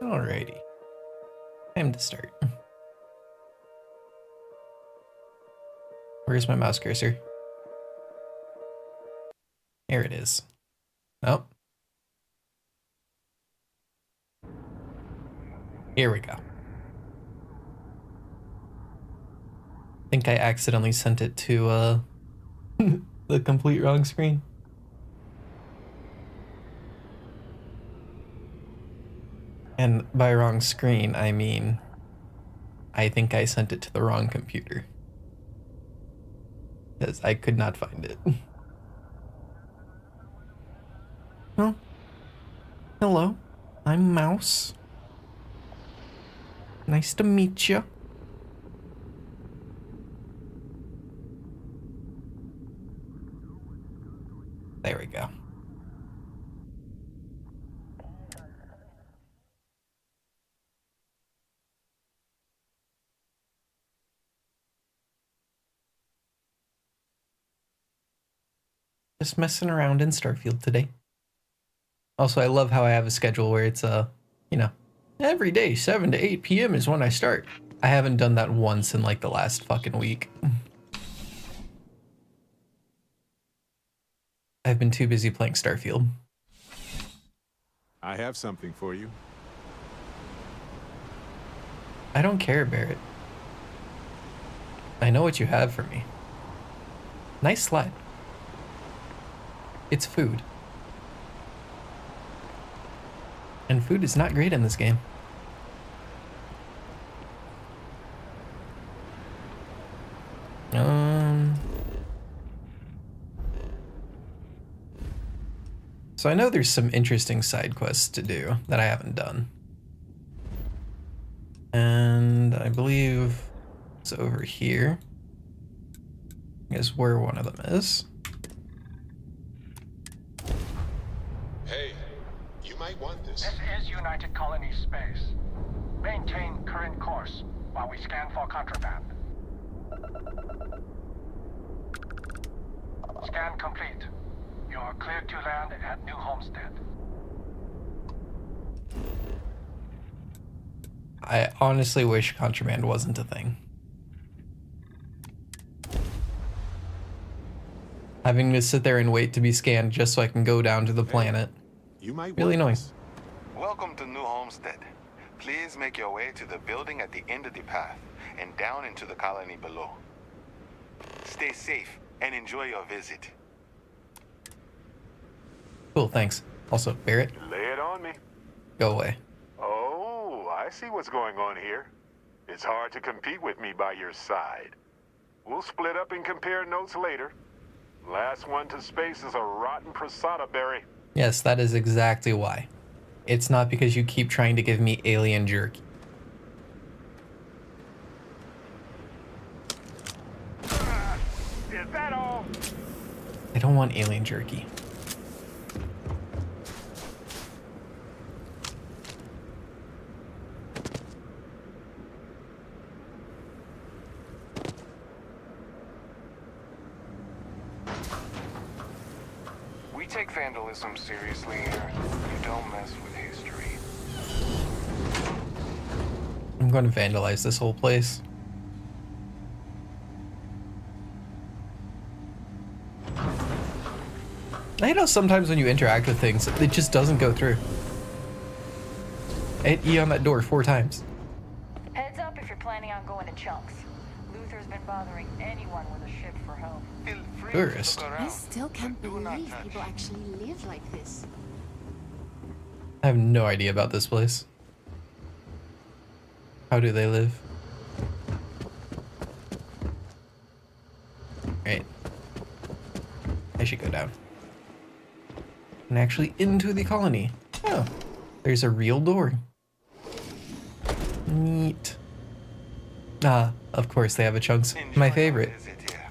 Alrighty. Time to start. Where's my mouse cursor? There it is. Oh. Here we go. I think I accidentally sent it to the complete wrong screen. And by wrong screen, I mean, I think I sent it to the wrong computer. Because I could not find it. Oh. Hello. I'm Mouse. Nice to meet you. There we go. Just messing around in Starfield today. Also, I love how I have a schedule where it's, you know, every day, 7 to 8 p.m. is when I start. I haven't done that once in like the last fucking week. I've been too busy playing Starfield. I have something for you. I don't care, Barrett. I know what you have for me. Nice slide. It's food. And food is not great in this game. So I know there's some interesting side quests to do that I haven't done. And I believe it's over here. Is where one of them is. Hey, you might want this. This is United Colony space. Maintain current course while we scan for contraband. Scan complete. You're cleared to land at New Homestead. I honestly wish contraband wasn't a thing. Having to sit there and wait to be scanned just so I can go down to the planet. You might Really want annoying. this. Welcome to New Homestead. Please make your way to the building at the end of the path and down into the colony below. Stay safe and enjoy your visit. Cool, thanks. Also, Barrett, Lay it on me. go away. Oh, I see what's going on here. It's hard to compete with me by your side. We'll split up and compare notes later. Last one to space is a rotten prasada berry. Yes, that is exactly why. It's not because you keep trying to give me alien jerky. Is that all? I don't want alien jerky. We take vandalism seriously here. You don't mess with history. I'm going to vandalize this whole place. I know sometimes when you interact with things, it just doesn't go through. I hit E on that door 4 times. Heads up if you're planning on going to Chunks. Luther's been bothering anyone with a ship for help. Feel free Tourist. to look I around. still can't Do not believe touch. people actually live like this. I have no idea about this place. How do they live? Right. I should go down. And actually into the colony. Oh, there's a real door. Neat. Ah, of course they have a Chunks. Enjoy My your favorite. visit here.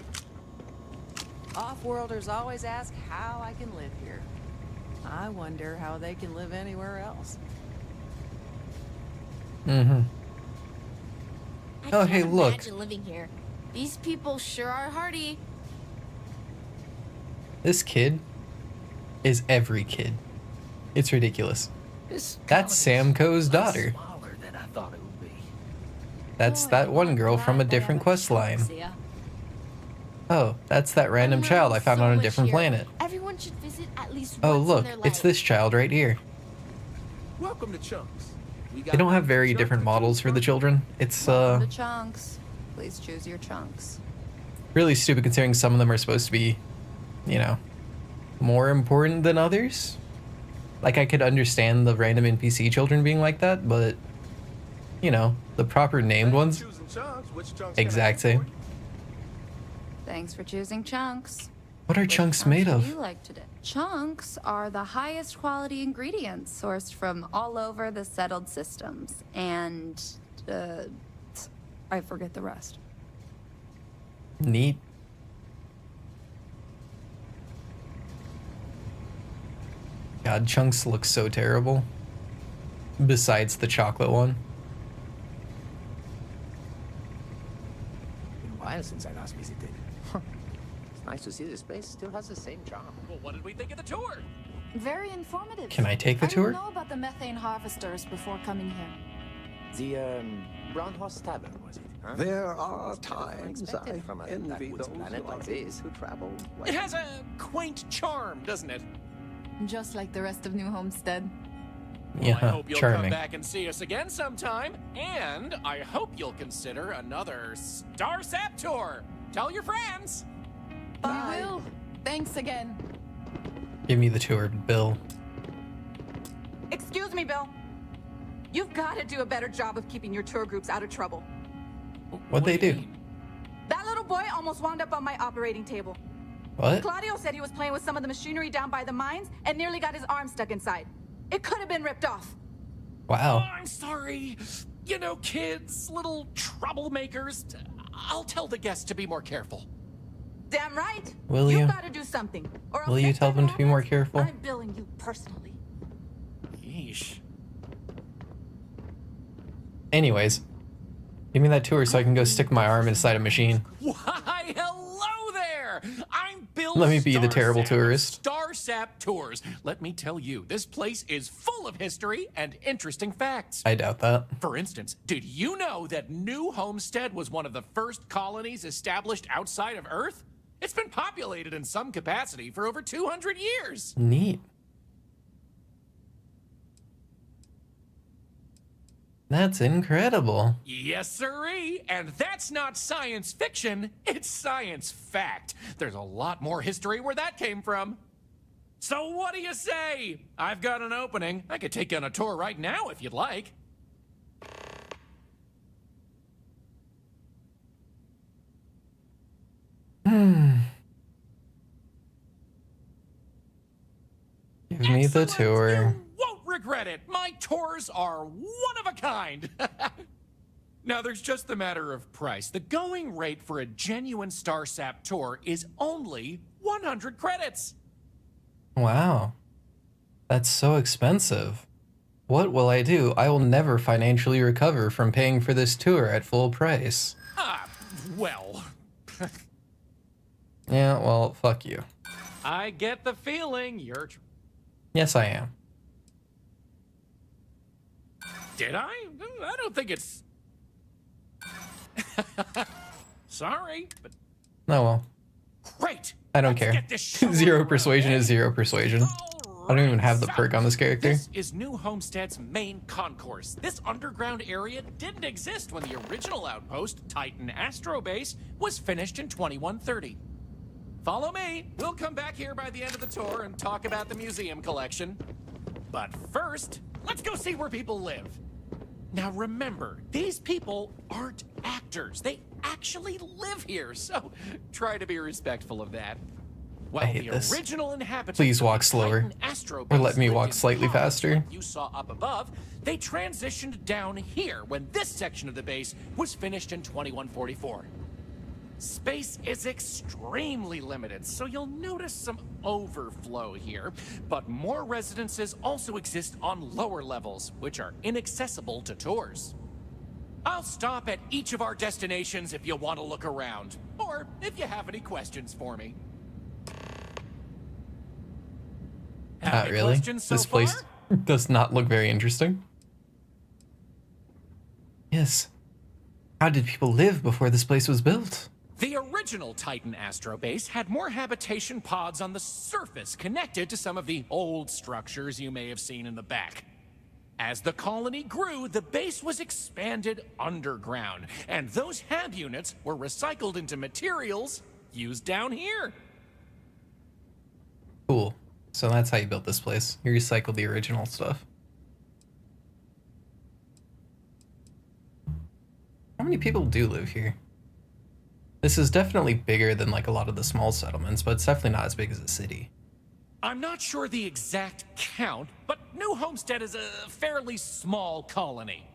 Off-worlders always ask how I can live here. I wonder how they can live anywhere else. Mm-hmm. Oh, hey, look. Imagine living here. These people sure are hardy. This kid is every kid. It's ridiculous. That's Samco's daughter. Smaller than I thought it would be. That's that one girl from a different quest line. Oh, that's that random child I found on a different planet. Everyone should visit at least Oh, once look, in their it's life. this child right here. Welcome to Chunks. They don't have very different models for the children. It's, The chunks. Please choose your chunks. really stupid considering some of them are supposed to be, you know, more important than others. Like, I could understand the random NPC children being like that, but, you know, the proper named ones, exact same. Thanks for choosing chunks. What are chunks made What of? do you like today? Chunks are the highest quality ingredients sourced from all over the settled systems. And, I forget the rest. Neat. God, chunks look so terrible. Besides the chocolate one. Been a while since I last visited. It's nice to see this place still has the same charm. Well, what did we think of the tour? Very informative. Can I take the tour? I didn't know about the methane harvesters before coming here. The Brown Horse Tavern, was it? Huh? There are It's better than times expected I from a envy backwoods those planet who like are this. able to travel. It has a quaint charm, doesn't it? Just like the rest of New Homestead. Well, I Yeah, hope you'll come charming. back and see us again sometime, and I hope you'll consider another Starsap tour. Tell your friends. We will. Thanks again. Give me the tour, Bill. Excuse me, Bill. You've got to do a better job of keeping your tour groups out of trouble. What'd they do? That little boy almost wound up on my operating table. What? Claudio said he was playing with some of the machinery down by the mines and nearly got his arm stuck inside. It could have been ripped off. Wow. Oh, I'm sorry. You know, kids, little troublemakers. I'll tell the guests to be more careful. Damn right. Will you? You've got to do something. Or Will you tell them to be more careful? I'm billing you personally. Yeesh. Anyways, give me that tour so I can go stick my arm inside a machine. Why, hello there! I'm Bill Let me be the terrible Starsap of tourist. Starsap Tours. Let me tell you, this place is full of history and interesting facts. I doubt that. For instance, did you know that New Homestead was one of the first colonies established outside of Earth? It's been populated in some capacity for over 200 years. Neat. That's incredible. Yes, sirree. And that's not science fiction, it's science fact. There's a lot more history where that came from. So what do you say? I've got an opening. I could take you on a tour right now if you'd like. Give me the tour. Won't regret it. My tours are one of a kind. Now, there's just the matter of price. The going rate for a genuine Starsap tour is only 100 credits. Wow. That's so expensive. What will I do? I will never financially recover from paying for this tour at full price. Well. Yeah, well, fuck you. I get the feeling you're... Yes, I am. Did I? I don't think it's... Sorry, but... Oh well. Great! I don't care. Zero persuasion is zero persuasion. I don't even have the perk on this character. This is New Homestead's main concourse. This underground area didn't exist when the original outpost, Titan Astro Base, was finished in 2130. Follow me. We'll come back here by the end of the tour and talk about the museum collection. But first, let's go see where people live. Now remember, these people aren't actors. They actually live here, so try to be respectful of that. Well, I hate the this. original inhabitants Please of walk the slower. Titan Astro Or let Base me lived walk in slightly ponds faster. like you saw up above. They transitioned down here when this section of the base was finished in 2144. Space is extremely limited, so you'll notice some overflow here, but more residences also exist on lower levels, which are inaccessible to tours. I'll stop at each of our destinations if you want to look around, or if you have any questions for me. Have Not any really. questions so This place far? Does not look very interesting. Yes. How did people live before this place was built? The original Titan Astrobase had more habitation pods on the surface connected to some of the old structures you may have seen in the back. As the colony grew, the base was expanded underground, and those hab units were recycled into materials used down here. Cool. So that's how you built this place. You recycled the original stuff. How many people do live here? This is definitely bigger than like a lot of the small settlements, but it's definitely not as big as a city. I'm not sure the exact count, but New Homestead is a fairly small colony.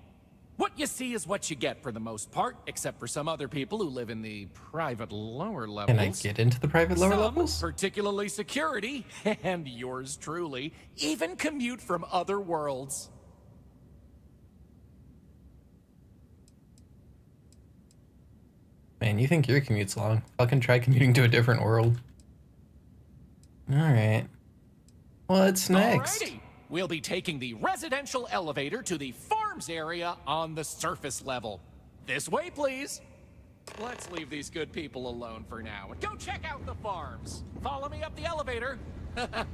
What you see is what you get for the most part, except for some other people who live in the private lower levels. Can I get into the private lower levels? Particularly security, and yours truly, even commute from other worlds. Man, you think your commute's long? Fucking try commuting to a different world. Alright. What's next? Alrighty. We'll be taking the residential elevator to the farms area on the surface level. This way, please. Let's leave these good people alone for now and go check out the farms. Follow me up the elevator. Yeah,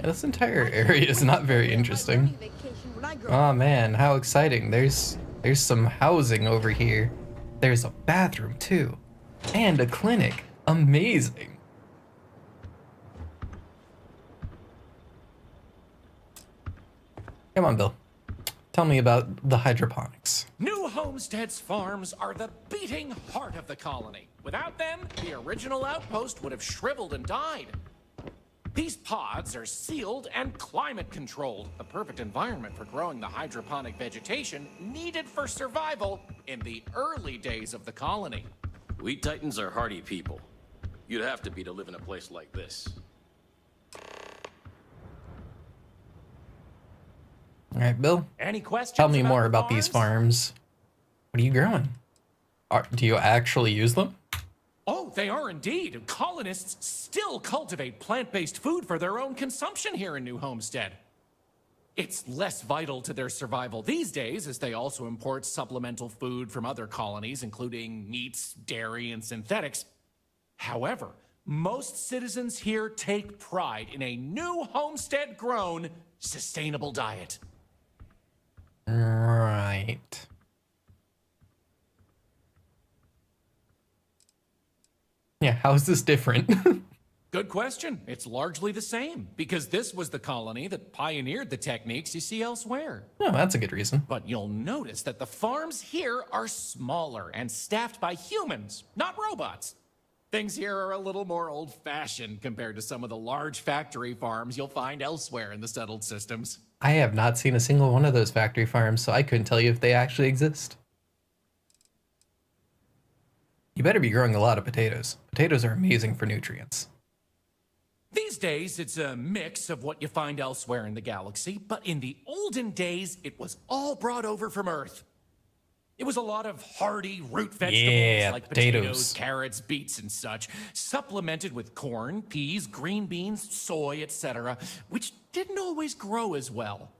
this entire area is not very interesting. Oh man, how exciting. There's some housing over here. There's a bathroom too. And a clinic. Amazing. Come on, Bill. Tell me about the hydroponics. New Homestead's farms are the beating heart of the colony. Without them, the original outpost would have shriveled and died. These pods are sealed and climate controlled, a perfect environment for growing the hydroponic vegetation needed for survival in the early days of the colony. We Titans are hardy people. You'd have to be to live in a place like this. All right, Bill. Any questions? Tell me more about these farms. What are you growing? Do you actually use them? Oh, they are indeed. Colonists still cultivate plant-based food for their own consumption here in New Homestead. It's less vital to their survival these days, as they also import supplemental food from other colonies, including meats, dairy, and synthetics. However, most citizens here take pride in a New Homestead-grown, sustainable diet. Right. Yeah, how is this different? Good question. It's largely the same, because this was the colony that pioneered the techniques you see elsewhere. Oh, that's a good reason. But you'll notice that the farms here are smaller and staffed by humans, not robots. Things here are a little more old-fashioned compared to some of the large factory farms you'll find elsewhere in the settled systems. I have not seen a single one of those factory farms, so I couldn't tell you if they actually exist. You better be growing a lot of potatoes. Potatoes are amazing for nutrients. These days, it's a mix of what you find elsewhere in the galaxy, but in the olden days, it was all brought over from Earth. It was a lot of hardy root vegetables like potatoes, carrots, beets, and such, supplemented with corn, peas, green beans, soy, etc., which didn't always grow as well.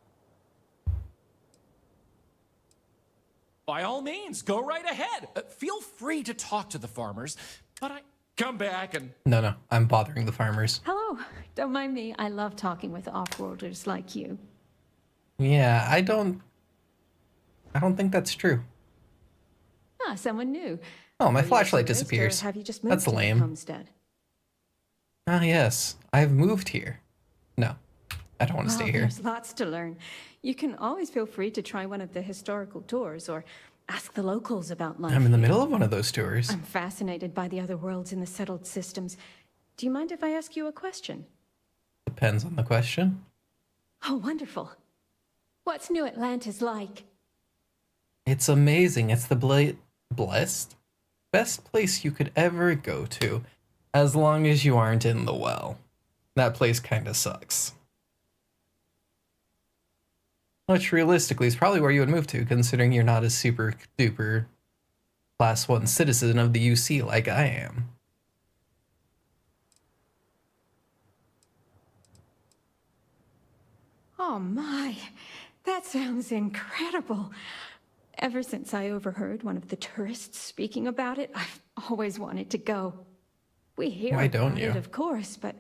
By all means, go right ahead. Feel free to talk to the farmers, but I come back and... No, I'm bothering the farmers. Hello, don't mind me. I love talking with off-worlders like you. Yeah, I don't think that's true. Ah, someone new. Oh, my flashlight disappears. Have you just moved That's to lame. Homestead? Ah, yes. I've moved here. No, I don't want to stay here. There's lots to learn. You can always feel free to try one of the historical tours or ask the locals about life. I'm in the middle of one of those tours. I'm fascinated by the other worlds in the settled systems. Do you mind if I ask you a question? Depends on the question. Oh, wonderful. What's New Atlantis like? It's amazing. It's the best place you could ever go to, as long as you aren't in the well. That place kind of sucks. Which realistically is probably where you would move to, considering you're not a super duper class 1 citizen of the UC like I am. Oh my, that sounds incredible. Ever since I overheard one of the tourists speaking about it, I've always wanted to go. We hear Why don't about you? it, of course, but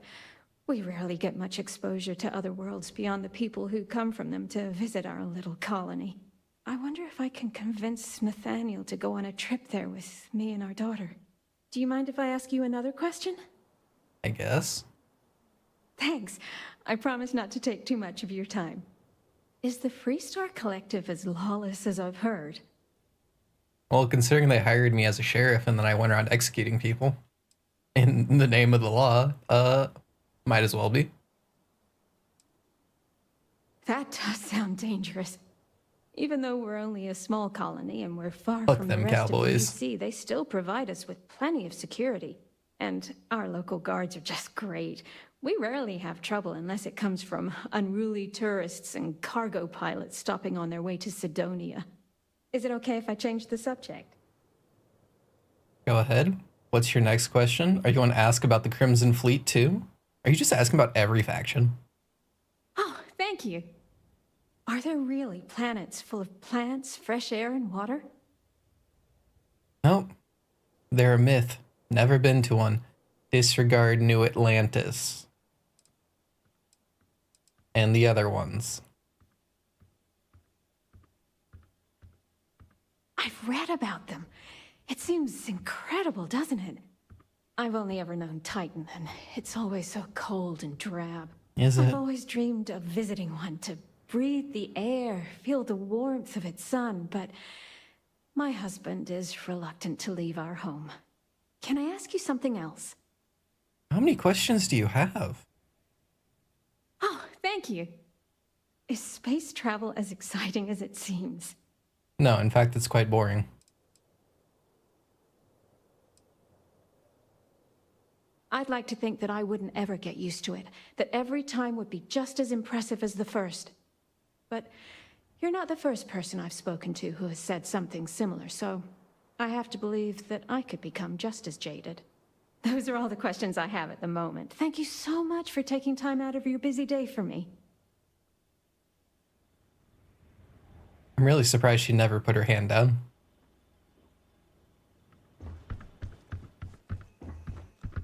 we rarely get much exposure to other worlds beyond the people who come from them to visit our little colony. I wonder if I can convince Nathaniel to go on a trip there with me and our daughter. Do you mind if I ask you another question? I guess. Thanks. I promise not to take too much of your time. Is the Freestar Collective as lawless as I've heard? Well, considering they hired me as a sheriff and then I went around executing people in the name of the law, might as well be. That does sound dangerous. Even though we're only a small colony and we're far Fuck from them the rest cowboys. of UC, they still provide us with plenty of security. And our local guards are just great. We rarely have trouble unless it comes from unruly tourists and cargo pilots stopping on their way to Sidonia. Is it okay if I change the subject? Go ahead. What's your next question? Are you going to ask about the Crimson Fleet too? Are you just asking about every faction? Oh, thank you. Are there really planets full of plants, fresh air, and water? Nope. They're a myth. Never been to one. Disregard New Atlantis. And the other ones. I've read about them. It seems incredible, doesn't it? I've only ever known Titan, and it's always so cold and drab. Is I've it? always dreamed of visiting one to breathe the air, feel the warmth of its sun, but my husband is reluctant to leave our home. Can I ask you something else? How many questions do you have? Oh, thank you. Is space travel as exciting as it seems? No, in fact, it's quite boring. I'd like to think that I wouldn't ever get used to it, that every time would be just as impressive as the first. But you're not the first person I've spoken to who has said something similar, so I have to believe that I could become just as jaded. Those are all the questions I have at the moment. Thank you so much for taking time out of your busy day for me. I'm really surprised she never put her hand down.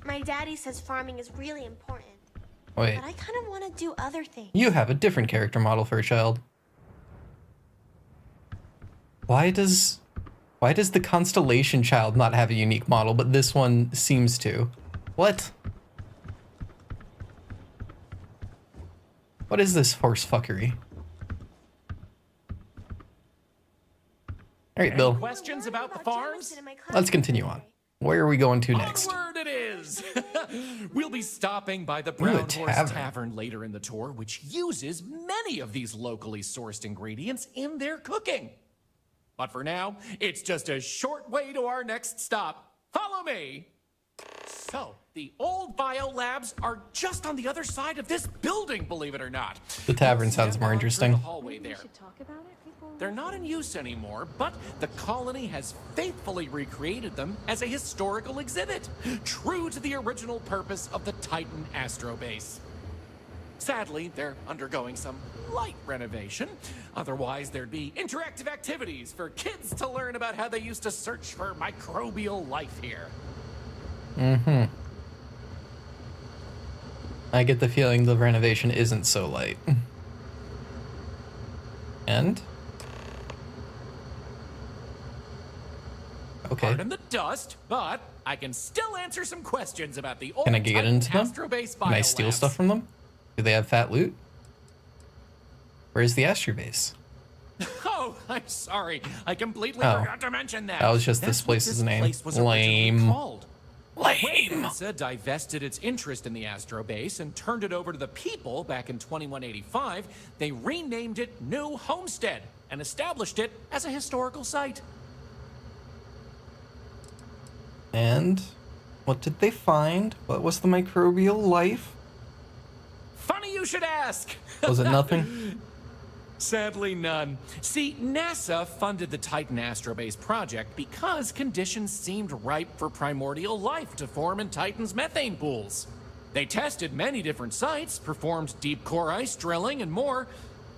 My daddy says farming is really important. Wait, But I kind of want to do other things. you have a different character model for a child. Why does the Constellation child not have a unique model, but this one seems to? What? What is this horse fuckery? All right, Bill. Questions about the farms? Let's continue on. Where are we going to next? Onward it is! We'll be stopping by the Brown Horse tavern. Tavern later in the tour, which uses many of these locally sourced ingredients in their cooking. But for now, it's just a short way to our next stop. Follow me! So, the old biolabs are just on the other side of this building, believe it or not. The tavern sounds more interesting. The hallway there. They're not in use anymore, but the colony has faithfully recreated them as a historical exhibit, true to the original purpose of the Titan Astrobase. Sadly, they're undergoing some light renovation. Otherwise, there'd be interactive activities for kids to learn about how they used to search for microbial life here. Mm-hmm. I get the feeling the renovation isn't so light. And? Okay. Pardon the dust, but I can still answer some questions about the old Can I get Titan into them? Astrobase Can I steal biolabs. stuff from them? Do they have fat loot? Where's the Astrobase? Oh, I'm sorry. I completely Oh. forgot to mention that. That was just That's this what place's this name. place was originally Lame. called. When Lame. NASA divested its interest in the Astrobase and turned it over to the people back in 2185, they renamed it New Homestead and established it as a historical site. And what did they find? What was the microbial life? Funny you should ask. Was it nothing? Sadly, none. See, NASA funded the Titan Astrobase project because conditions seemed ripe for primordial life to form in Titan's methane pools. They tested many different sites, performed deep core ice drilling, and more,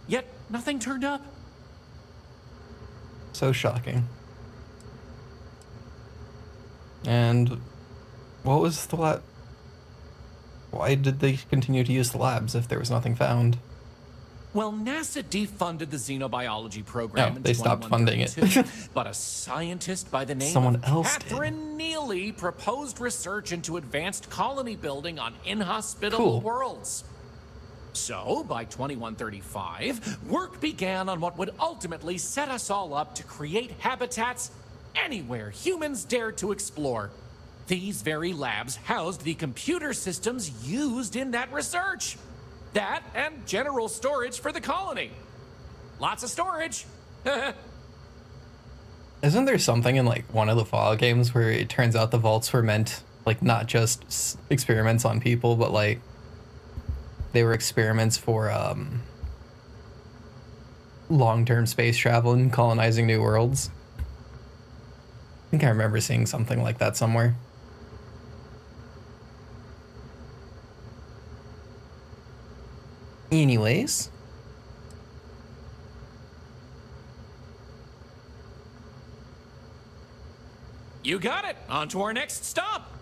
yet nothing turned up. So shocking. And what was the lab? Why did they continue to use the labs if there was nothing found? Well, NASA defunded the xenobiology program No, in they stopped funding it. 2132, but a scientist by the name Someone of else did. Catherine Neely proposed research into advanced colony building on inhospitable worlds. So, by 2135, work began on what would ultimately set us all up to create habitats anywhere humans dared to explore. These very labs housed the computer systems used in that research. That and general storage for the colony. Lots of storage. Isn't there something in like one of the Fallout games where it turns out the vaults were meant like not just experiments on people, but like they were experiments for long-term space travel and colonizing new worlds? I think I remember seeing something like that somewhere. Anyways. You got it. On to our next stop.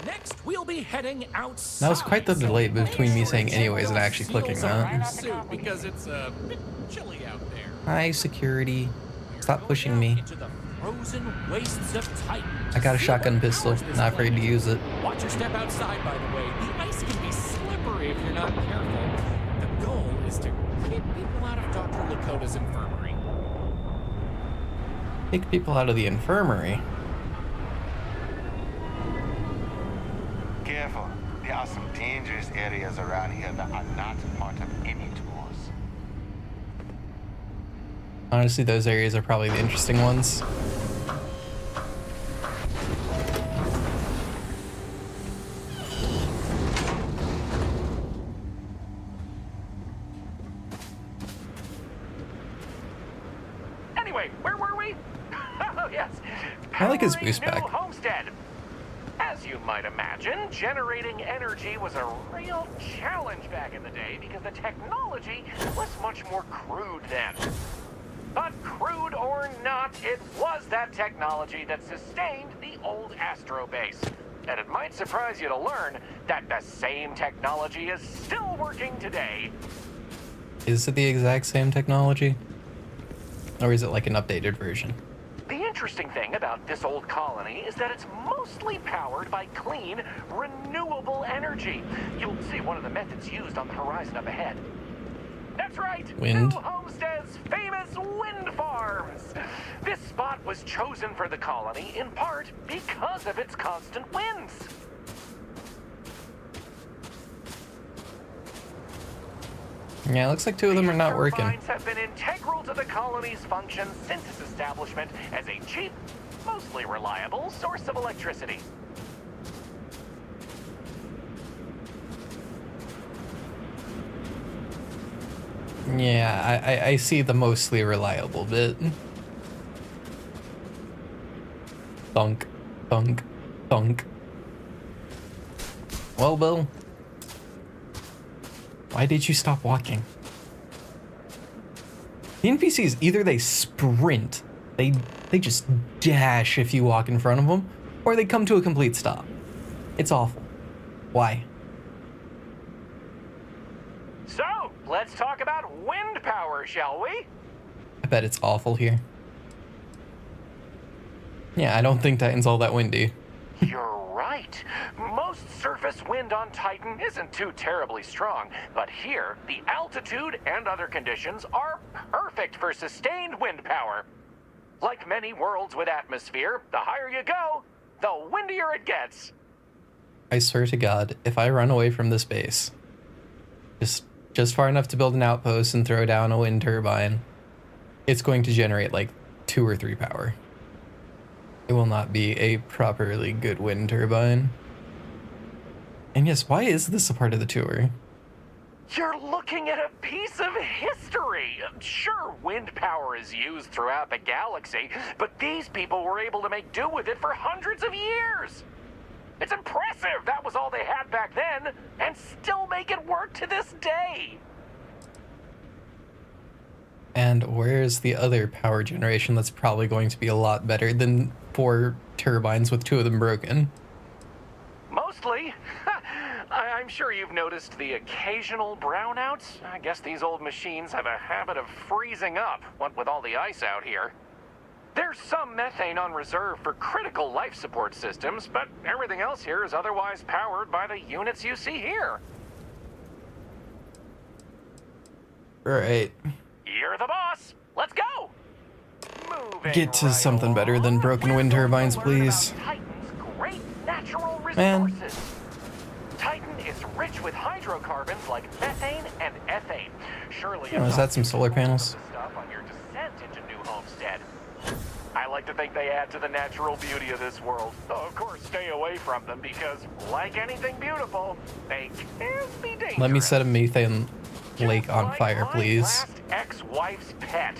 Next, we'll be heading outside. That was quite the delay between me saying anyways and actually clicking that. Because it's a bit chilly out there. Hi, security. Stop pushing me. Into the frozen wastes of Titan. I got a shotgun pistol. Not afraid to use it. Watch your step outside, by the way. The ice can be slippery if you're not careful. The goal is to keep people out of Dr. Lakota's infirmary. Kick people out of the infirmary? Careful. There are some dangerous areas around here that are not part of any tours. Honestly, those areas are probably the interesting ones. Anyway, where were we? Oh, yes. I like his Powering boost new pack. Homestead. As you might imagine, generating energy was a real challenge back in the day because the technology was much more crude then. But crude or not, it was that technology that sustained the old Astro base. And it might surprise you to learn that the same technology is still working today. Is it the exact same technology? Or is it like an updated version? The interesting thing about this old colony is that it's mostly powered by clean, renewable energy. You'll see one of the methods used on the horizon up ahead. That's right, Wind. New Homestead's famous wind farms. This spot was chosen for the colony in part because of its constant winds. Yeah, it looks like two of them are not working. Turbines have been integral to the colony's function since its establishment as a cheap, mostly reliable source of electricity. Yeah, I see the mostly reliable bit. Thunk, thunk, thunk. Well, Bill. Why did you stop walking? The NPCs, either they sprint, they just dash if you walk in front of them, or they come to a complete stop. It's awful. Why? So, let's talk about wind power, shall we? I bet it's awful here. Yeah, I don't think Titan's all that windy. You're right. Most surface wind on Titan isn't too terribly strong, but here, the altitude and other conditions are perfect for sustained wind power. Like many worlds with atmosphere, the higher you go, the windier it gets. I swear to God, if I run away from this base, just far enough to build an outpost and throw down a wind turbine, it's going to generate like 2 or 3 power. It will not be a properly good wind turbine. And yes, why is this a part of the tour? You're looking at a piece of history. Sure, wind power is used throughout the galaxy, but these people were able to make do with it for hundreds of years. It's impressive that was all they had back then, and still make it work to this day. And where's the other power generation that's probably going to be a lot better than 4 turbines with 2 of them broken? Mostly. I'm sure you've noticed the occasional brownouts. I guess these old machines have a habit of freezing up, what with all the ice out here. There's some methane on reserve for critical life support systems, but everything else here is otherwise powered by the units you see here. Right. You're the boss. Let's go. Moving Get to right something better than broken wind turbines, please. Titan's great natural Man. resources. Titan is rich with hydrocarbons like methane and ethane. Surely Oh, is that some solar panels? stuff on your descent into New Homestead. I like to think they add to the natural beauty of this world. Though, of course, stay away from them because, like anything beautiful, they can be dangerous. Let me set a methane lake on fire, My please. last ex-wife's pet.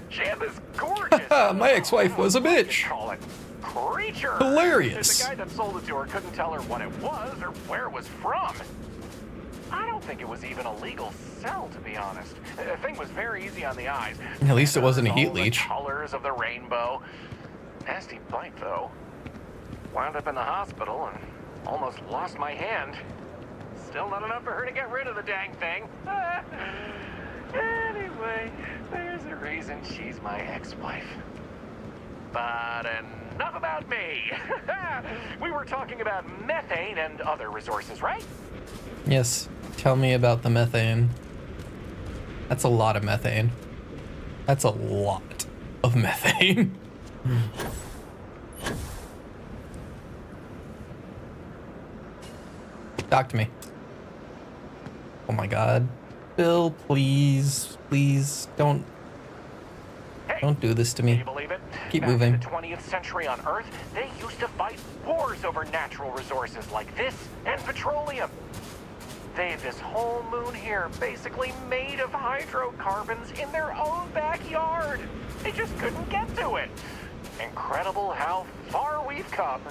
She had this gorgeous. My ex-wife was a bitch. Call it creature. Hilarious. The guy that sold it to her couldn't tell her what it was or where it was from. I don't think it was even a legal sell, to be honest. The thing was very easy on the eyes. At least it wasn't a heat All the leech. colors of the rainbow. Nasty bite, though. Wound up in the hospital and almost lost my hand. Still not enough for her to get rid of the dang thing. Anyway, there's a reason she's my ex-wife. But enough about me. We were talking about methane and other resources, right? Yes. Tell me about the methane. That's a lot of methane. That's a lot of methane. Talk to me. Oh my god. Bill, please. Please, don't do this to me. Can you believe it? Keep Back moving. in the 20th century on Earth, they used to fight wars over natural resources like this and petroleum. They have this whole moon here basically made of hydrocarbons in their own backyard. They just couldn't get to it. Incredible how far we've come.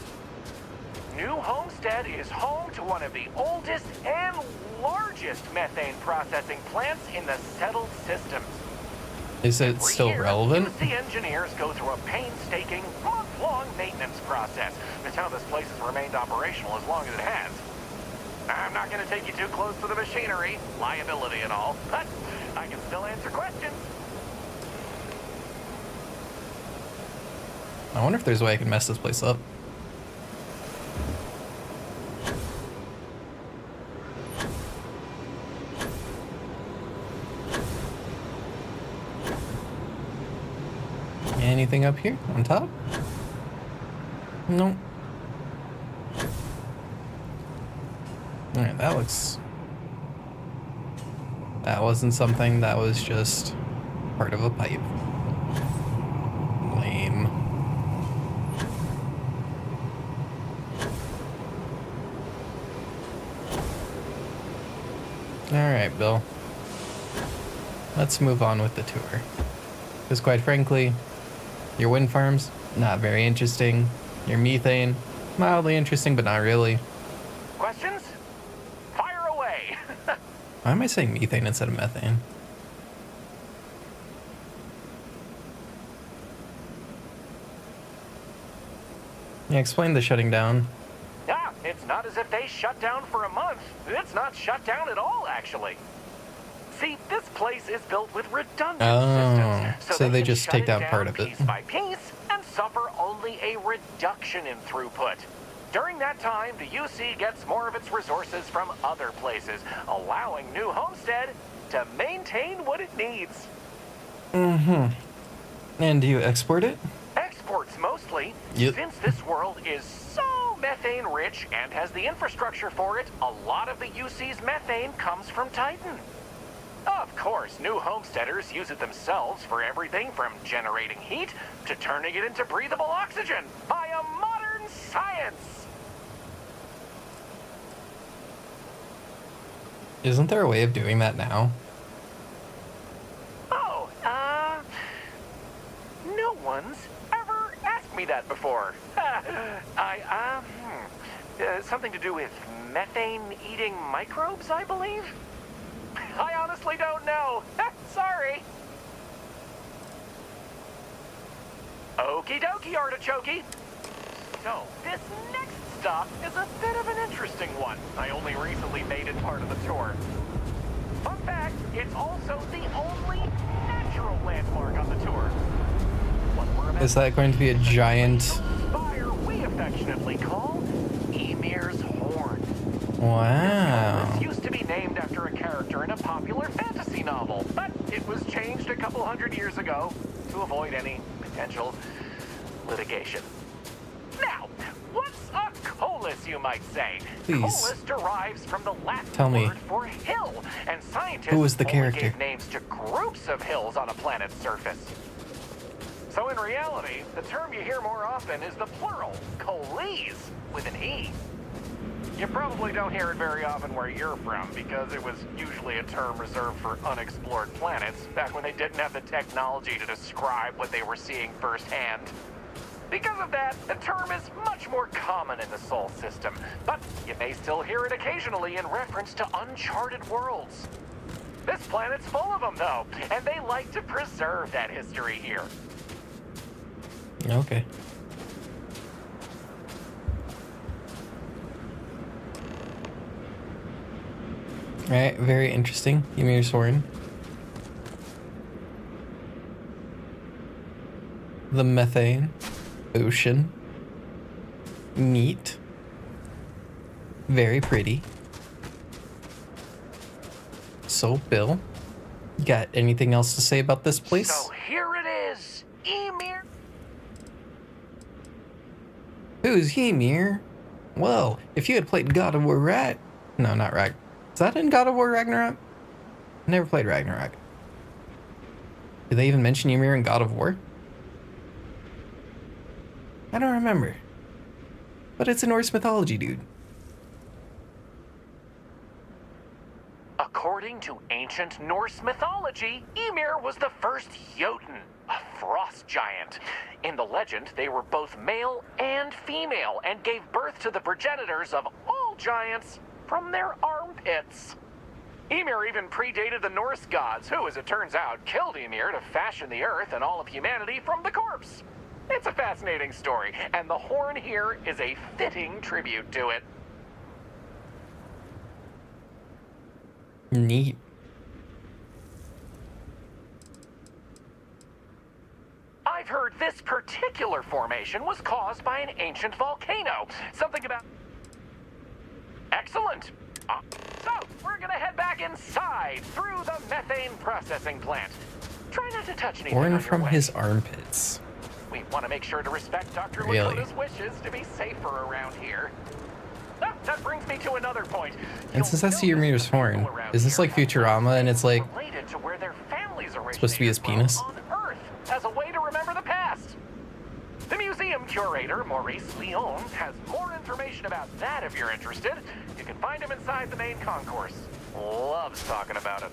New Homestead is home to one of the oldest and largest methane processing plants in the settled systems. Is it still relevant? The engineers go through a painstaking, month-long maintenance process. That's how this place has remained operational as long as it has. I'm not going to take you too close to the machinery, liability and all, but I can still answer questions. I wonder if there's a way I can mess this place up. Anything up here on top? Nope. Alright, that looks... That wasn't something, that was just part of a pipe. Lame. Alright, Bill. Let's move on with the tour. Because quite frankly, your wind farms, not very interesting. Your methane, mildly interesting, but not really. Questions? Fire away. Why am I saying methane instead of methane? Yeah, explain the shutting down. Yeah, it's not as if they shut down for a month. It's not shut down at all, actually. See, this place is built with redundant systems. So they can just shut take it down part of it. Piece by piece and suffer only a reduction in throughput. During that time, the UC gets more of its resources from other places, allowing New Homestead to maintain what it needs. Mm-hmm. And do you export it? Exports mostly, Yep. since this world is so methane rich and has the infrastructure for it, a lot of the UC's methane comes from Titan. Of course, new homesteaders use it themselves for everything from generating heat to turning it into breathable oxygen by a modern science. Isn't there a way of doing that now? Oh, no one's ever asked me that before. Something to do with methane-eating microbes, I believe? I honestly don't know. Sorry. Okie dokie, artichokey. So, this next stop is a bit of an interesting one. I only recently made it part of the tour. Fun fact, it's also the only natural landmark on the tour. Is that going to be a giant spire we affectionately call Ymir's Horn? Wow. This used to be named after a character in a popular fantasy novel, but it was changed a couple hundred years ago to avoid any potential litigation. Now, what's a colus, you might say? Please. Colus derives from the Latin Tell me. word for hill, and scientists Who was the only character? gave names to groups of hills on a planet's surface. So in reality, the term you hear more often is the plural, coles, with an E. You probably don't hear it very often where you're from, because it was usually a term reserved for unexplored planets, back when they didn't have the technology to describe what they were seeing firsthand. Because of that, the term is much more common in the Sol system, but you may still hear it occasionally in reference to uncharted worlds. This planet's full of them, though, and they like to preserve that history here. Okay. Alright, very interesting. Ymir's Horn. The methane. Ocean. Neat. Very pretty. So, Bill, you got anything else to say about this place? So here it is, Ymir. Who's Ymir? Well, if you had played God of War No, not Rag. Is that in God of War Ragnarok? I never played Ragnarok. Did they even mention Ymir in God of War? I don't remember. But it's a Norse mythology, dude. According to ancient Norse mythology, Ymir was the first Jotun, a frost giant. In the legend, they were both male and female and gave birth to the progenitors of all giants from their armpits. Ymir even predated the Norse gods, who, as it turns out, killed Ymir to fashion the earth and all of humanity from the corpse. It's a fascinating story, and the horn here is a fitting tribute to it. Neat. I've heard this particular formation was caused by an ancient volcano. Something about... Excellent. So, we're gonna head back inside through the methane processing plant. Try not to touch anything Born on from your way. his armpits. We want to make sure to respect Dr. Really? Lakota's wishes to be safer around here. Ah, that brings me to another point. And since that's Ymir's Horn, is this like Futurama and it's like Related to where their families supposed to be his originated penis? from on Earth as a way to remember the past. The museum curator, Maurice Leon, has more information about that if you're interested. You can find him inside the main concourse. Loves talking about it.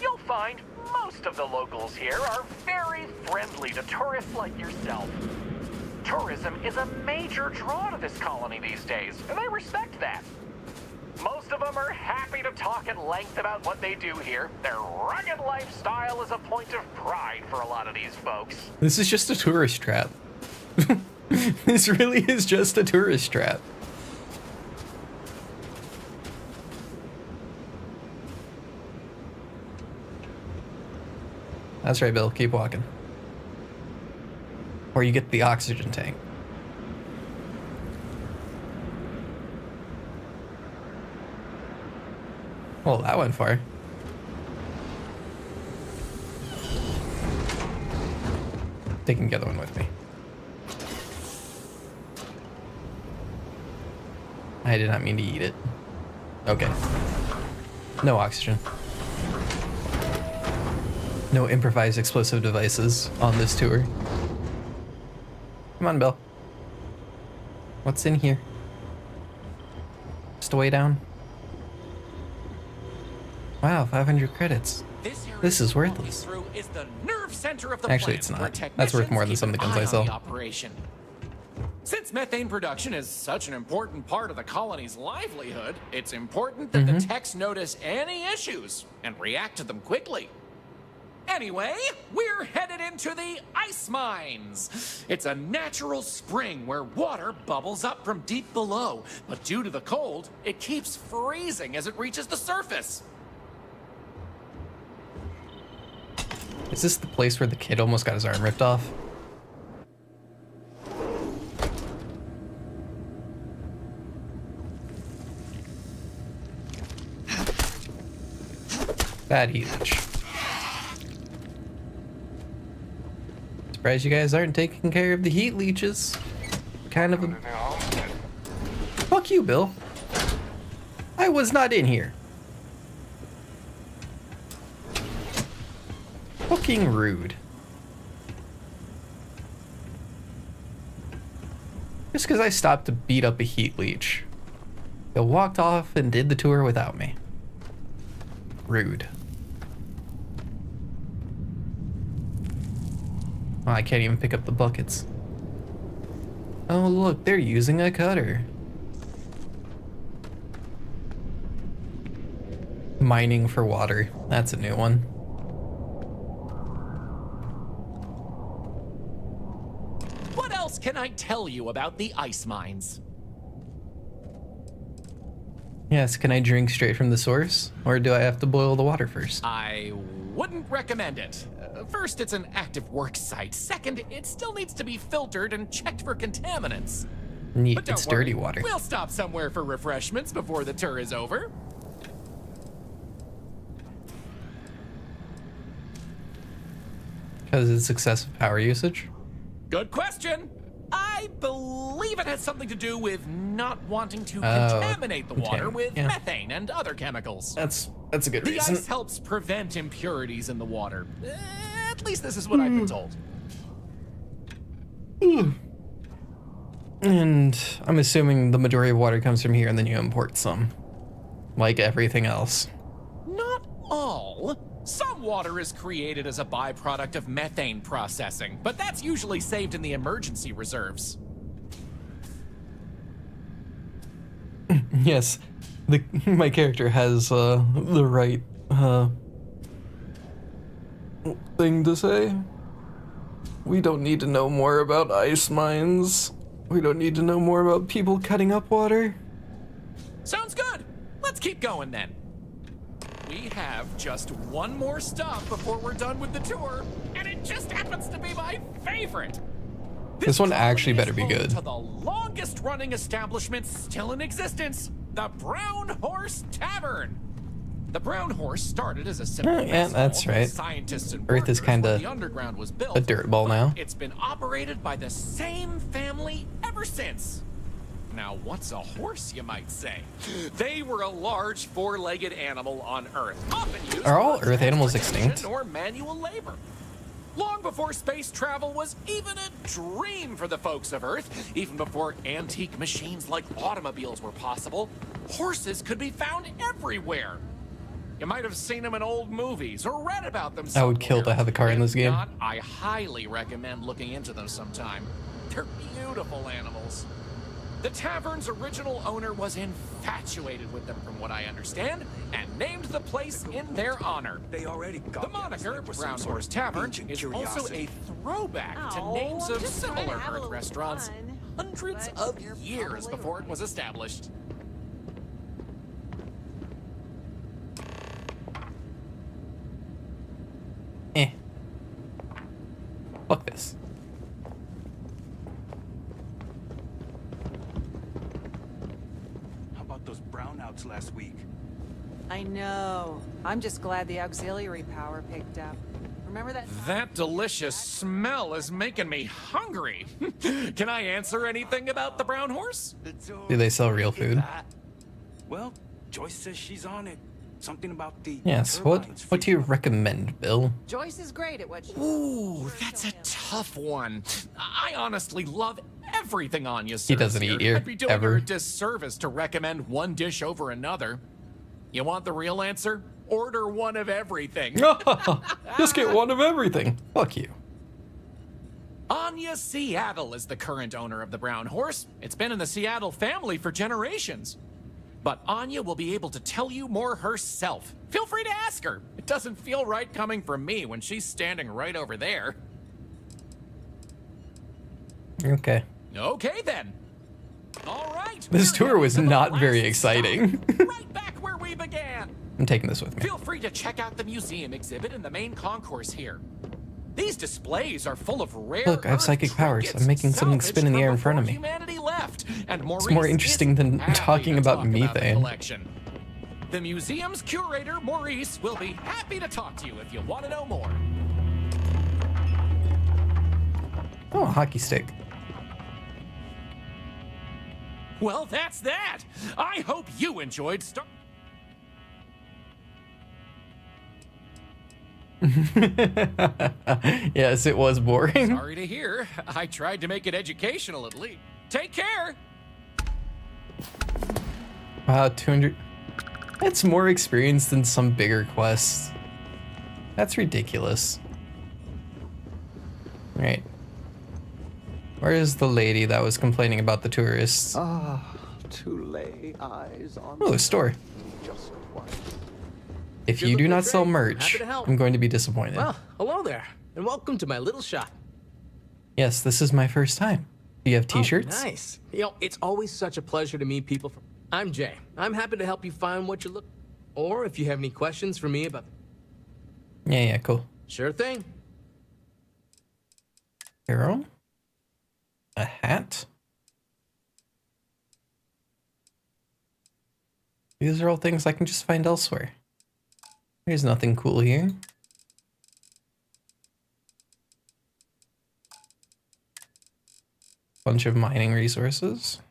You'll find most of the locals here are very friendly to tourists like yourself. Tourism is a major draw to this colony these days, and they respect that. Most of them are happy to talk at length about what they do here. Their rugged lifestyle is a point of pride for a lot of these folks. This is just a tourist trap. This really is just a tourist trap. That's right, Bill. Keep walking. Or you get the oxygen tank. Well, that went far. Taking the other one with me. I did not mean to eat it. Okay. No oxygen. No improvised explosive devices on this tour. Come on, Bill. What's in here? Just a way down? Wow, 500 credits. This is worthless. Is the nerve center of the Actually, plant, it's not. where That's worth more than technicians some of the keep guns I an eye on sell. the operation. Since methane production is such an important part of the colony's livelihood, it's important that the techs notice any issues and react to them quickly. Anyway, we're headed into the ice mines. It's a natural spring where water bubbles up from deep below, but due to the cold, it keeps freezing as it reaches the surface. Is this the place where the kid almost got his arm ripped off? Bad heat leech. Surprised you guys aren't taking care of the heat leeches. Kind of a... Fuck you, Bill. I was not in here. Fucking rude. Just because I stopped to beat up a heat leech. They walked off and did the tour without me. Rude. Oh, I can't even pick up the buckets. Oh, look, they're using a cutter. Mining for water. That's a new one. What else can I tell you about the ice mines? Yes, can I drink straight from the source? Or do I have to boil the water first? I wouldn't recommend it. First, it's an active work site. Second, it still needs to be filtered and checked for contaminants. Neat, But don't it's dirty worry, water. We'll stop somewhere for refreshments before the tour is over. Because it's excessive power usage? Good question. I believe it has something to do with not wanting to contaminate the water with methane and other chemicals. That's a good The reason. ice helps prevent impurities in the water. At least this is what I've been told. And I'm assuming the majority of water comes from here and then you import some. Like everything else. Not all. Some water is created as a byproduct of methane processing, but that's usually saved in the emergency reserves. Yes, my character has the right thing to say. We don't need to know more about ice mines. We don't need to know more about people cutting up water. Sounds good. Let's keep going then. We have just one more stop before we're done with the tour, and it just happens to be my favorite. This one actually better be home good. To the longest running establishment still in existence, the Brown Horse Tavern. The Brown Horse started as a simple Yeah, that's right. Scientists and Earth is workers kind when of the underground was built, a dirt ball but now. It's been operated by the same family ever since. Now, what's a horse, you might say? They were a large four-legged animal on Earth, often used Are all for Earth animals transportation extinct? or manual labor. Long before space travel was even a dream for the folks of Earth, even before antique machines like automobiles were possible, horses could be found everywhere. You might have seen them in old movies or read about them somewhere. I would kill to have a car in this If game. not, I highly recommend looking into them sometime. They're beautiful animals. The tavern's original owner was infatuated with them, from what I understand, and named the place in their honor. They already got the moniker, Brown Horse Tavern, is also a throwback to names of similar Earth restaurants hundreds of years before it was established. Fuck this. How about those brownouts last week? I know. I'm just glad the auxiliary power picked up. Remember that? That delicious smell is making me hungry. Can I answer anything about the Brown Horse? Do they sell real food? Well, Joyce says she's on it. Something about the Yes. What do you recommend, Bill? Joyce is great at what she Ooh, that's a tough one. I honestly love everything Anya serves He doesn't here. eat here, I'd be doing ever. her a disservice to recommend one dish over another. You want the real answer? Order one of everything. Just get one of everything. Fuck you. Anya Seattle is the current owner of the Brown Horse. It's been in the Seattle family for generations. But Anya will be able to tell you more herself. Feel free to ask her. It doesn't feel right coming from me when she's standing right over there. Okay. Okay, then. All right. This tour was not very last exciting. Right back where we began. I'm taking this with me. Feel free to check out the museum exhibit in the main concourse here. These displays are full of rare Look, I have psychic powers. I'm making something spin in the air in front of me. Humanity left, and It's more interesting than talking about methane. The museum's curator, Maurice, will be happy to talk to you if you want to know more. Oh, a hockey stick. Well, that's that. I hope you enjoyed Yes, it was boring. Sorry to hear. I tried to make it educational at least. Take care. Wow, 200. That's more experience than some bigger quests. That's ridiculous. Right. Where is the lady that was complaining about the tourists? To lay eyes on. Oh, a store. Just one. If You're you do looking not great. sell Happy merch, to help. I'm going to be disappointed. Well, hello there, and welcome to my little shop. Yes, this is my first time. Do you have t-shirts? Oh, nice. You know, it's always such a pleasure to meet people from. I'm Jay. I'm happy to help you find what you're looking. Or if you have any questions for me about. Yeah, cool. Sure thing. Arrow? A hat? These are all things I can just find elsewhere. There's nothing cool here. Bunch of mining resources.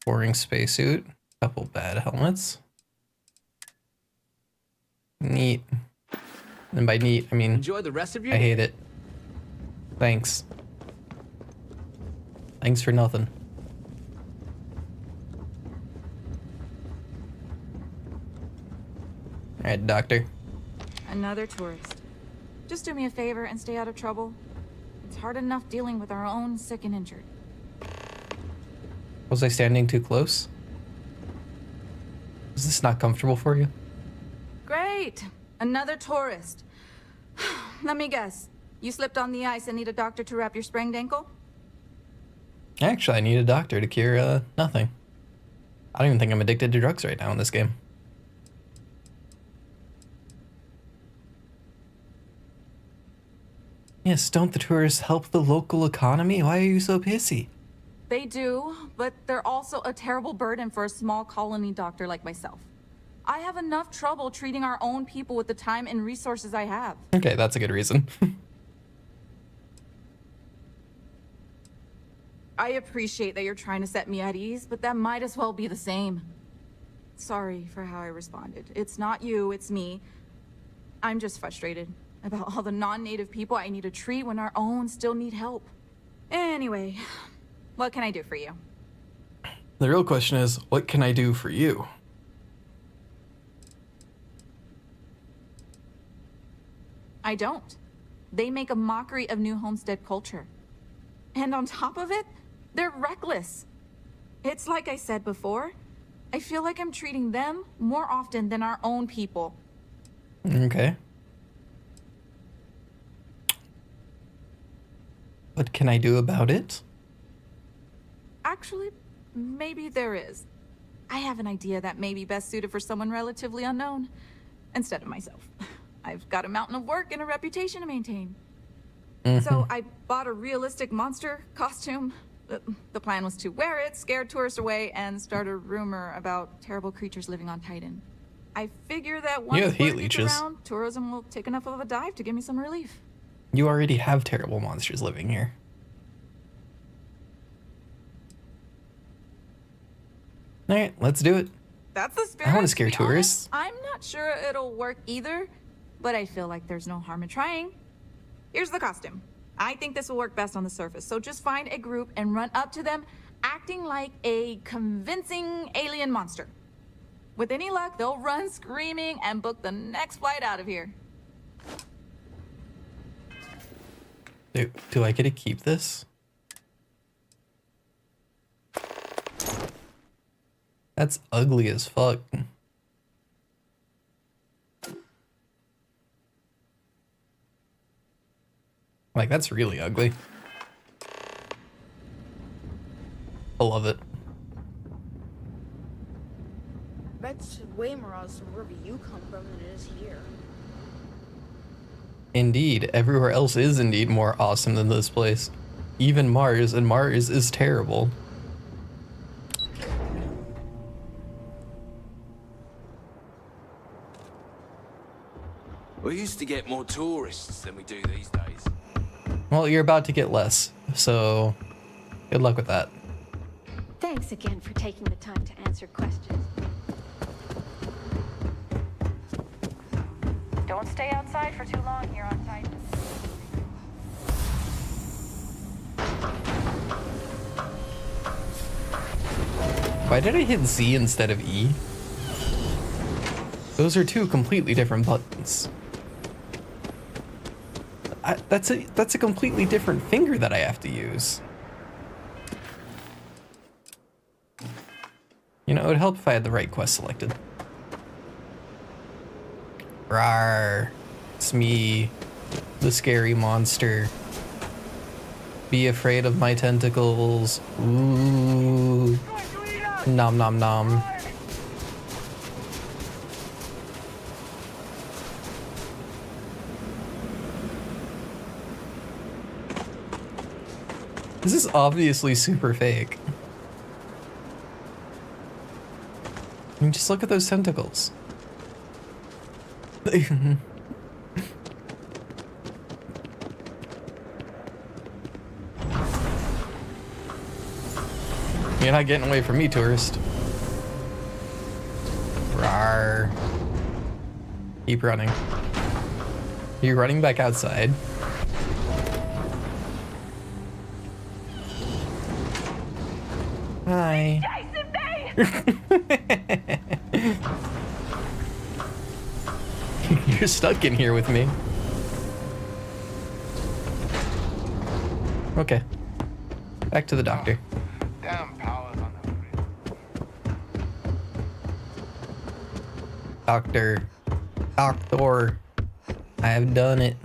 Boring spacesuit. Couple bad helmets. Neat. And by neat, I mean Enjoy the rest of your I hate it. Thanks. Thanks for nothing. Alright, doctor. Another tourist. Just do me a favor and stay out of trouble. It's hard enough dealing with our own sick and injured. Was I standing too close? Is this not comfortable for you? Great! Another tourist. Let me guess. You slipped on the ice and need a doctor to wrap your sprained ankle? Actually, I need a doctor to cure, nothing. I don't even think I'm addicted to drugs right now in this game. Yes, don't the tourists help the local economy? Why are you so pissy? They do, but they're also a terrible burden for a small colony doctor like myself. I have enough trouble treating our own people with the time and resources I have. Okay, that's a good reason. I appreciate that you're trying to set me at ease, but that might as well be the same. Sorry for how I responded. It's not you, it's me. I'm just frustrated about all the non-native people I need to treat when our own still need help. Anyway, what can I do for you? The real question is, what can I do for you? I don't. They make a mockery of New Homestead culture. And on top of it, they're reckless. It's like I said before, I feel like I'm treating them more often than our own people. Okay. What can I do about it? Actually, maybe there is. I have an idea that may be best suited for someone relatively unknown, instead of myself. I've got a mountain of work and a reputation to maintain. So I bought a realistic monster costume. The plan was to wear it, scare tourists away, and start a rumor about terrible creatures living on Titan. I figure that once have heat word gets leeches. around, tourism will take enough of a dive to give me some relief. You already have terrible monsters living here. Alright, let's do it. That's the spirit. I want to scare be tourists. honest. I'm not sure it'll work either, but I feel like there's no harm in trying. Here's the costume. I think this will work best on the surface, so just find a group and run up to them, acting like a convincing alien monster. With any luck, they'll run screaming and book the next flight out of here. Do I get to keep this? That's ugly as fuck. Like, that's really ugly. I love it. That's way more awesome wherever you come from than it is here. Indeed, everywhere else is indeed more awesome than this place. Even Mars, and Mars is terrible. We used to get more tourists than we do these days. Well, you're about to get less, so good luck with that. Thanks again for taking the time to answer questions. Don't stay outside for too long here on Titan. Why did I hit Z instead of E? Those are two completely different buttons. That's a completely different finger that I have to use. You know, it would help if I had the right quest selected. Rawr. It's me, the scary monster. Be afraid of my tentacles. Ooh. Nom nom nom. This is obviously super fake. I mean, just look at those tentacles. You're not getting away from me, tourist. Rawr. Keep running. You're running back outside. Hi. You're stuck in here with me. Okay. Back to the doctor. Damn power's on the Doctor. Doctor. I have done it.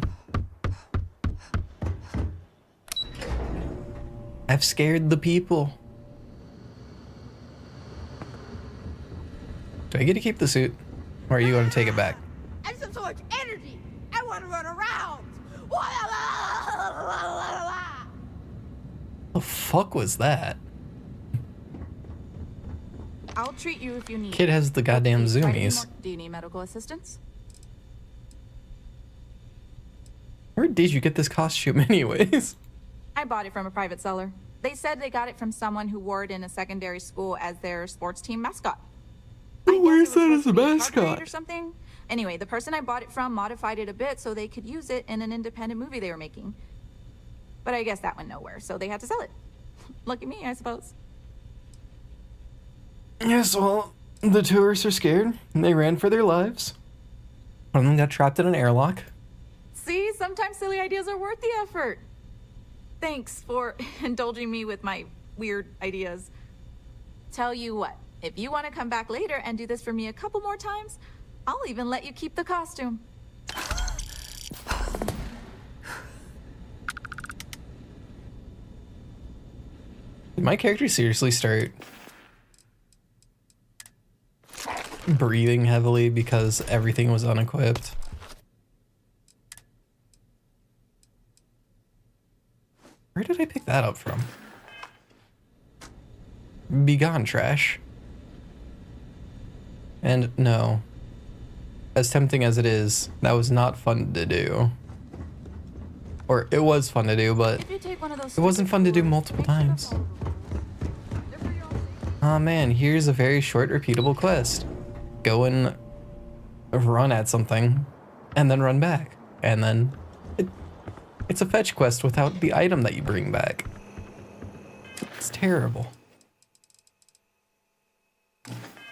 I've scared the people. Do I get to keep the suit? Or are you going to take it back? I have so much energy. I want to run around. The fuck was that? I'll treat you if you need. Kid has the goddamn Do you need zoomies. more- Do you need medical assistance? Where did you get this costume anyways? I bought it from a private seller. They said they got it from someone who wore it in a secondary school as their sports team mascot. Who wears that as a Heart rate mascot? or something. Anyway, the person I bought it from modified it a bit so they could use it in an independent movie they were making. But I guess that went nowhere, so they had to sell it. Lucky me, I suppose. Yes, well, the tourists are scared and they ran for their lives. One of them got trapped in an airlock. See, sometimes silly ideas are worth the effort. Thanks for indulging me with my weird ideas. Tell you what, if you want to come back later and do this for me a couple more times, I'll even let you keep the costume. Did my character seriously start breathing heavily because everything was unequipped? Where did I pick that up from? Be gone, trash. And no. As tempting as it is, that was not fun to do. Or it was fun to do, but If you take one of those it wasn't fun to do multiple times. Aw man, here's a very short, repeatable quest. Go and run at something, and then run back. And then it's a fetch quest without the item that you bring back. It's terrible.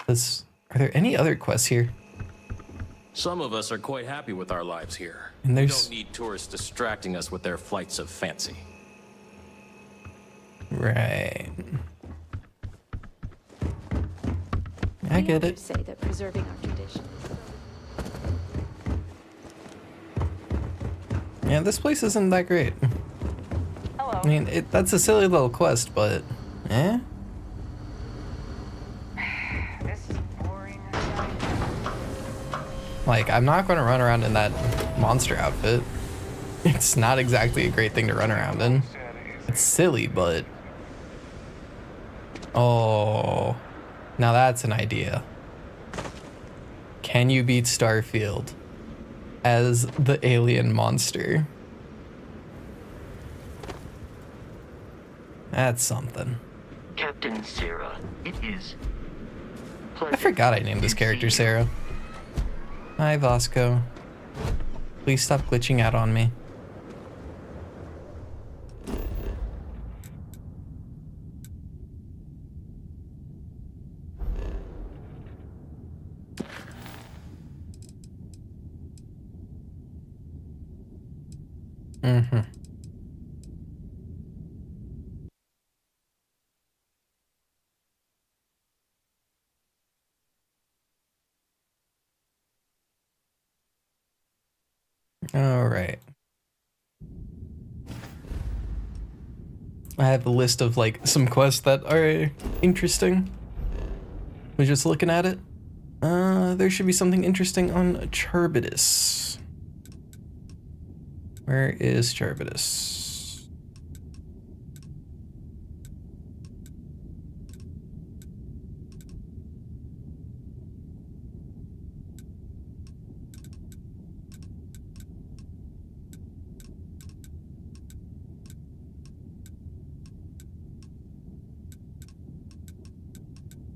Are there any other quests here? Some of us are quite happy with our lives here. And We there's- don't need tourists distracting us with their flights of fancy. Right. I get it. Say that preserving our tradition. Yeah, this place isn't that great. Hello. I mean, that's a silly little quest, but eh? This is boring. Like, I'm not going to run around in that monster outfit. It's not exactly a great thing to run around in. It's silly, but... Oh, now that's an idea. Can you beat Starfield as the alien monster? That's something. Captain Sarah, it is. I forgot I named this character Sarah. Hi, Vasco. Please stop glitching out on me. Mm-hmm. All right. I have a list of like some quests that are interesting. We're just looking at it. There should be something interesting on Charbitus. Where is Charbitus?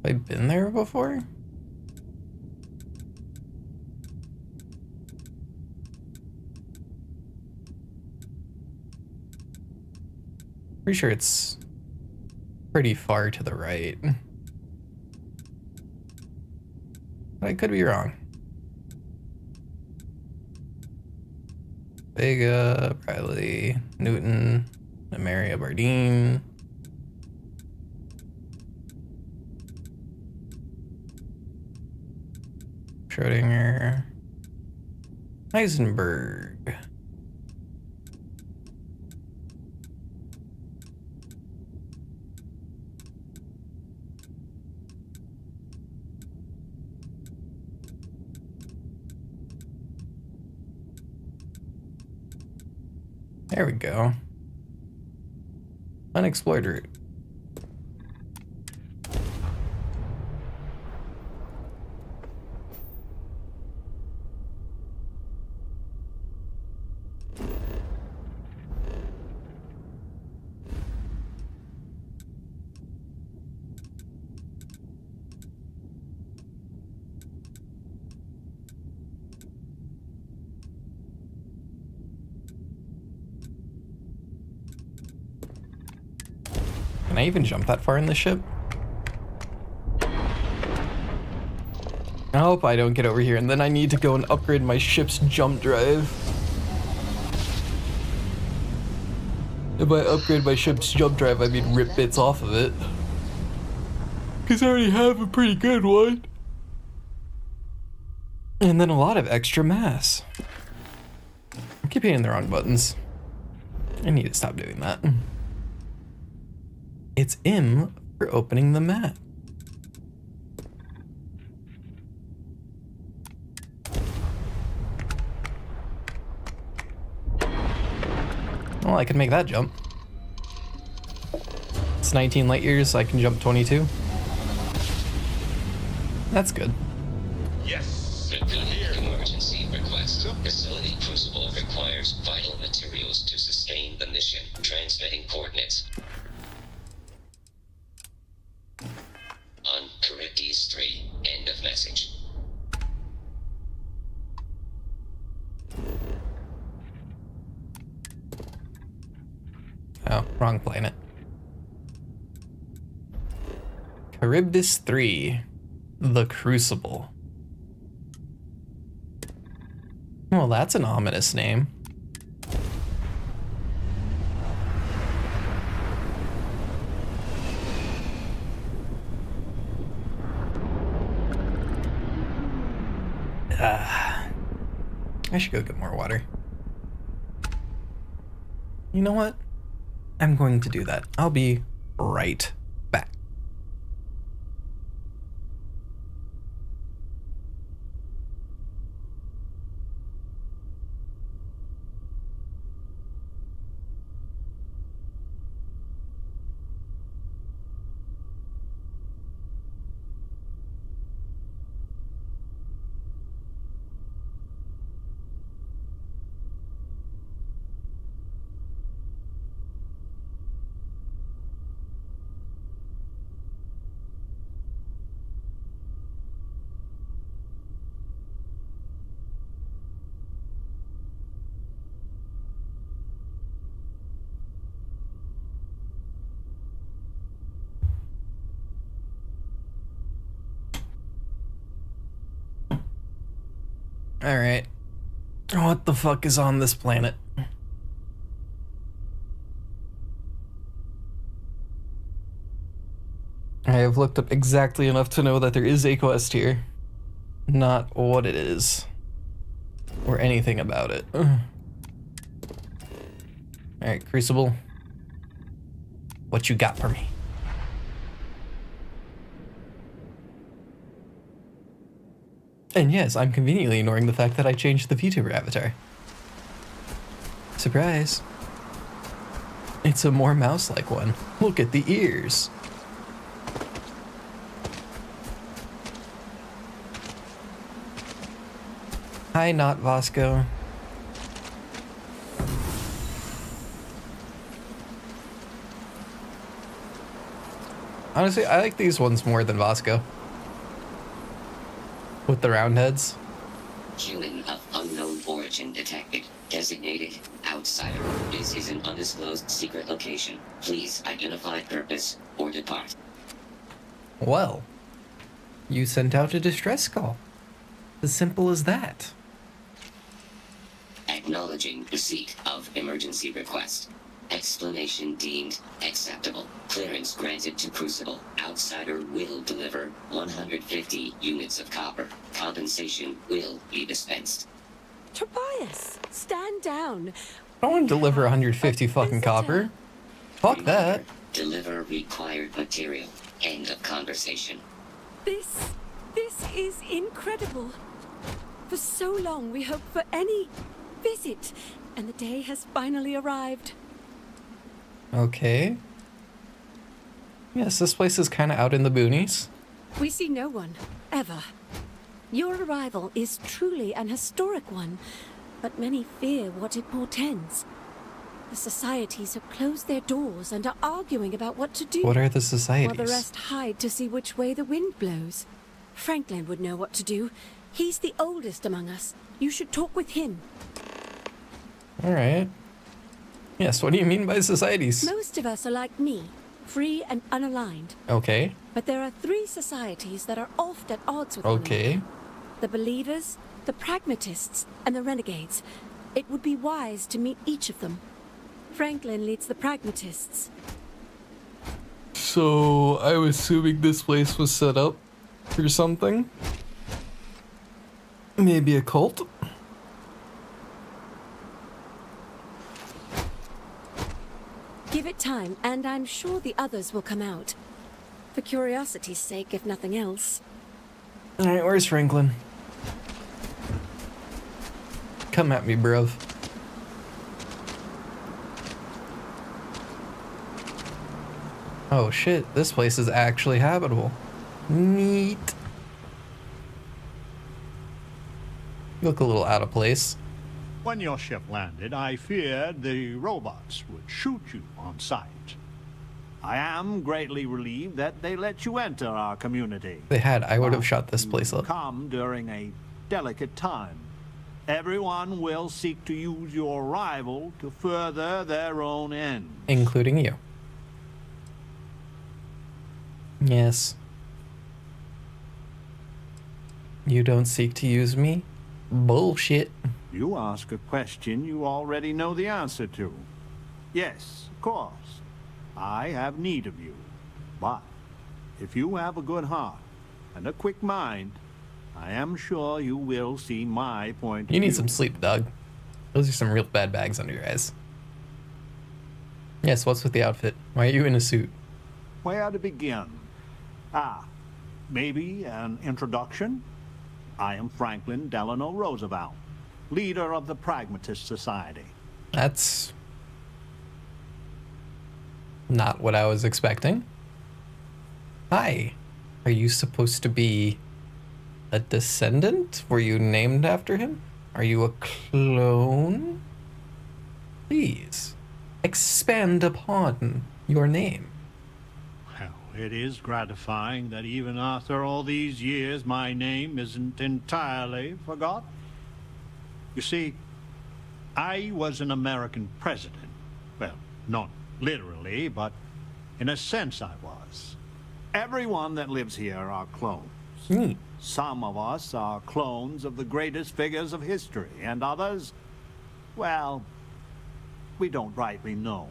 Have I been there before? Pretty sure it's pretty far to the right. But I could be wrong. Vega, Bradley, Newton, Maria Bardeen. Schrodinger. Heisenberg. There we go. Unexplored route. Can I even jump that far in the ship? I hope I don't get over here and then I need to go and upgrade my ship's jump drive. If I upgrade my ship's jump drive, I mean rip bits off of it. Because I already have a pretty good one. And then a lot of extra mass. I keep hitting the wrong buttons. I need to stop doing that. It's M for opening the map. Well, I can make that jump. It's 19 light years, so I can jump 22. That's good. Yes, Emergency request. Facility Crucible requires vital materials to sustain the mission. Transmitting coordinates. On Charybdis 3. End of message. Oh, wrong planet. Charybdis 3. The Crucible. Well, that's an ominous name. I should go get more water. You know what? I'm going to do that. I'll be right back. Alright. What the fuck is on this planet? I have looked up exactly enough to know that there is a quest here. Not what it is. Or anything about it. Alright, Crucible. What you got for me? And yes, I'm conveniently ignoring the fact that I changed the VTuber avatar. Surprise. It's a more mouse-like one. Look at the ears. Hi, not Vasco. Honestly, I like these ones more than Vasco. With the round heads. Human of unknown origin detected. Designated outsider. This is an undisclosed secret location. Please identify purpose or depart. Well, you sent out a distress call. As simple as that. Acknowledging receipt of emergency request. Explanation deemed acceptable. Clearance granted to Crucible. Outsider will deliver 150 units of copper. Compensation will be dispensed. Tobias, stand down. I don't want to deliver 150 fucking copper. Fuck that. Deliver required material. End of conversation. This is incredible. For so long we hoped for any visit, and the day has finally arrived. Okay. Yes, this place is kind of out in the boonies. We see no one, ever. Your arrival is truly an historic one, but many fear what it portends. The societies have closed their doors and are arguing about what to do. What are the societies? While the rest hide to see which way the wind blows. Franklin would know what to do. He's the oldest among us. You should talk with him. Alright. Yes, what do you mean by societies? Most of us are like me, free and unaligned. Okay. But there are 3 societies that are oft at odds with one Okay. another. The believers, the pragmatists, and the renegades. It would be wise to meet each of them. Franklin leads the pragmatists. So, I'm assuming this place was set up for something? Maybe a cult? Give it time, and I'm sure the others will come out. For curiosity's sake, if nothing else. Alright, where's Franklin? Come at me, bruv. Oh shit, this place is actually habitable. Neat. You look a little out of place. When your ship landed, I feared the robots would shoot you on sight. I am greatly relieved that they let you enter our community. If they had, I would have shot this place up. Come during a delicate time. Everyone will seek to use your arrival to further their own ends. Including you. Yes. You don't seek to use me? Bullshit. You ask a question you already know the answer to. Yes, of course. I have need of you. But if you have a good heart and a quick mind, I am sure you will see my point of You need view. some sleep, dog. Those are some real bad bags under your eyes. Yes, what's with the outfit? Why are you in a suit? Where to begin? Maybe an introduction? I am Franklin Delano Roosevelt, leader of the Pragmatist Society. That's not what I was expecting. Hi. Are you supposed to be a descendant? Were you named after him? Are you a clone? Please, expand upon your name. Well, it is gratifying that even after all these years, my name isn't entirely forgot. You see, I was an American president. Well, not literally, but in a sense I was. Everyone that lives here are clones. Some of us are clones of the greatest figures of history, and others, well, we don't rightly know.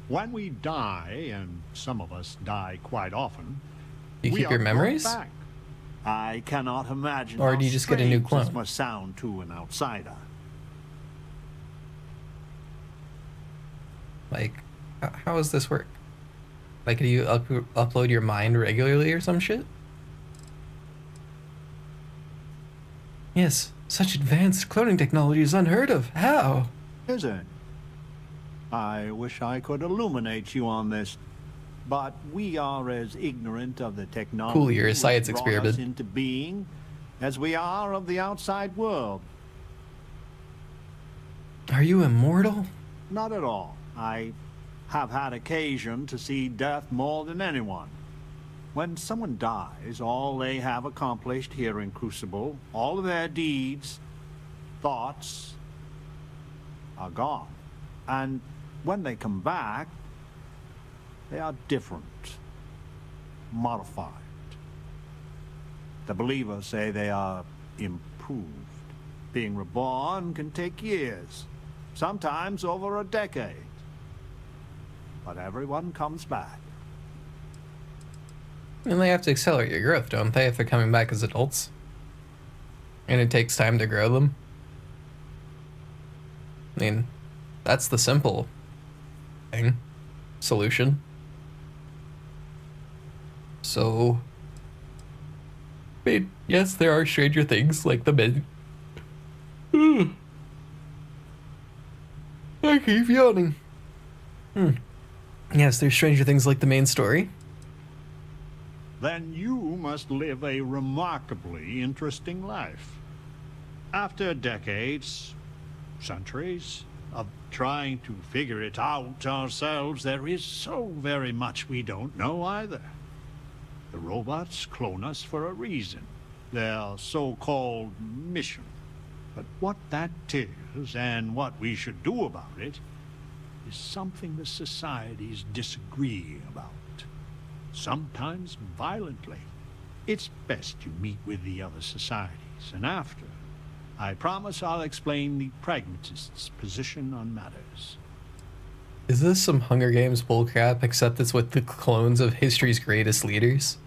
When we die, and some of us die quite often, You we keep your are brought memories? back. I cannot imagine Or how do you just get a new strange this clone? must sound to an outsider. Like, how does this work? Like, do you upload your mind regularly or some shit? Yes, such advanced cloning technology is unheard of. How? Is it? I wish I could illuminate you on this, but we are as ignorant of the technology Cool, you're a science which brought us experiment. into being as we are of the outside world. Are you immortal? Not at all. I have had occasion to see death more than anyone. When someone dies, all they have accomplished here in Crucible, all of their deeds, thoughts, are gone. And when they come back, they are different, modified. The believers say they are improved. Being reborn can take years, sometimes over a decade. But everyone comes back. And they have to accelerate your growth, don't they, if they're coming back as adults? And it takes time to grow them? I mean, that's the simple thing. Solution. So, I mean, yes, there are stranger things like the mid. I keep yawning. Yes, there's stranger things like the main story. Then you must live a remarkably interesting life. After decades, centuries, of trying to figure it out ourselves, there is so very much we don't know either. The robots clone us for a reason, their so-called mission. But what that is and what we should do about it is something the societies disagree about. Sometimes violently. It's best you meet with the other societies, and after, I promise I'll explain the pragmatists' position on matters. Is this some Hunger Games bullcrap, except it's with the clones of history's greatest leaders?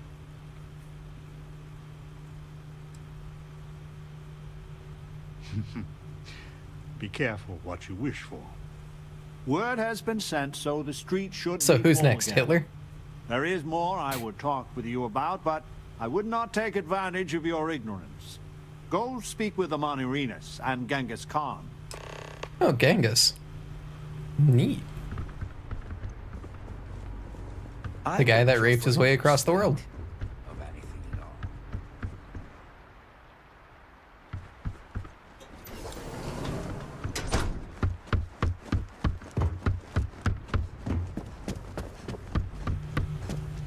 Be careful what you wish for. Word has been sent, so the street should So be who's full next, again. Hitler? There is more I would talk with you about, but I would not take advantage of your ignorance. Go speak with Amanirenas and Genghis Khan. Oh, Genghis. Neat. The guy that raped his way across the world. Of anything at all.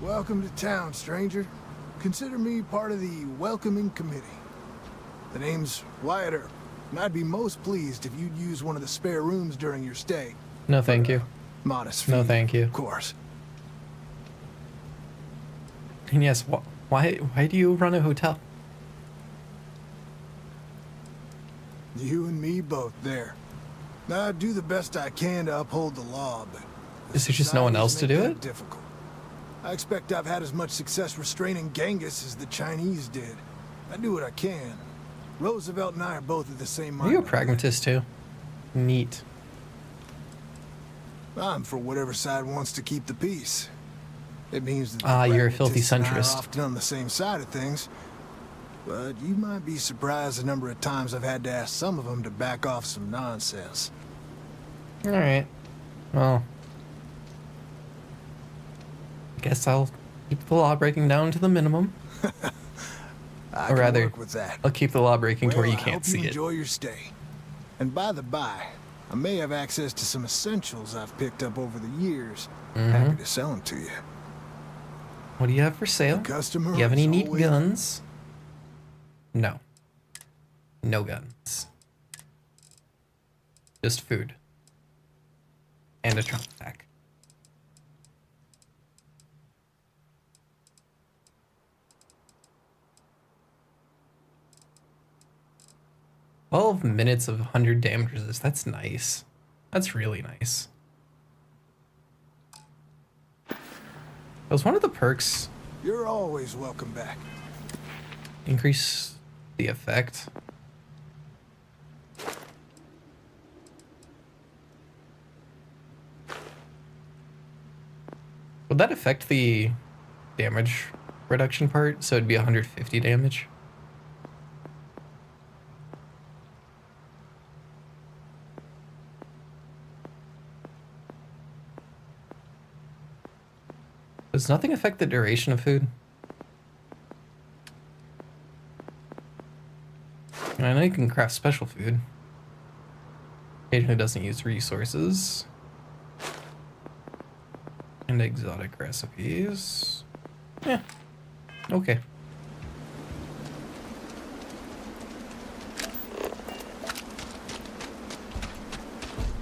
Welcome to town, stranger. Consider me part of the welcoming committee. The name's Wyatt Earp, and I'd be most pleased if you'd use one of the spare rooms during your stay. No, thank you. Modest fee, No, thank you. of course. And yes, why do you run a hotel? You and me both there. I do the best I can to uphold the law, but Is there just no one else to do it? difficult. I expect I've had as much success restraining Genghis as the Chinese did. I do what I can. Roosevelt and I are both of the same mind. Are you a pragmatist too? Neat. I'm for whatever side wants to keep the peace. It means that you're a filthy pragmatists and I are centrist. often on the same side of things. But you might be surprised the number of times I've had to ask some of them to back off some nonsense. All right. Well, I guess I'll keep the law breaking down to the minimum. I Or can rather, work with that. I'll keep the law breaking to where you I can't hope see you it. enjoy your stay. And by the by, I may have access to some essentials I've picked up over the years. Happy to sell them to you. What do you have for sale? Customer Do you have any is neat always- guns? No. No guns. Just food. And a trunk pack. $12 minutes of 100 damage resist. That's nice. That's really nice. Was one of the perks You're always welcome back. increase the effect? Would that affect the damage reduction part? So it'd be 150 damage? Does nothing affect the duration of food? I know you can craft special food. Occasionally doesn't use resources. And exotic recipes. Yeah. Okay.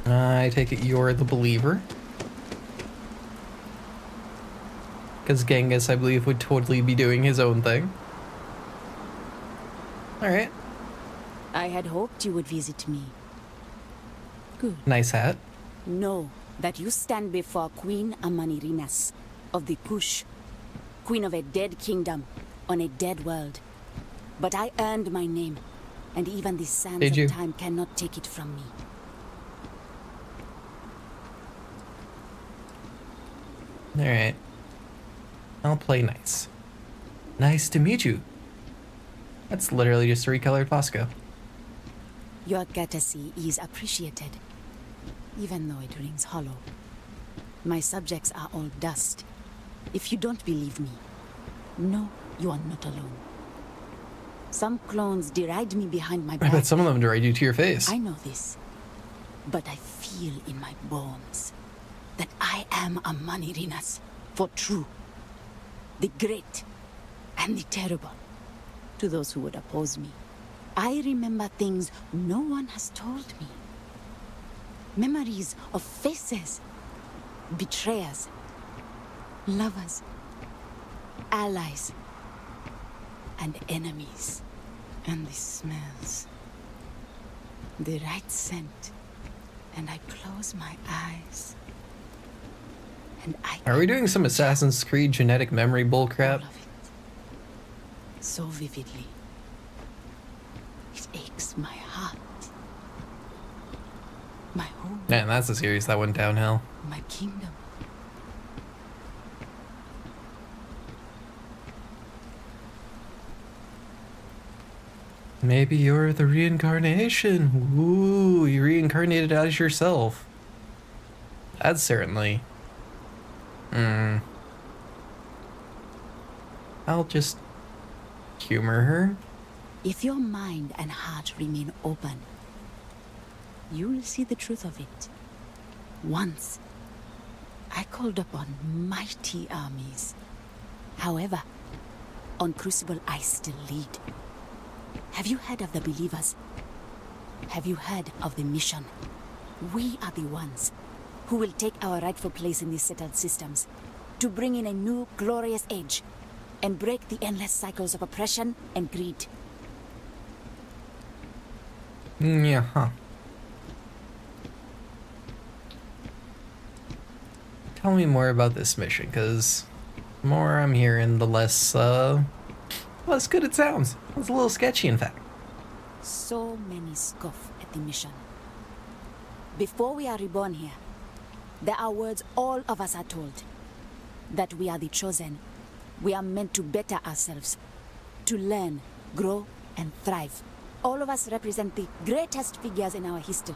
I take it you're the believer. Because Genghis, I believe, would totally be doing his own thing. Alright. I had hoped you would visit me. Good. Nice hat. Know that you stand before Queen Amanirinas of the Kush, queen of a dead kingdom on a dead world. But I earned my name, and even the sands Did you? of time cannot take it from me. Alright. I'll play nice. Nice to meet you. That's literally just a recolored Fosco. Your courtesy is appreciated, even though it rings hollow. My subjects are all dust. If you don't believe me, no, you are not alone. Some clones deride me behind my I back. bet some of them deride you to your face. I know this, but I feel in my bones that I am a Manirinas for true. The great and the terrible to those who would oppose me. I remember things no one has told me. Memories of faces, betrayers, lovers, allies, and enemies. And the smells. The right scent. And I close my eyes. And I Are we doing some Assassin's Creed genetic memory bullcrap? so vividly. It aches my heart. My home, Man, that's a series that went downhill. my kingdom. Maybe you're the reincarnation. Ooh, you reincarnated as yourself. That's certainly... I'll just humor her. If your mind and heart remain open, you'll see the truth of it. Once, I called upon mighty armies. However, on Crucible I still lead. Have you heard of the believers? Have you heard of the mission? We are the ones who will take our rightful place in these settled systems to bring in a new glorious age and break the endless cycles of oppression and greed. Yeah, huh. Tell me more about this mission, because the more I'm hearing, the less good it sounds. It's a little sketchy, in fact. So many scoff at the mission. Before we are reborn here, there are words all of us are told. That we are the chosen. We are meant to better ourselves. To learn, grow, and thrive. All of us represent the greatest figures in our history.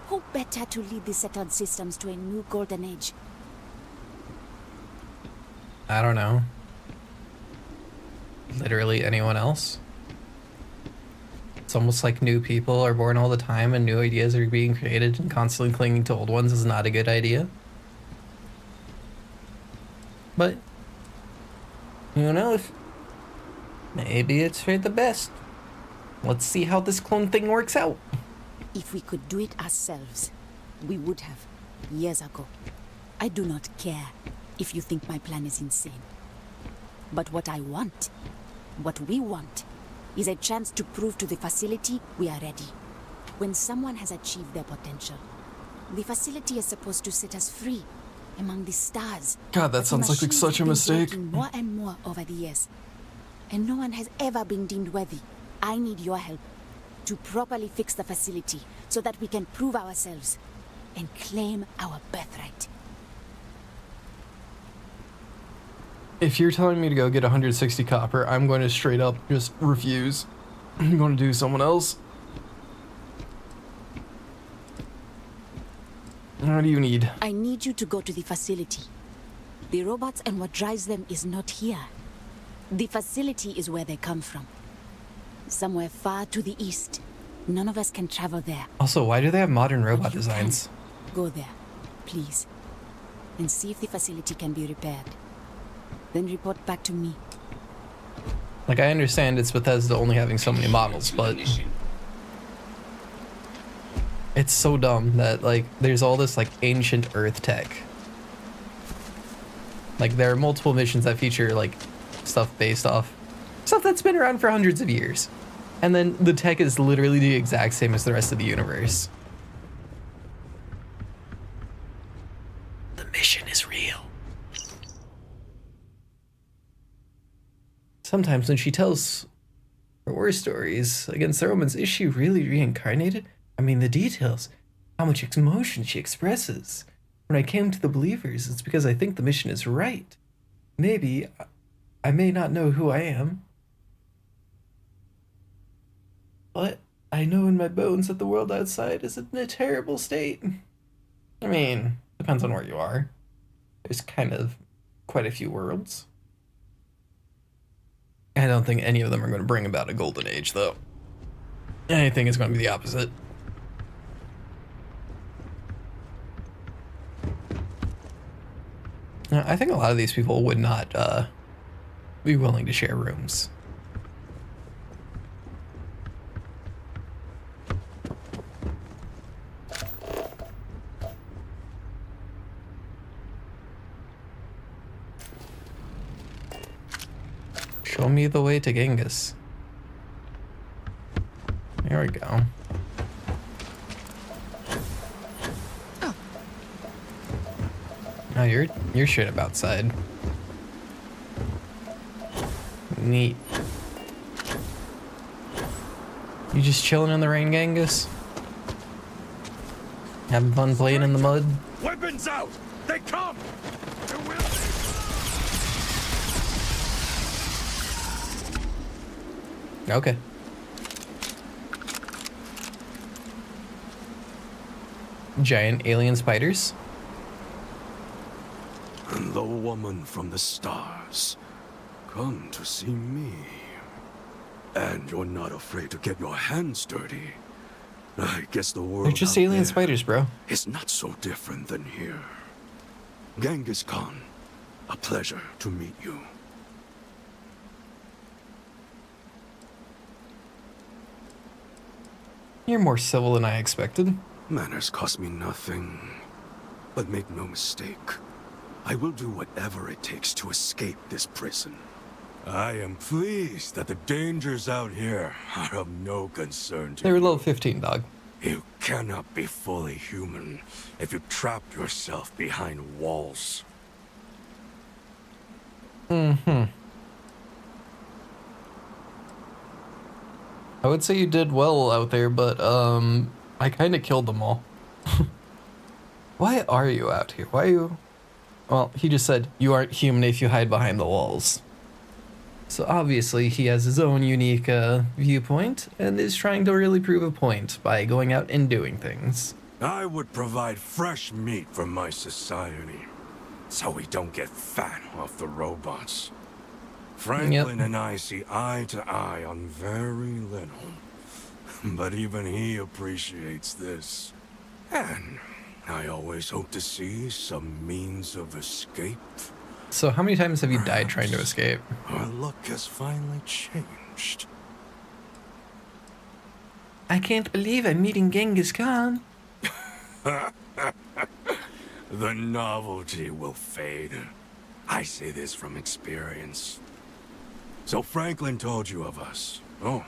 Who better to lead the settled systems to a new golden age? I don't know. Literally anyone else? It's almost like new people are born all the time and new ideas are being created, and constantly clinging to old ones is not a good idea. But who knows? Maybe it's for the best. Let's see how this clone thing works out. If we could do it ourselves, we would have, years ago. I do not care if you think my plan is insane. But what I want, what we want, is a chance to prove to the facility we are ready. When someone has achieved their potential, the facility is supposed to set us free among the stars. God, that But sounds like machines such a have been mistake. breaking more and more over the years, and no one has ever been deemed worthy. I need your help to properly fix the facility so that we can prove ourselves and claim our birthright. If you're telling me to go get 160 copper, I'm going to straight up just refuse. I'm going to do someone else. What do you need? I need you to go to the facility. The robots and what drives them is not here. The facility is where they come from. Somewhere far to the east. None of us can travel there. Also, why do they have modern robot designs? Go there, please, and see if the facility can be repaired. Then report back to me. Like, I understand it's Bethesda only having so many models, but it's so dumb that, like, there's all this, like, ancient Earth tech. Like, there are multiple missions that feature, like, stuff based off stuff that's been around for hundreds of years. And then the tech is literally the exact same as the rest of the universe. The mission is real. Sometimes when she tells her war stories against the Romans, is she really reincarnated? I mean, the details, how much emotion she expresses. When I came to the believers, it's because I think the mission is right. Maybe I may not know who I am, but I know in my bones that the world outside is in a terrible state. I mean, depends on where you are. There's kind of quite a few worlds. I don't think any of them are going to bring about a golden age, though. Anything is going to be the opposite. I think a lot of these people would not be willing to share rooms. Show me the way to Genghis. There we go. Oh, you're shit up outside. Neat. You just chilling in the rain, Genghis? Having fun playing in the mud? Weapons out! They come! Okay. Giant alien spiders? And the woman from the stars. Come to see me. And you're not afraid to get your hands dirty. I guess the world They're just out alien there spiders, bro. is not so different than here. Genghis Khan, a pleasure to meet you. You're more civil than I expected. Manners cost me nothing. But make no mistake, I will do whatever it takes to escape this prison. I am pleased that the dangers out here are of no concern to They were you. level 15, dog. You cannot be fully human if you trap yourself behind walls. Mm-hmm. I would say you did well out there, but I kind of killed them all. Why are you out here? Why are you... Well, he just said you aren't human if you hide behind the walls. So obviously he has his own unique viewpoint and is trying to really prove a point by going out and doing things. I would provide fresh meat for my society, so we don't get fat off the robots. Franklin and I see eye to eye on very little, but even he appreciates this. And I always hope to see some means of escape. So how many times have you died trying to escape? Our luck has finally changed. I can't believe I'm meeting Genghis Khan. The novelty will fade. I say this from experience. So Franklin told you of us. Oh,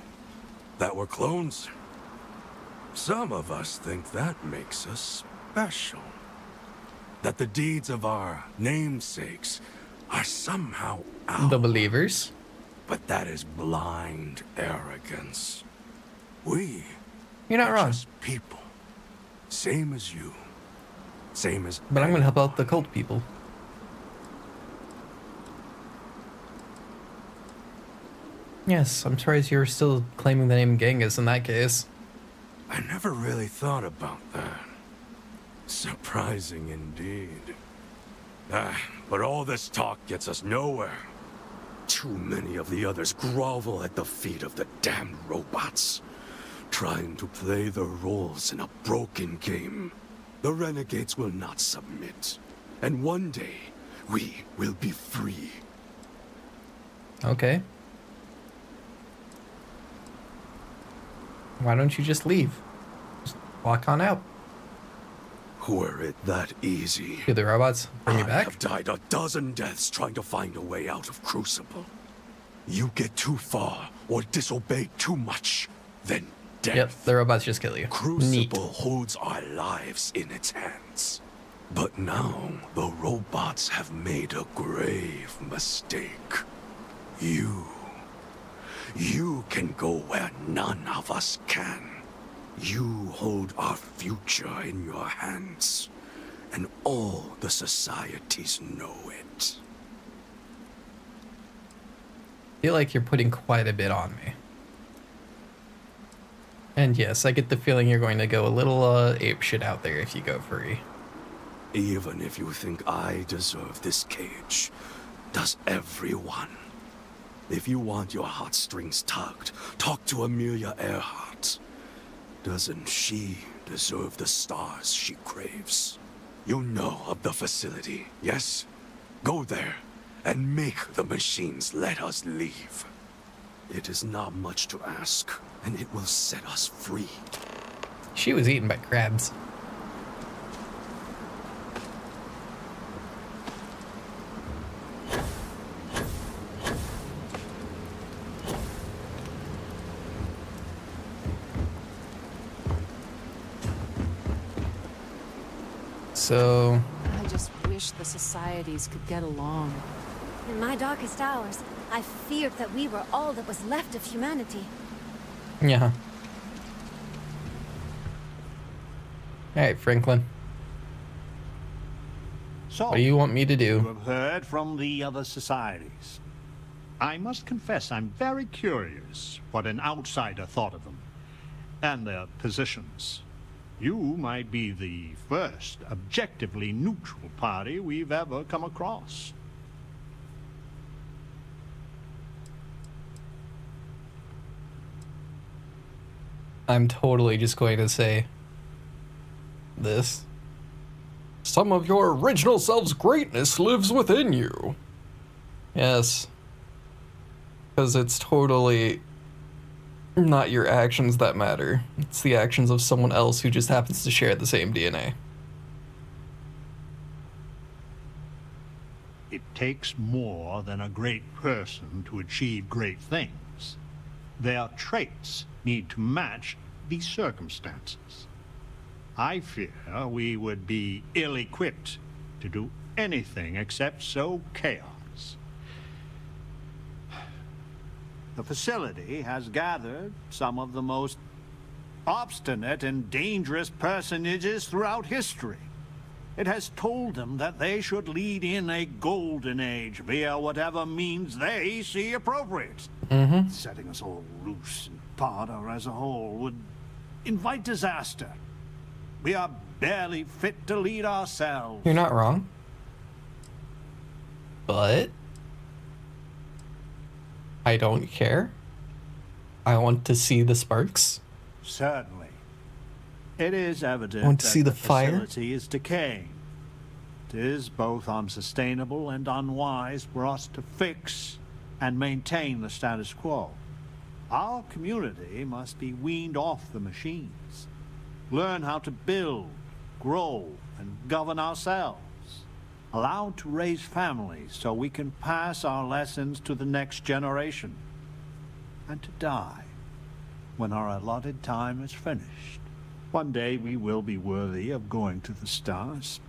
that we're clones? Some of us think that makes us special. That the deeds of our namesakes are somehow ours. The believers? But that is blind arrogance. We You're not wrong. Just people. Same as you. Same as... But I'm gonna help out the cult people. Yes, I'm surprised you're still claiming the name Genghis in that case. I never really thought about that. Surprising indeed. But all this talk gets us nowhere. Too many of the others grovel at the feet of the damned robots, trying to play their roles in a broken game. The renegades will not submit, and one day we will be free. Okay. Why don't you just leave? Just walk on out. Were it that easy? Do the robots bring you back? I have died a dozen deaths trying to find a way out of Crucible. You get too far or disobey too much, then death. Yep, the robots just kill you. Crucible holds our lives in its hands. But now, the robots have made a grave mistake. You can go where none of us can. You hold our future in your hands, and all the societies know it. I feel like you're putting quite a bit on me. And yes, I get the feeling you're going to go a little apeshit out there if you go free. Even if you think I deserve this cage, does everyone? If you want your heartstrings tugged, talk to Amelia Earhart. Doesn't she deserve the stars she craves? You know of the facility, yes? Go there and make the machines let us leave. It is not much to ask, and it will set us free. She was eaten by crabs. So... I just wish the societies could get along. In my darkest hours, I feared that we were all that was left of humanity. Yeah. Alright, Franklin. So, what do you want me to do? You have heard from the other societies. I must confess I'm very curious what an outsider thought of them and their positions. You might be the first objectively neutral party we've ever come across. I'm totally just going to say this. Some of your original self's greatness lives within you. Yes. Because it's totally not your actions that matter. It's the actions of someone else who just happens to share the same DNA. It takes more than a great person to achieve great things. Their traits need to match the circumstances. I fear we would be ill-equipped to do anything except sow chaos. The facility has gathered some of the most obstinate and dangerous personages throughout history. It has told them that they should lead in a golden age via whatever means they see appropriate. Setting us all loose and Parda as a whole would invite disaster. We are barely fit to lead ourselves. You're not wrong. But I don't care. I want to see the sparks. Certainly. It is evident I want to that see the the fire. facility is decaying. It is both unsustainable and unwise for us to fix and maintain the status quo. Our community must be weaned off the machines. Learn how to build, grow, and govern ourselves. Allowed to raise families so we can pass our lessons to the next generation. And to die when our allotted time is finished. One day we will be worthy of going to the stars.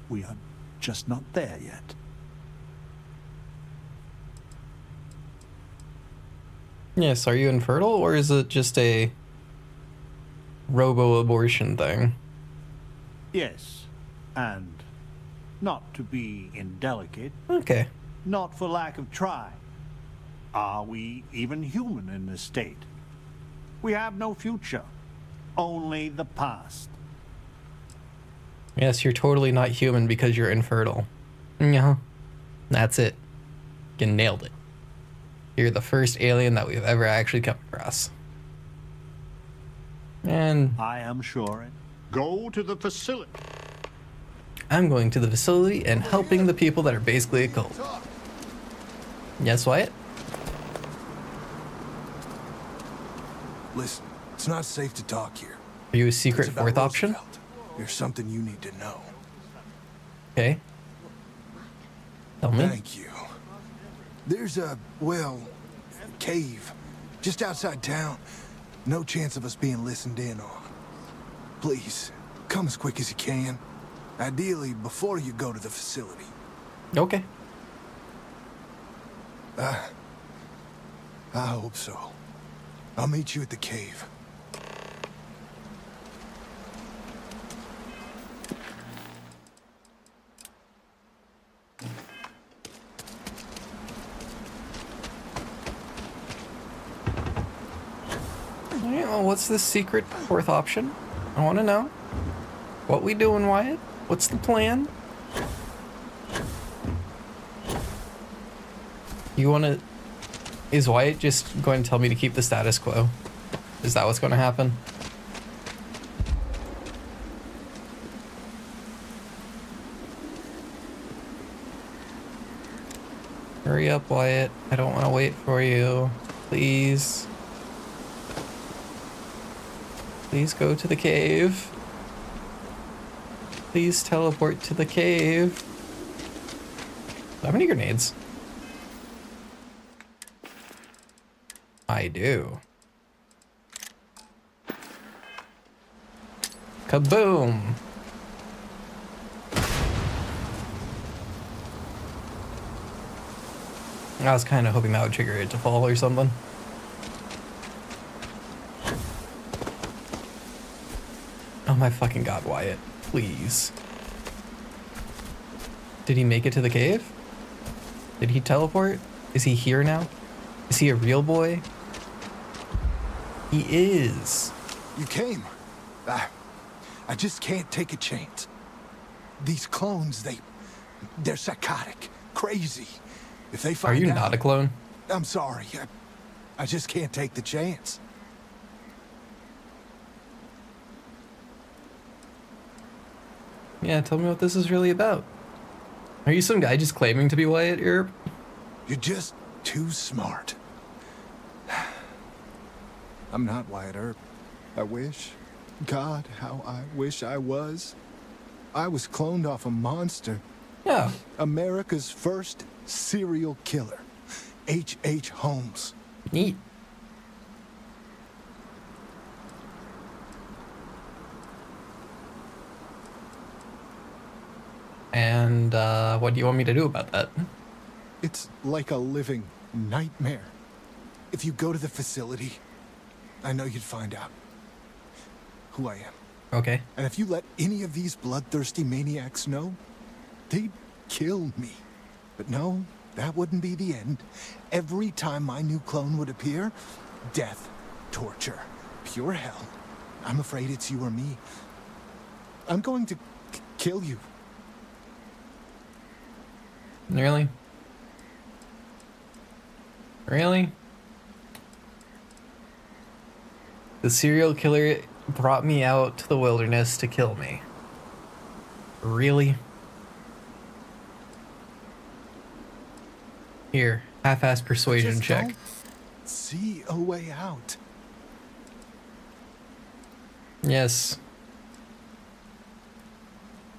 We are just not there yet. Yes, are you infertile or is it just a robo-abortion thing? Yes, and not to be indelicate. Okay. Not for lack of trying. Are we even human in this state? We have no future, only the past. Yes, you're totally not human because you're infertile. Yeah, that's it. You nailed it. You're the first alien that we've ever actually come across. And I am sure it. Go to the facility. I'm going to the facility and helping the people that are basically a cult. Yes, Wyatt? Listen, it's not safe to talk here. Are you a secret It's about fourth option? Roosevelt. There's something you need to know. Okay. Tell me. Thank you. There's a cave just outside town. No chance of us being listened in on. Please, come as quick as you can. Ideally, before you go to the facility. Okay. I hope so. I'll meet you at the cave. Well, what's the secret fourth option? I want to know. What we doing, Wyatt? What's the plan? You want to... Is Wyatt just going to tell me to keep the status quo? Is that what's going to happen? Hurry up, Wyatt. I don't want to wait for you. Please. Please go to the cave. Please teleport to the cave. How many grenades? I do. Kaboom! I was kind of hoping that would trigger it to fall or something. Oh my fucking god, Wyatt. Please. Did he make it to the cave? Did he teleport? Is he here now? Is he a real boy? He is. You came. I just can't take a chance. These clones, they're psychotic, crazy. If they find out... Are you not a clone? I'm sorry. I just can't take the chance. Yeah, tell me what this is really about. Are you some guy just claiming to be Wyatt Earp? You're just too smart. I'm not Wyatt Earp. I wish. God, how I wish I was. I was cloned off a monster. Yeah. America's first serial killer. H.H. Holmes. Neat. And what do you want me to do about that? It's like a living nightmare. if you go to the facility, I know you'd find out who I am. Okay. And if you let any of these bloodthirsty maniacs know, they'd kill me. But no, that wouldn't be the end. Every time my new clone would appear, death, torture, pure hell. I'm afraid it's you or me. I'm going to kill you. Really? Really? The serial killer brought me out to the wilderness to kill me. Really? Here, half-ass persuasion Just check. don't see a way out. Yes.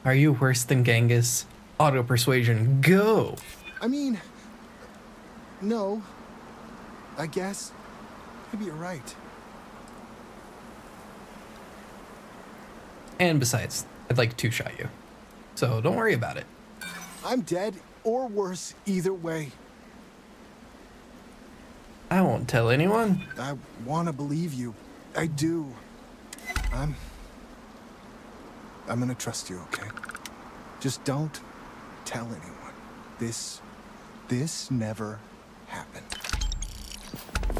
Are you worse than Genghis? Auto persuasion, go! I mean, no. I guess. Maybe you're right. And besides, I'd like to two-shot you. So don't worry about it. I'm dead or worse either way. I won't tell anyone. I want to believe you. I do. I'm gonna trust you, okay? Just don't tell anyone. This never happened.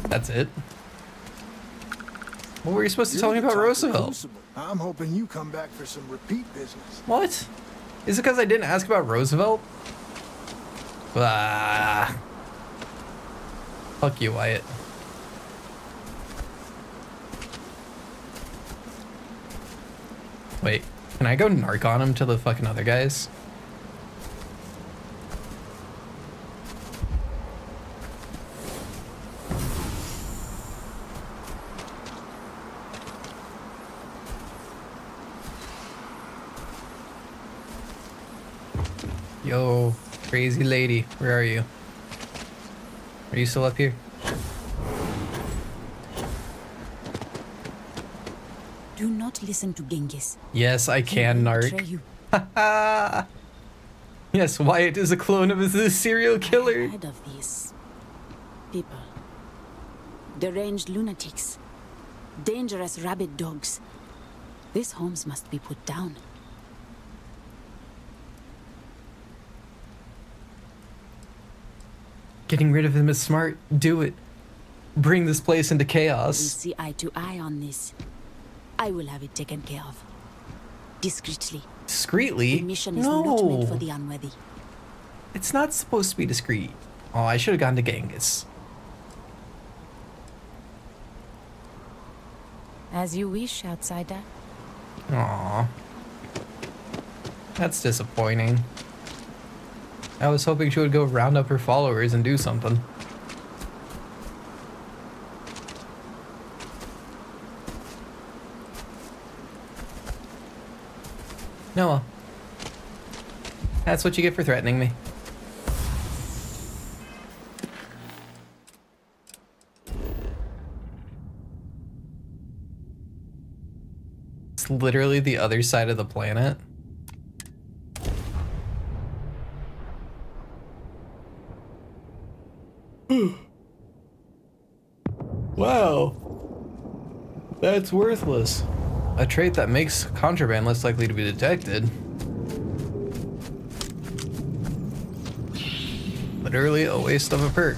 That's it. What were you supposed to tell me about Roosevelt? I'm hoping you come back for some repeat business. What? Is it because I didn't ask about Roosevelt? Ah. Fuck you, Wyatt. Wait, can I go narc on him to the fucking other guys? Yo, crazy lady, where are you? Are you still up here? Do not listen to Genghis. Yes, I can, He will narc. betray you. Yes, Wyatt is a clone of the serial killer. I've heard of these people. Deranged lunatics. Dangerous rabid dogs. These homes must be put down. Getting rid of him is smart. Do it. Bring this place into We chaos. see eye to eye on this. I will have it taken care of. Discreetly. Discreetly? The mission is not meant for No. the unworthy. It's not supposed to be discreet. Oh, I should have gone to Genghis. As you wish, outsider. Aww. That's disappointing. I was hoping she would go round up her followers and do something. Noah. That's what you get for threatening me. It's literally the other side of the planet. Wow. That's worthless. A trait that makes contraband less likely to be detected. Literally a waste of a perk.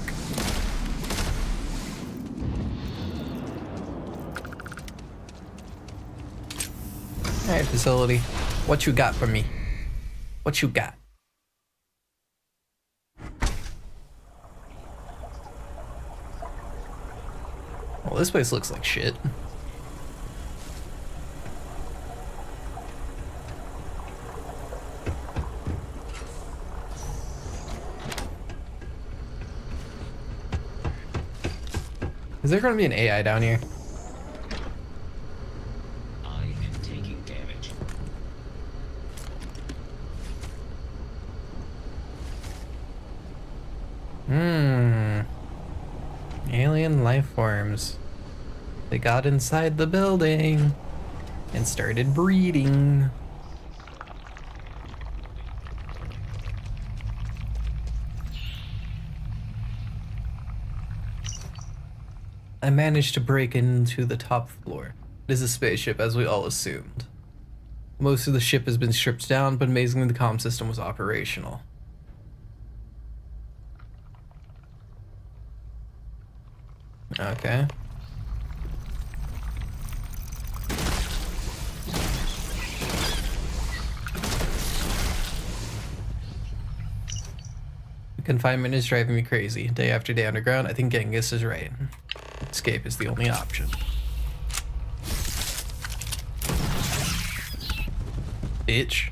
Alright, facility. What you got for me? What you got? Well, this place looks like shit. Is there going to be an AI down here? I am taking damage. Alien life forms. They got inside the building and started breeding. I managed to break into the top floor. It is a spaceship, as we all assumed. Most of the ship has been stripped down, but amazingly the comm system was operational. Okay. Confinement is driving me crazy. Day after day underground, I think Genghis is right. Escape is the only option. Bitch.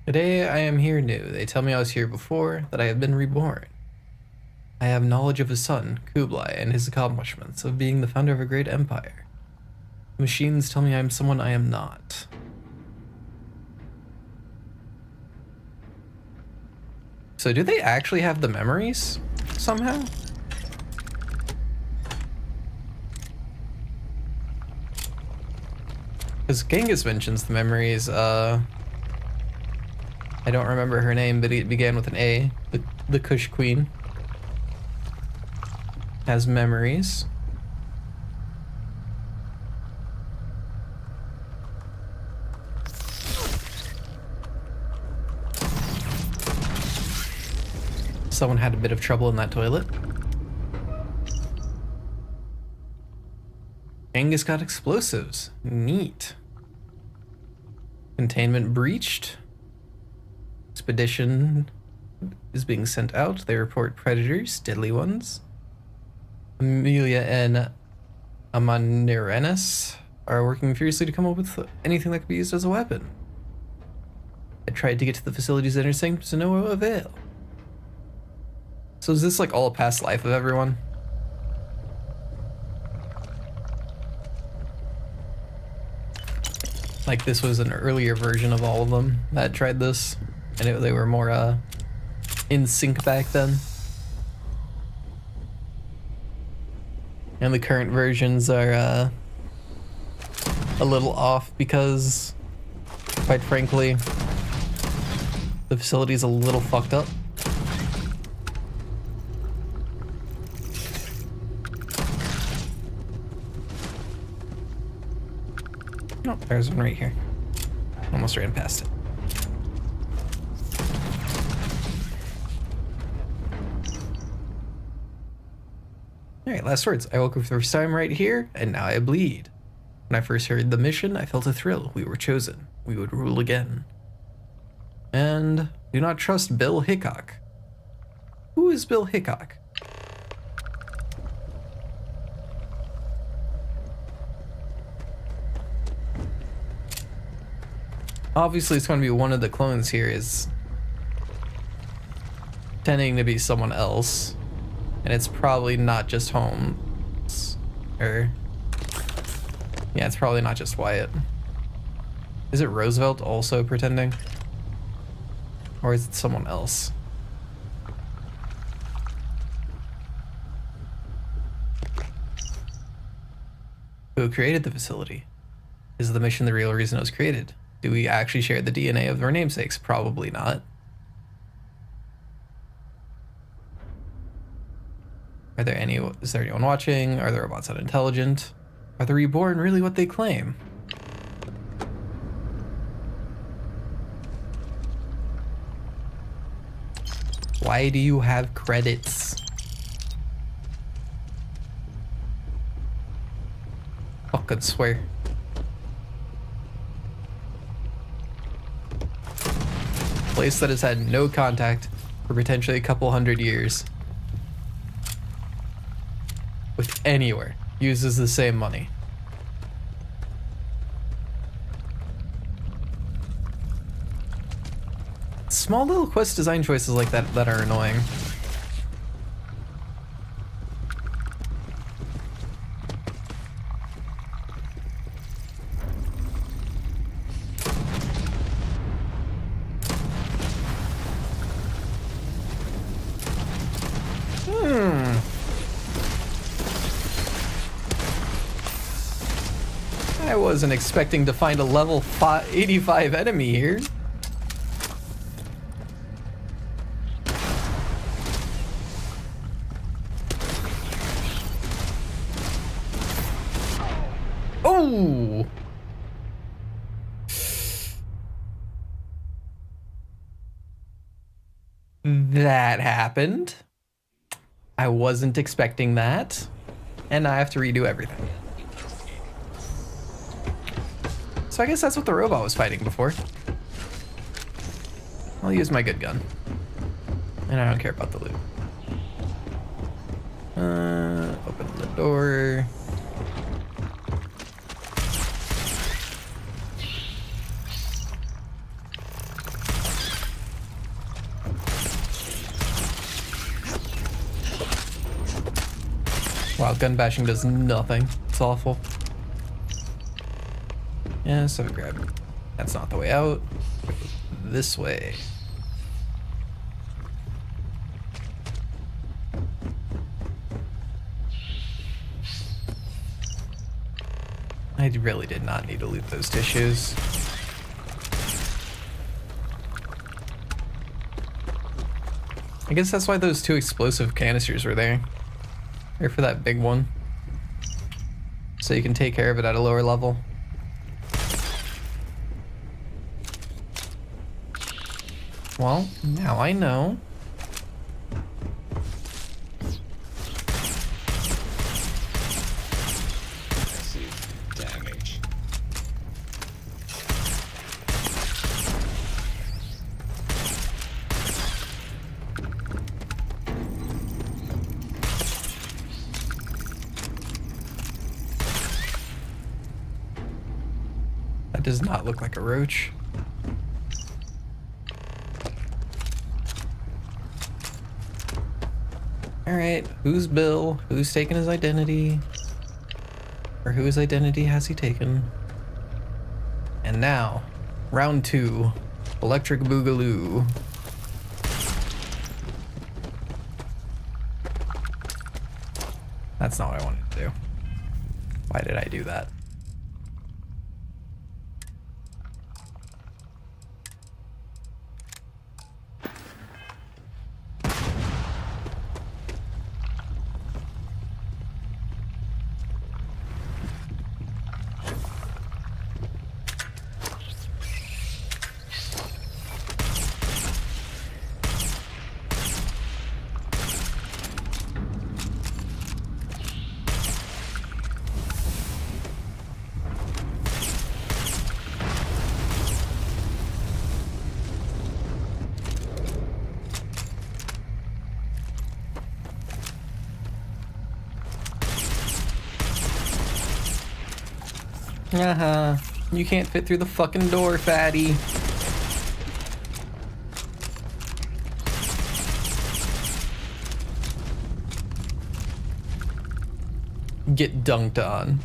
Today I am here new. They tell me I was here before, that I have been reborn. I have knowledge of his son, Kublai, and his accomplishments of being the founder of a great empire. Machines tell me I am someone I am not. So do they actually have the memories somehow? Because Genghis mentions the memories, I don't remember her name, but it began with an A. The Kush Queen has memories. Someone had a bit of trouble in that toilet. Genghis got explosives. Neat. Containment breached. Expedition is being sent out. They report predators, deadly ones. Amelia and Amanirenas are working furiously to come up with anything that could be used as a weapon. I tried to get to the facility's inner sanctum to no avail. So is this like all a past life of everyone? Like this was an earlier version of all of them that tried this, and they were more in sync back then. And the current versions are a little off because, quite frankly, the facility's a little fucked up. Oh, there's one right here. Almost ran past it. Alright, last words. I woke up for the first time right here, and now I bleed. When I first heard the mission, I felt a thrill. We were chosen. We would rule again. And do not trust Bill Hickok. Who is Bill Hickok? Obviously, it's going to be one of the clones here is tending to be someone else. And it's probably not just Holmes. Or... yeah, it's probably not just Wyatt. Is it Roosevelt also pretending? Or is it someone else? Who created the facility? Is the mission the real reason it was created? Do we actually share the DNA of our namesakes? Probably not. Is there anyone watching? Are the robots unintelligent? Are the reborn really what they claim? Why do you have credits? Fucking swear. Place that has had no contact for potentially a couple hundred years with anywhere uses the same money. Small little quest design choices like that that are annoying. wasn't expecting to find a level 85 enemy here. Oh! That happened. I wasn't expecting that. And I have to redo everything. So I guess that's what the robot was fighting before. I'll use my good gun. And I don't care about the loot. Open the door. Wow, gun bashing does nothing. It's awful. Yeah, so grab. That's not the way out. This way. I really did not need to loot those tissues. I guess that's why those 2 explosive canisters were there. They're for that big one. So you can take care of it at a lower level. Well, now I know. Damage. That does not look like a roach. Alright, who's Bill? Who's taken his identity? Or whose identity has he taken? And now, round 2, Electric Boogaloo. That's not what I wanted to do. Why did I do that? Uh-huh. You can't fit through the fucking door, fatty. Get dunked on.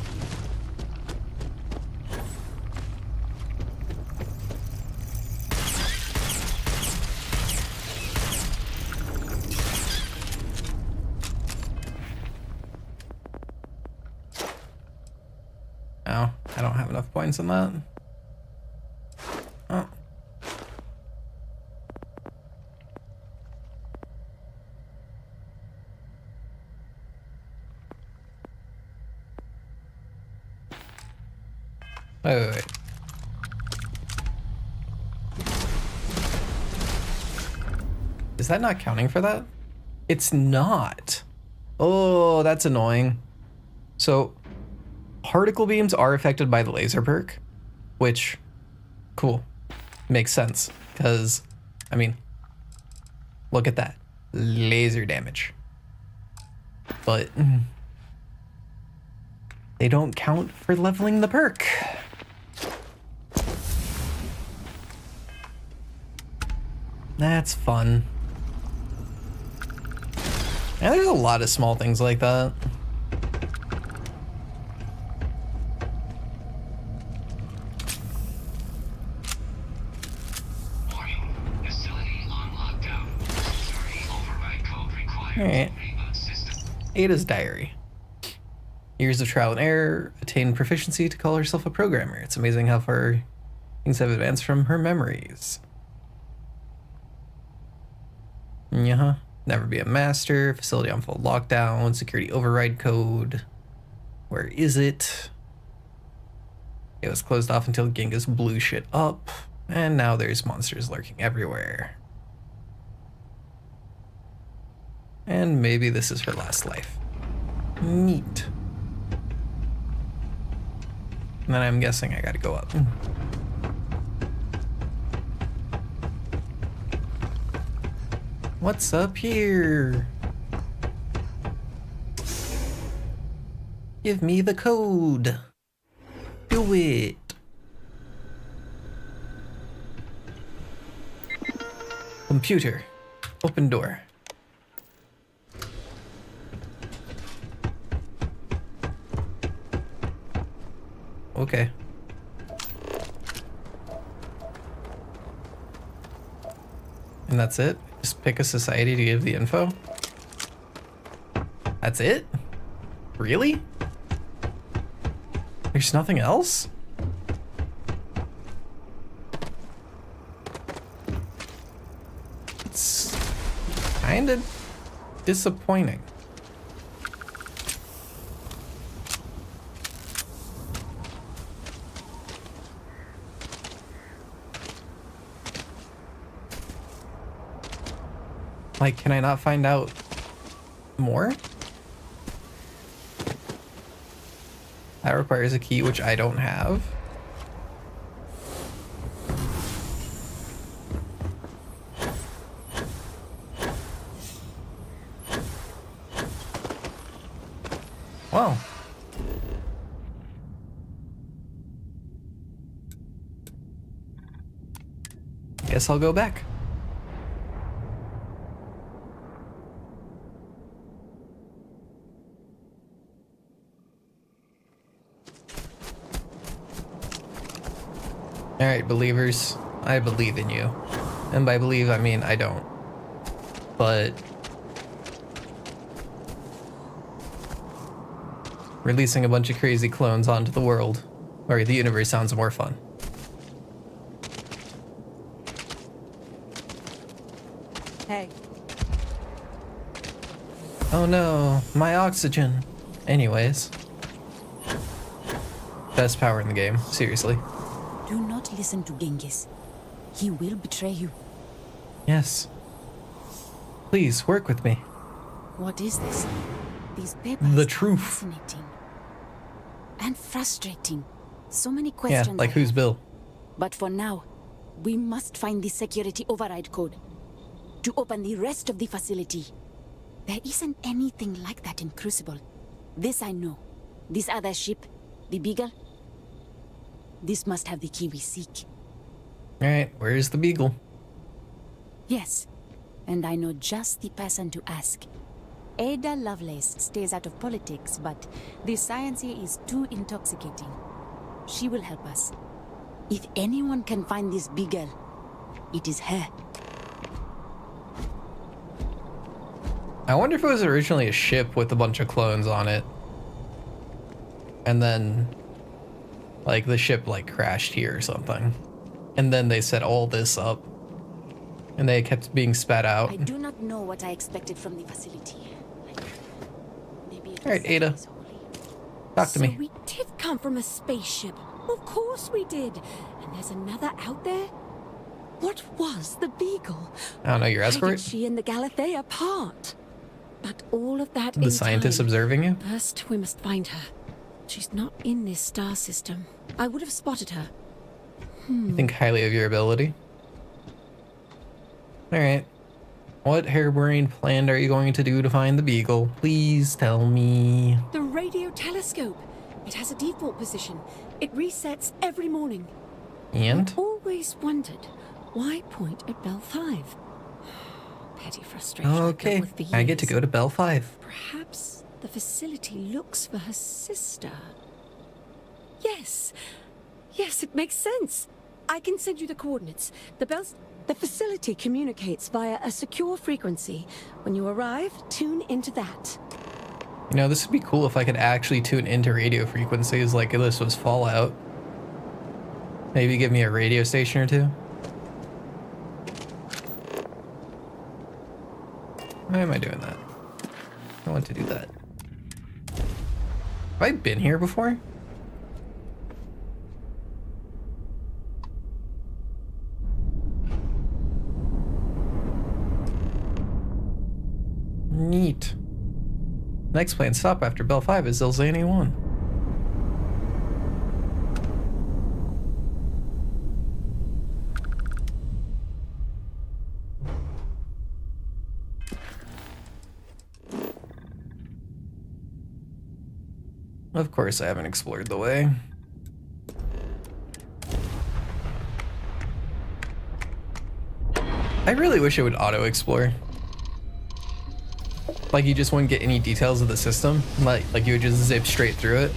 Oh, I don't have enough points on that. Oh. Wait. Is that not counting for that? It's not. Oh, that's annoying. So, particle beams are affected by the laser perk, which, cool, makes sense, because, I mean, look at that, laser damage. But they don't count for leveling the perk. That's fun. And there's a lot of small things like that. Alright. Ada's diary. Years of trial and error, attained proficiency to call herself a programmer. It's amazing how far things have advanced from her memories. Yeah, never be a master. Facility on full lockdown. Security override code. Where is it? It was closed off until Genghis blew shit up. And now there's monsters lurking everywhere. And maybe this is her last life. Neat. And then I'm guessing I gotta go up. What's up here? Give me the code. Do it. Computer. Open door. Okay. And that's it? Just pick a society to give the info? That's it? Really? There's nothing else? It's kind of disappointing. Like, can I not find out more? That requires a key, which I don't have. Well. Guess I'll go back. Alright, believers, I believe in you. And by believe, I mean I don't. But releasing a bunch of crazy clones onto the world, or the universe, sounds more fun. Hey. Oh no, my oxygen. Anyways. Best power in the game, seriously. Do not listen to Genghis. He will betray you. Yes. Please, work with me. What is this? These papers The are truth. fascinating. And frustrating. So many questions. Yeah, like I who's have. Bill? But for now, we must find the security override code to open the rest of the facility. There isn't anything like that in Crucible. This I know. This other ship, the Beagle, this must have the key we seek. Alright, where's the Beagle? Yes, and I know just the person to ask. Ada Lovelace stays out of politics, but the science here is too intoxicating. She will help us. If anyone can find this Beagle, it is her. I wonder if it was originally a ship with a bunch of clones on it. And then, like, the ship, like, crashed here or something. And then they set all this up. And they kept being spat out. I do not know what I expected from the facility. Maybe it was Alright, Ada. Talk to me. So we did come from a spaceship. Of course we did. And there's another out there? What was the Beagle? I don't know, your Why escort? did she and the Galathea part? But all of that The scientist observing you? First, we must find her. She's not in this star system. I would have spotted her. I think highly of your ability. Alright. What harebrained plan are you going to do to find the Beagle? Please tell me. The radio telescope. It has a default position. It resets every morning. And? I always wondered, why point at Bell 5? Petty frustration. Okay, I get to go to Bell 5. Perhaps the facility looks for her sister. Yes. Yes, it makes sense. I can send you the coordinates. The facility communicates via a secure frequency. When you arrive, tune into that. You know, this would be cool if I could actually tune into radio frequencies like this was Fallout. Maybe give me a radio station or two. Why am I doing that? I want to do that. Have I been here before? Neat. Next planned stop after Bell 5 is Zilzania 1. Of course, I haven't explored the way. I really wish it would auto-explore. Like you just wouldn't get any details of the system. Like you would just zip straight through it.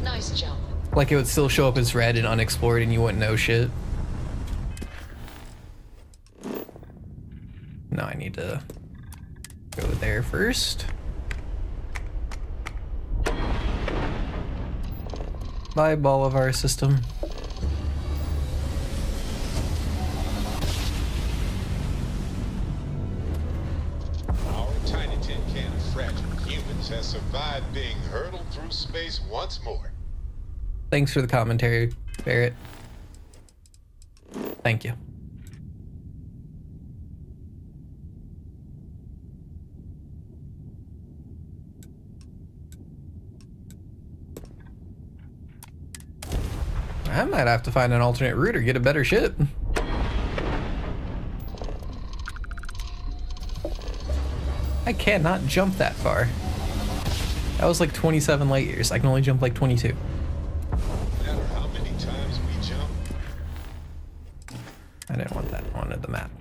Nice jump. Like it would still show up as red and unexplored and you wouldn't know shit. No, I need to go there first. Bye, Bolivar system. Our tiny tin can of fragile humans has survived being hurtled through space once more. Thanks for the commentary, Barrett. Thank you. I might have to find an alternate route or get a better ship. I cannot jump that far. That was like 27 light years. I can only jump like 22. No matter how many times we jump. I didn't want that. I wanted the map.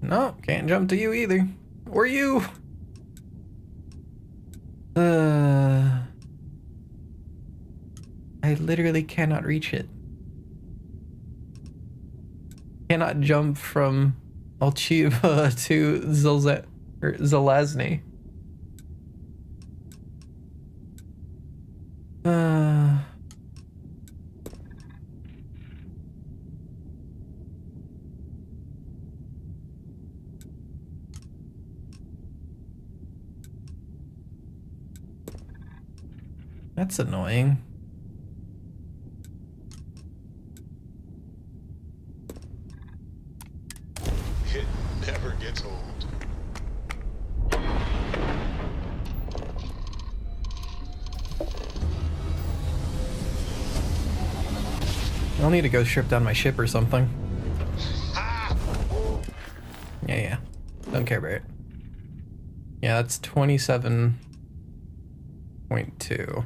No, can't jump to you either. Or you. I literally cannot reach it. Cannot jump from Alchiva to Zelazny. That's annoying. It never gets old. I'll need to go strip down my ship or something. Yeah. Don't care about it. Yeah, that's 27.2.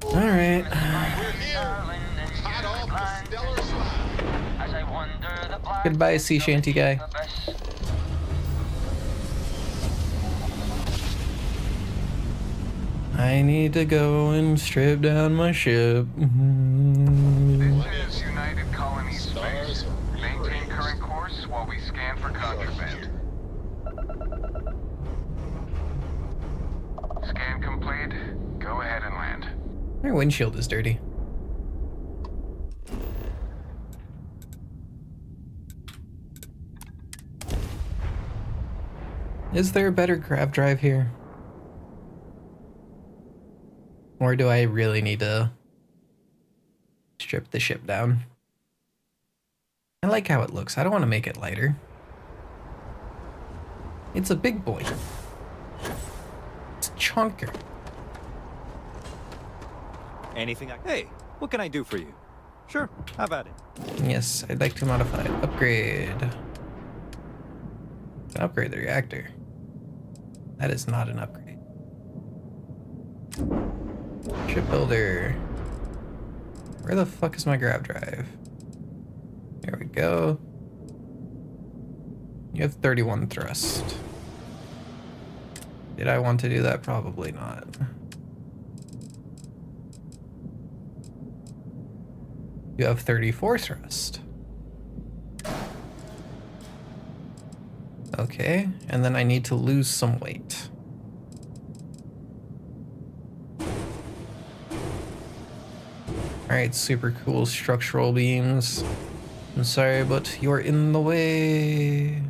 Alright. Goodbye, sea shanty guy. I need to go and strip down my ship. This is United Colony Space. Maintain current course while we scan for contraband. Scan complete. Go ahead and land. My windshield is dirty. Is there a better grav drive here? Or do I really need to strip the ship down? I like how it looks. I don't want to make it lighter. It's a big boy. It's a chunker. Anything Hey, what can I do for you? Sure, how about it? Yes, I'd like to modify it. Upgrade. Upgrade the reactor. That is not an upgrade. Shipbuilder. Where the fuck is my grav drive? There we go. You have 31 thrust. Did I want to do that? Probably not. You have 34 thrust. Okay, and then I need to lose some weight. Alright, super cool structural beams. I'm sorry, but you're in the way.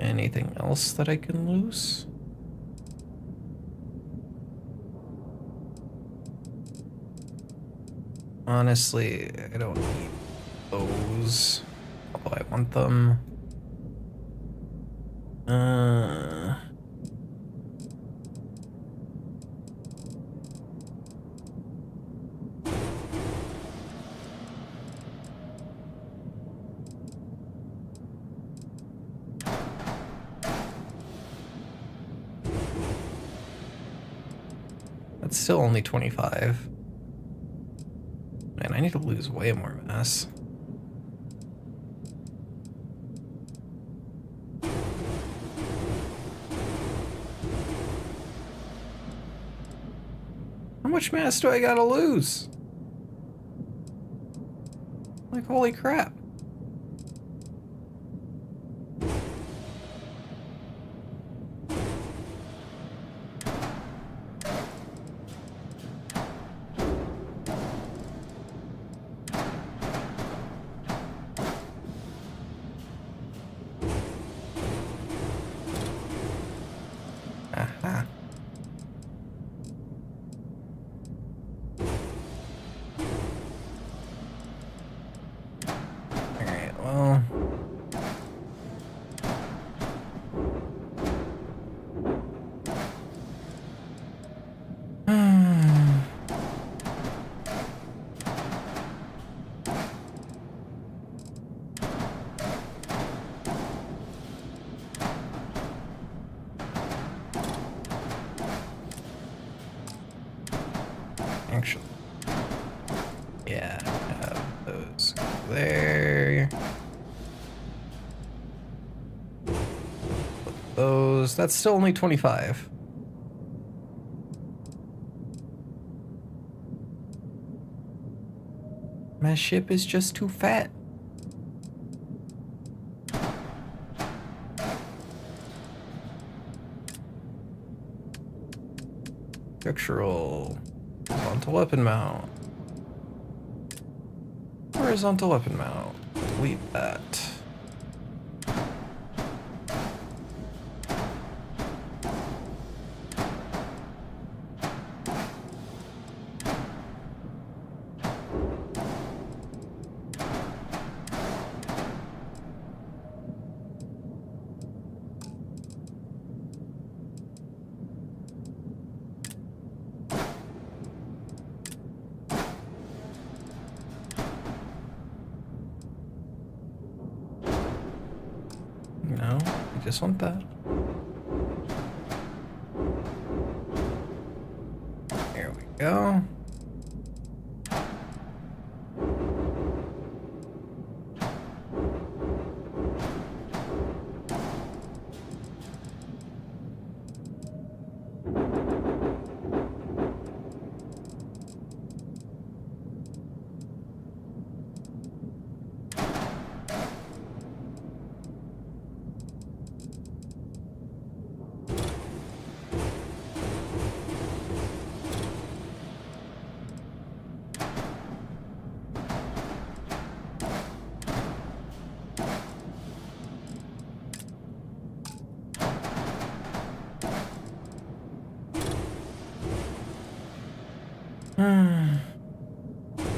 Anything else that I can lose? Honestly, I don't need those. Although I want them. That's still only 25. Man, I need to lose way more mass. How much mass do I gotta lose? Like, holy crap. Aha. Alright, well. Actually, yeah, have those there. Put those. That's still only 25. My ship is just too fat. Structural. Horizontal weapon mount. Horizontal weapon mount. Delete that. No, I just want that. There we go.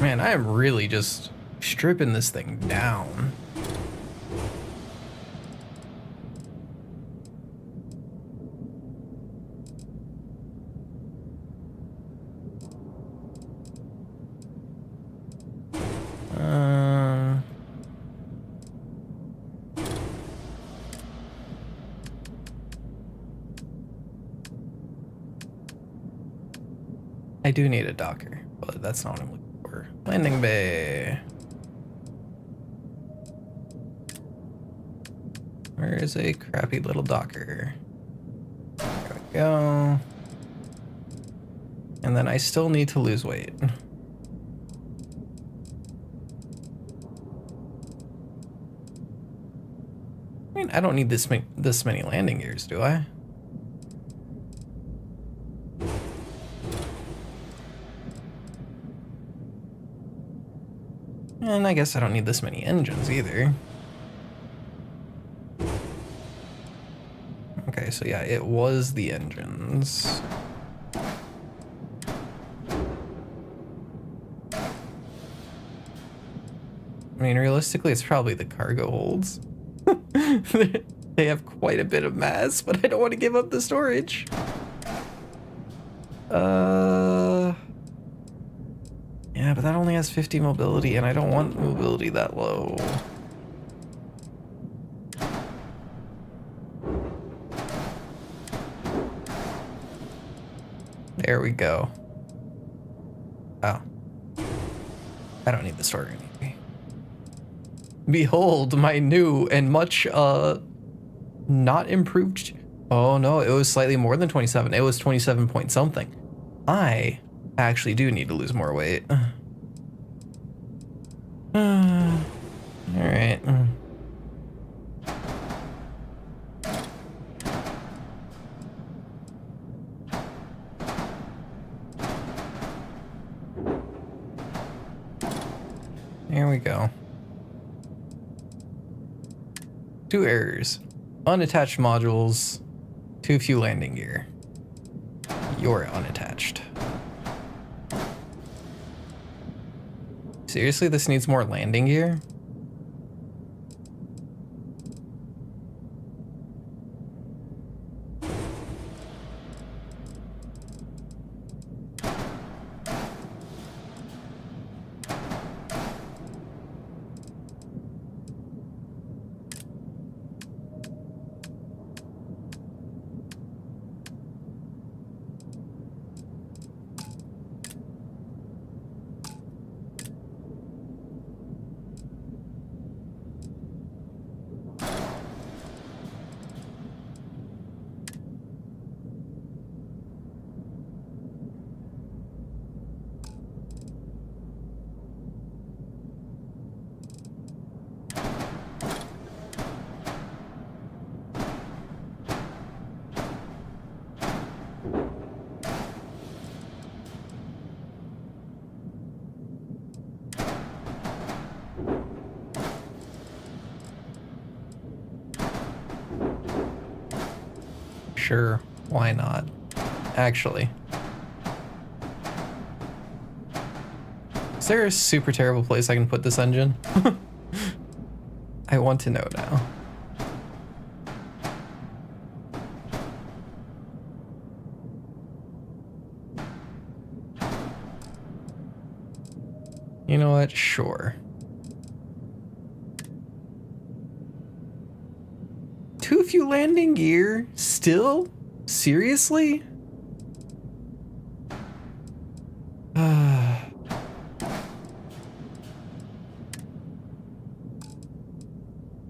Man, I am really just stripping this thing down. I do need a docker, but that's not what I'm looking for. Landing bay. Where is a crappy little docker? There we go. And then I still need to lose weight. mean, I don't need this many landing gears, do I? And I guess I don't need this many engines either. Okay, so yeah, it was the engines. I mean, realistically, it's probably the cargo holds. They have quite a bit of mass, but I don't want to give up the storage. Yeah, but that only has 50 mobility, and I don't want mobility that low. There we go. Oh. I don't need the storage anyway. Behold my new and much, not improved. Oh no, it was slightly more than 27. It was 27 point something. I actually do need to lose more weight. Alright. There we go. 2 errors. Unattached modules. Too few landing gear. You're unattached. Seriously, this needs more landing gear? Sure, why not? Actually. Is there a super terrible place I can put this engine? I want to know now. You know what? Sure. Too few landing gear? Still? Seriously? Oh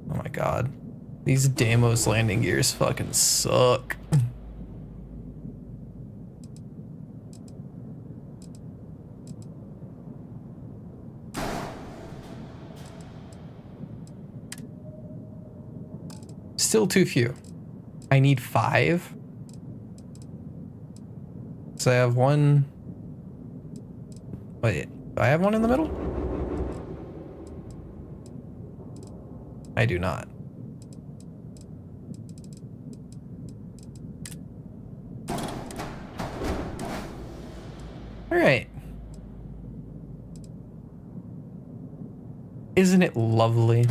my god. These Deimos landing gears fucking suck. Still too few. I need 5. So I have one. Wait, do I have one in the middle? I do not. All right. Isn't it lovely?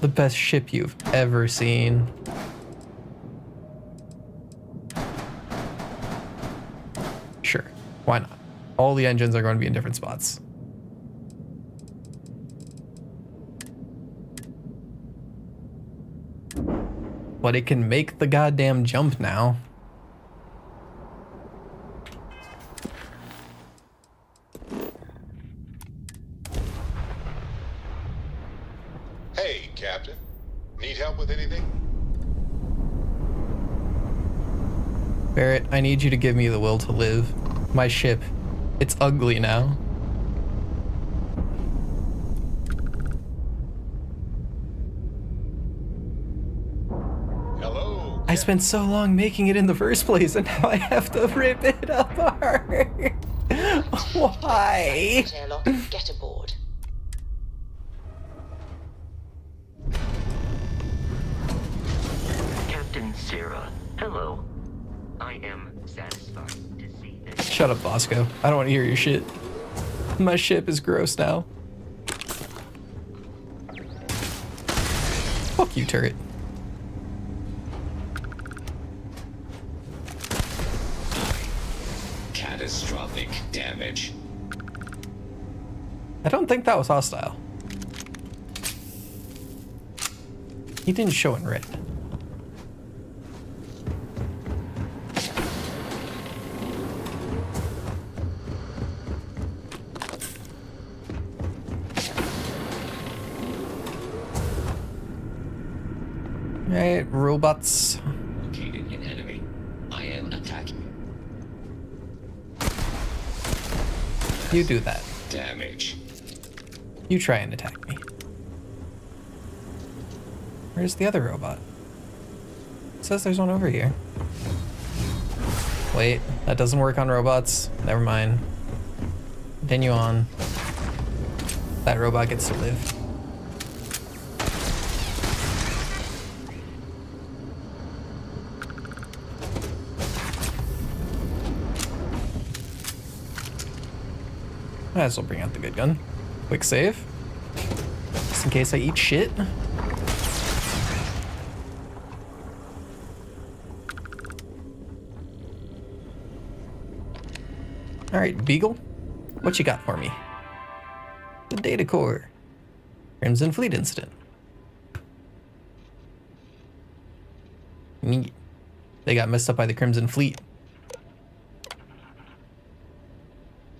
The best ship you've ever seen. Sure, why not? All the engines are going to be in different spots. But it can make the goddamn jump now. Hey, Captain. Need help with anything? Barrett, I need you to give me the will to live. My ship, it's ugly now. I spent so long making it in the first place, and now I have to rip it apart. Why? Get aboard. Captain Sarah, hello. I am satisfied to see that. Shut up, Bosco. I don't want to hear your shit. My ship is gross now. Fuck you, turret. Catastrophic damage. I don't think that was hostile. He didn't show in red. Alright, robots. Located an enemy. I am attacking. You do that. Damage. You try and attack me. Where's the other robot? It says there's one over here. Wait, that doesn't work on robots. Never mind. Continue on. That robot gets to live. Might as well bring out the good gun. Quick save. Just in case I eat shit. Alright, Beagle. What you got for me? The data core. Crimson Fleet incident. Neat. They got messed up by the Crimson Fleet.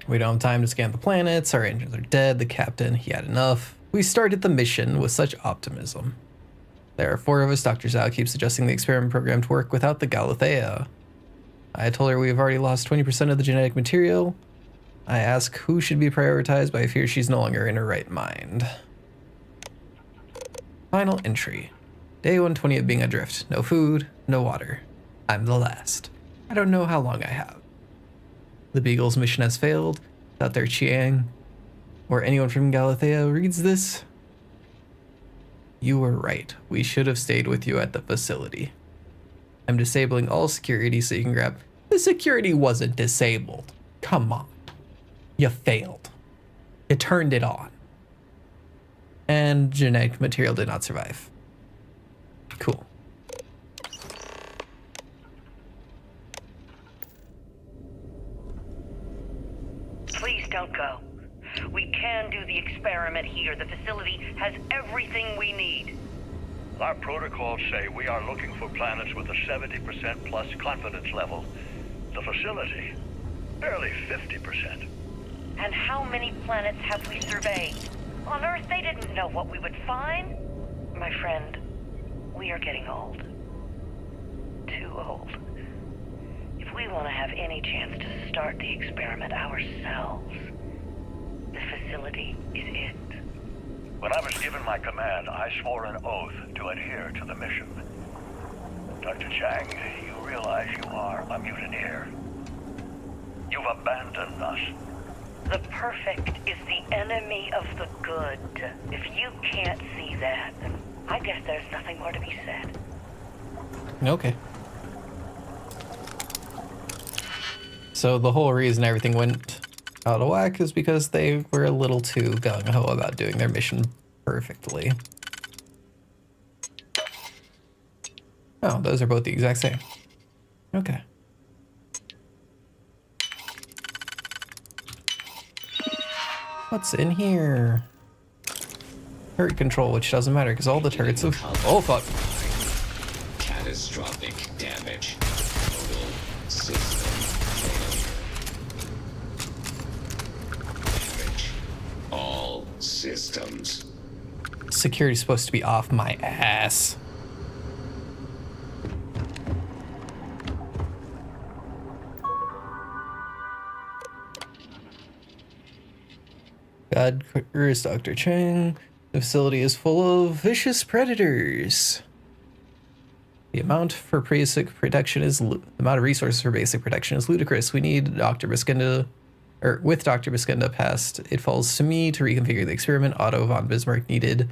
We don't have time to scan the planets, our engines are dead, the captain, he had enough. We started the mission with such optimism. There are 4 of us, Dr. Zhao keeps suggesting the experiment program to work without the Galathea. I told her we have already lost 20% of the genetic material. I ask who should be prioritized, but I fear she's no longer in her right mind. Final entry. Day 120 of being adrift. No food, no water. I'm the last. I don't know how long I have. The Beagle's mission has failed. Dr. Chiang or anyone from Galathea reads this. You were right. We should have stayed with you at the facility. I'm disabling all security so you can grab... The security wasn't disabled. Come on. You failed. You turned it on. And genetic material did not survive. Cool. Please don't go. We can do the experiment here. The facility has everything we need. Our protocols say we are looking for planets with a 70% plus confidence level. The facility, barely 50%. And how many planets have we surveyed? On Earth, they didn't know what we would find. My friend, we are getting old. Too old. If we want to have any chance to start the experiment ourselves, the facility is it. When I was given my command, I swore an oath to adhere to the mission. Dr. Chang, you realize you are a mutineer. You've abandoned us. The perfect is the enemy of the good. If you can't see that, then I guess there's nothing more to be said. Okay. So the whole reason everything went out of whack is because they were a little too gung-ho about doing their mission perfectly. Oh, those are both the exact same. Okay. What's in here? Turret control, which doesn't matter because all the turrets have... Oh, fuck. Catastrophic damage. Total system failure. Damage. All systems. Security's supposed to be off my ass. God curse Dr. Chang. The facility is full of vicious predators. The amount for basic protection is the amount of resources for basic protection is ludicrous. We need Dr. Biskenda, or with Dr. Biskenda passed, it falls to me to reconfigure the experiment. Otto von Bismarck needed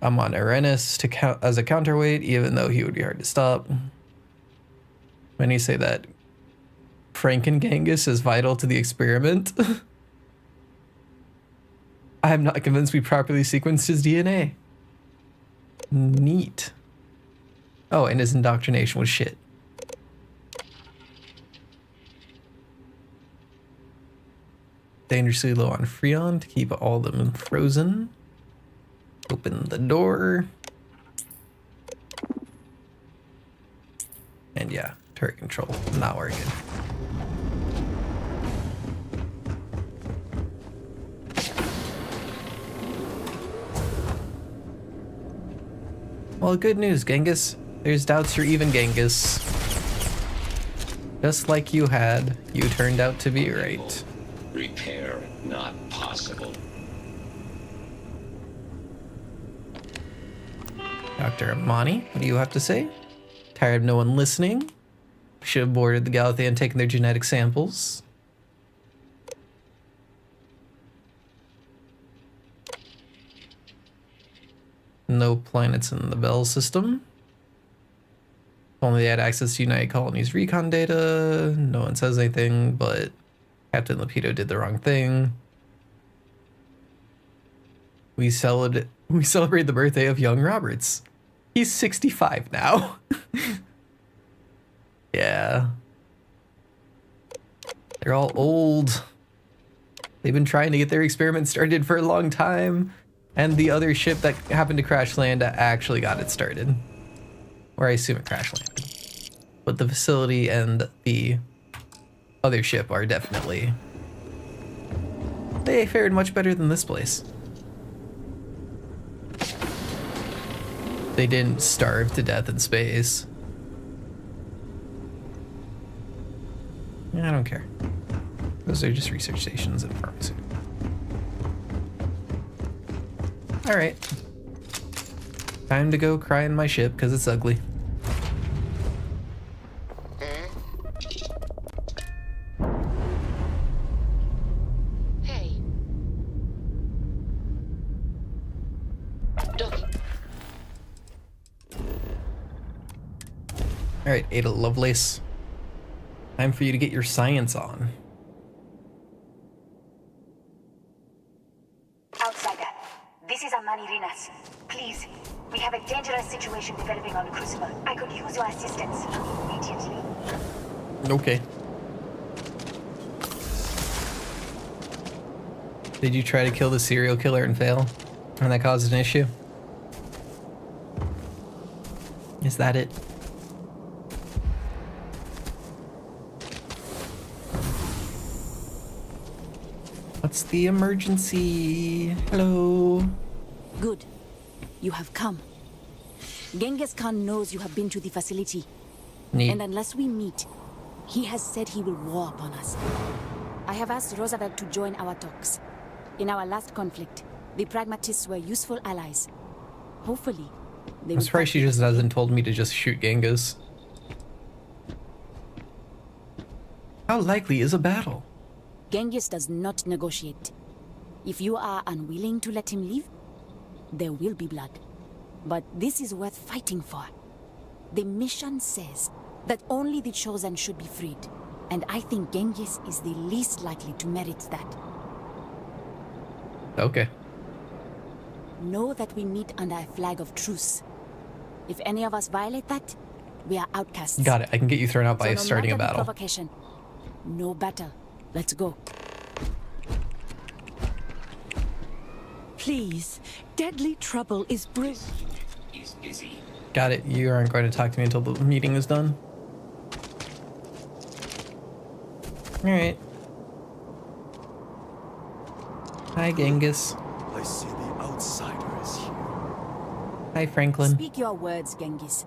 Amon Arenis to count as a counterweight, even though he would be hard to stop. When you say that Frankengenghis is vital to the experiment, I am not convinced we properly sequenced his DNA. Neat. Oh, and his indoctrination was shit. Dangerously low on Freon to keep all of them frozen. Open the door. And yeah, turret control, not working. Well, good news, Genghis. There's doubts you're even, Genghis. Just like you had, you turned out to be right. Repair not possible. Dr. Amani, what do you have to say? Tired of no one listening? Should have boarded the Galatha and taken their genetic samples. No planets in the Bell system. Only they had access to United Colonies recon data. No one says anything, but Captain Lapido did the wrong thing. We celebrate the birthday of young Roberts. He's 65 now. Yeah. They're all old. They've been trying to get their experiment started for a long time. And the other ship that happened to crash land actually got it started. Or I assume it crash landed. But the facility and the other ship are definitely... They fared much better than this place. They didn't starve to death in space. I don't care. Those are just research stations and pharmaceuticals. Alright. Time to go cry in my ship because it's ugly. Hey. Alright, Ada Lovelace. Time for you to get your science on. Outsider, this is Amani Rinas. Please, we have a dangerous situation developing on the Crucible. I could use your assistance immediately. Okay. Did you try to kill the serial killer and fail? And that caused an issue? Is that it? What's the emergency? Hello? Good. You have come. Genghis Khan knows you have been to the facility. Neat. And unless we meet, he has said he will war upon us. I have asked Roosevelt to join our talks. In our last conflict, the pragmatists were useful allies. Hopefully, they I'm will surprised she just hasn't told me to just shoot Genghis. How likely is a battle? Genghis does not negotiate. If you are unwilling to let him leave, there will be blood. But this is worth fighting for. The mission says that only the chosen should be freed. And I think Genghis is the least likely to merit that. Okay. Know that we meet under a flag of truce. If any of us violate that, we are outcasts. Got it. I can get you thrown out by So no starting a matter the battle. provocation, no battle. Let's go. Please, deadly trouble is brewing. He's busy. Got it. You aren't going to talk to me until the meeting is done. Alright. Hi, Genghis. I see the outsider is here. Hi, Franklin. Speak your words, Genghis.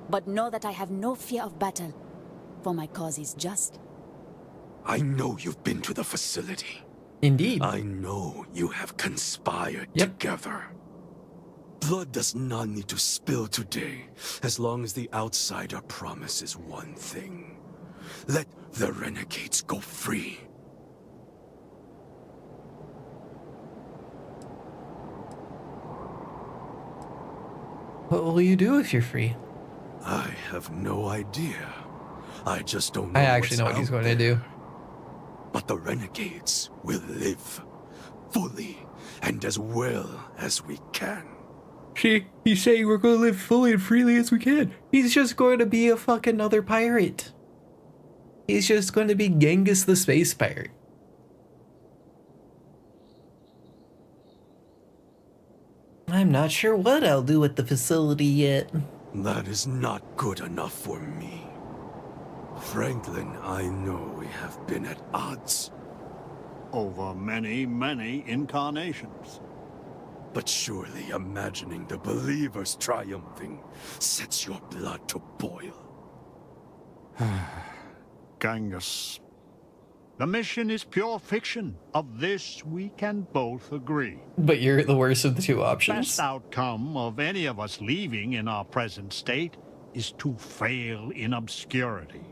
But know that I have no fear of battle, for my cause is just. I know you've been to the facility. Indeed. I know you have conspired together. Blood does not need to spill today, as long as the outsider promises one thing. Let the renegades go free. What will you do if you're free? I have no idea. I just don't know. I actually know what he's going to do. But the renegades will live fully and as well as we can. He's saying we're going to live fully and freely as we can. He's just going to be a fucking other pirate. He's just going to be Genghis the space pirate. I'm not sure what I'll do with the facility yet. That is not good enough for me. Franklin, I know we have been at odds. Over many, many incarnations. But surely imagining the believers triumphing sets your blood to boil. Genghis. The mission is pure fiction. Of this we can both agree. But you're the worst of the two options. The best outcome of any of us leaving in our present state is to fail in obscurity.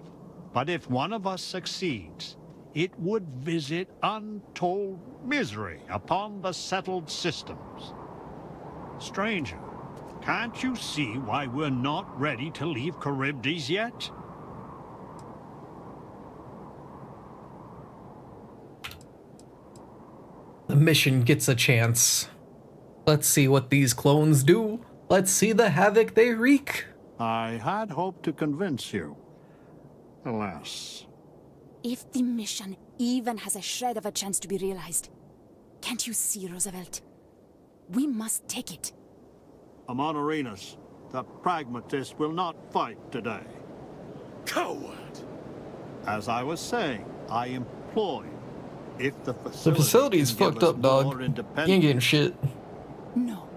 But if one of us succeeds, it would visit untold misery upon the settled systems. Stranger, can't you see why we're not ready to leave Charybdis yet? The mission gets a chance. Let's see what these clones do. Let's see the havoc they wreak. I had hoped to convince you. Alas. If the mission even has a shred of a chance to be realized, can't you see, Roosevelt? We must take it. Amonarinus, the pragmatist, will not fight today. Coward! As I was saying, I implore you, if the facility is fucked up, dog. You ain't getting shit. No.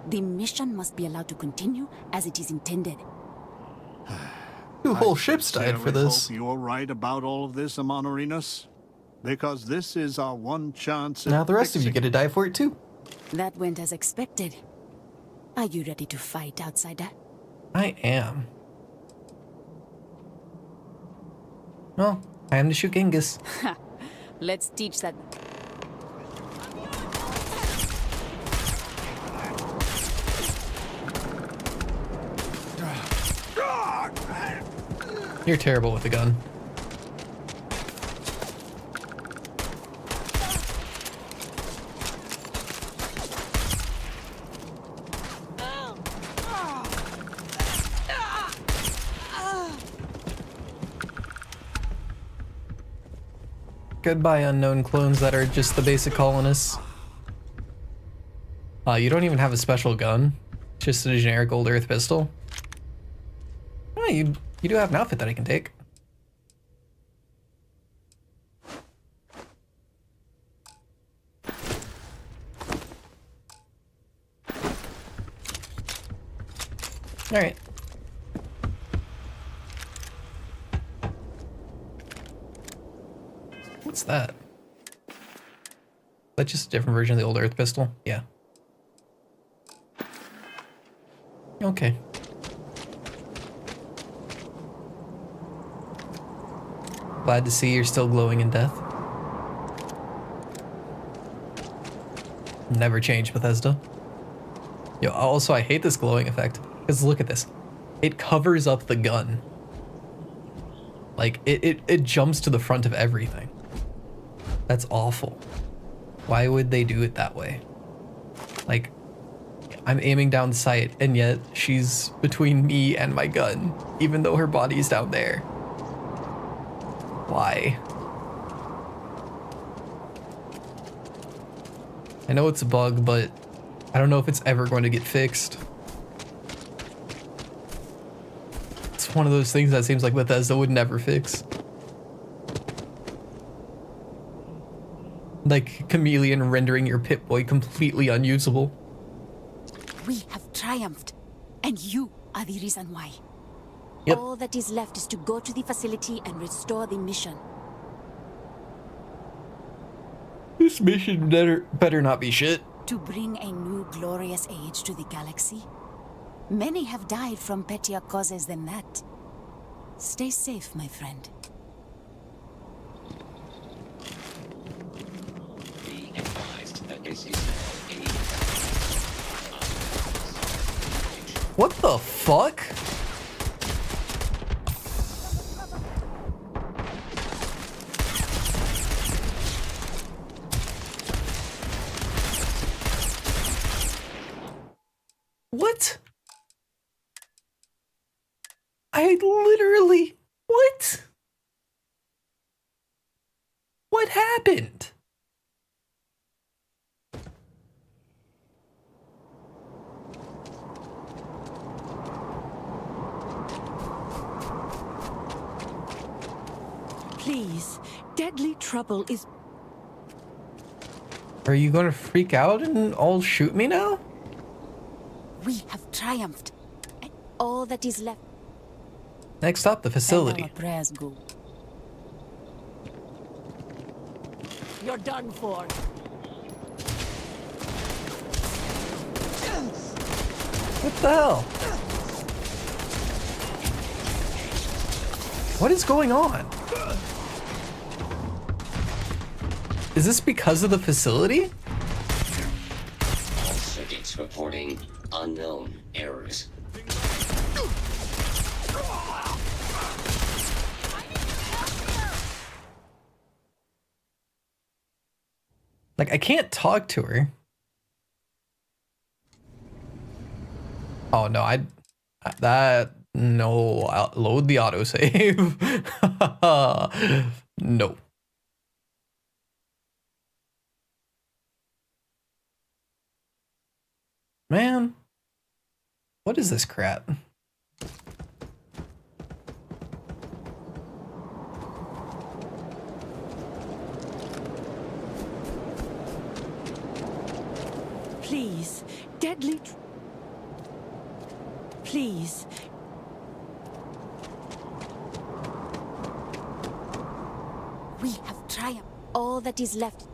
The mission must be allowed to continue as it is intended. 2 whole ships died for this. I hope you're right about all of this, Amonarinus. Because this is our one chance at Now the rest of you get to die for it too. That went as expected. Are you ready to fight, outsider? I am. Well, I am to shoot Genghis. Let's teach that. You're terrible with a gun. Goodbye, unknown clones that are just the basic colonists. You don't even have a special gun. Just a generic old Earth pistol. Oh, you do have an outfit that I can take. Alright. What's that? Is that just a different version of the old Earth pistol? Yeah. Okay. Glad to see you're still glowing in death. Never change, Bethesda. Yo, also I hate this glowing effect. Because look at this. It covers up the gun. Like, it jumps to the front of everything. That's awful. Why would they do it that way? Like, I'm aiming down sight, and yet she's between me and my gun, even though her body's down there. Why? I know it's a bug, but I don't know if it's ever going to get fixed. It's one of those things that seems like Bethesda would never fix. Like Chameleon rendering your Pip-Boy completely unusable. We have triumphed, and you are the reason why. Yep. All that is left is to go to the facility and restore the mission. This mission better not be shit. To bring a new glorious age to the galaxy? Many have died from pettier causes than that. Stay safe, my friend. Be advised that this is What the fuck? What? I literally... What? What happened? Please, deadly trouble is... Are you gonna freak out and all shoot me now? We have triumphed. And all that is left... Next stop, the facility. And our prayers go. You're done for. What the hell? What is going on? Is this because of the facility? all circuits reporting unknown errors. Like, I can't talk to her. Oh, no, no, I'll load the autosave. No. Man, what is this crap? Please, deadly... Please. We have triumphed. All that is left.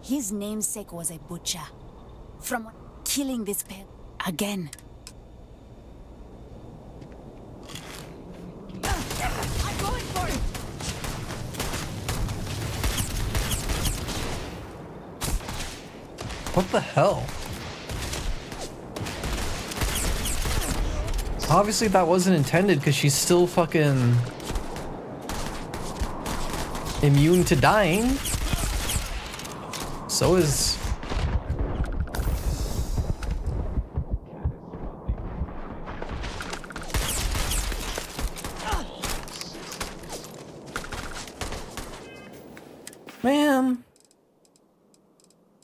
His namesake was a butcher. From killing this pair again. I'm going for it! What the hell? Obviously that wasn't intended because she's still fucking immune to dying. So is... Man.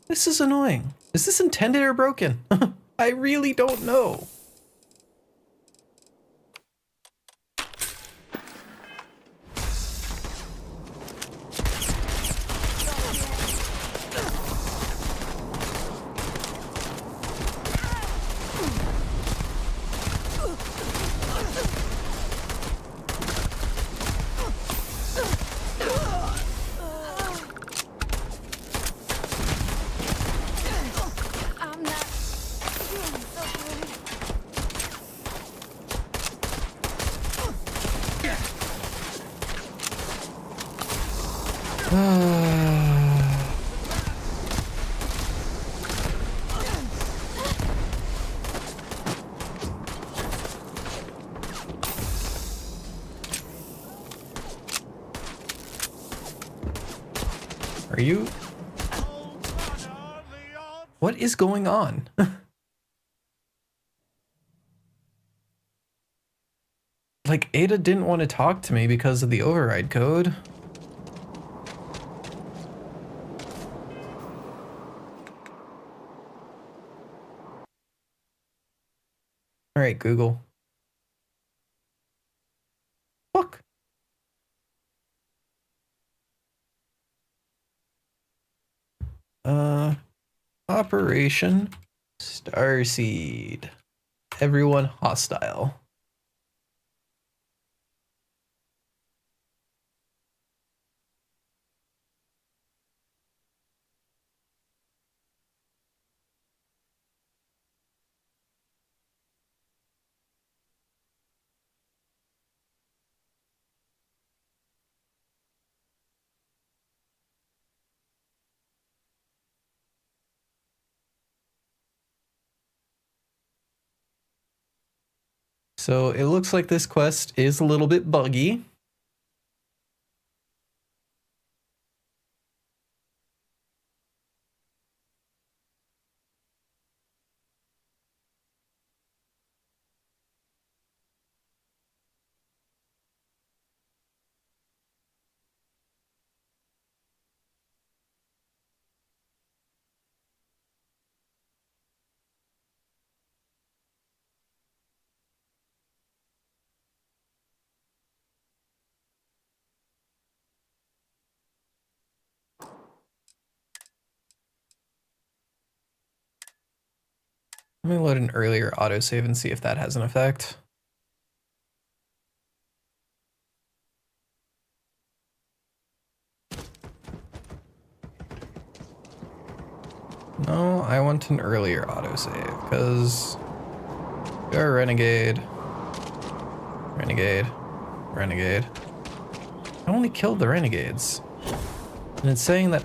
This is annoying. Is this intended or broken? I really don't know. Are you? What is going on? Like, Ada didn't want to talk to me because of the override code. All right, Google. Fuck. Operation Starseed. Everyone hostile. So it looks like this quest is a little bit buggy. Let me load an earlier autosave and see if that has an effect. No, I want an earlier autosave, because you're a renegade. Renegade. Renegade. I only killed the renegades. And it's saying that...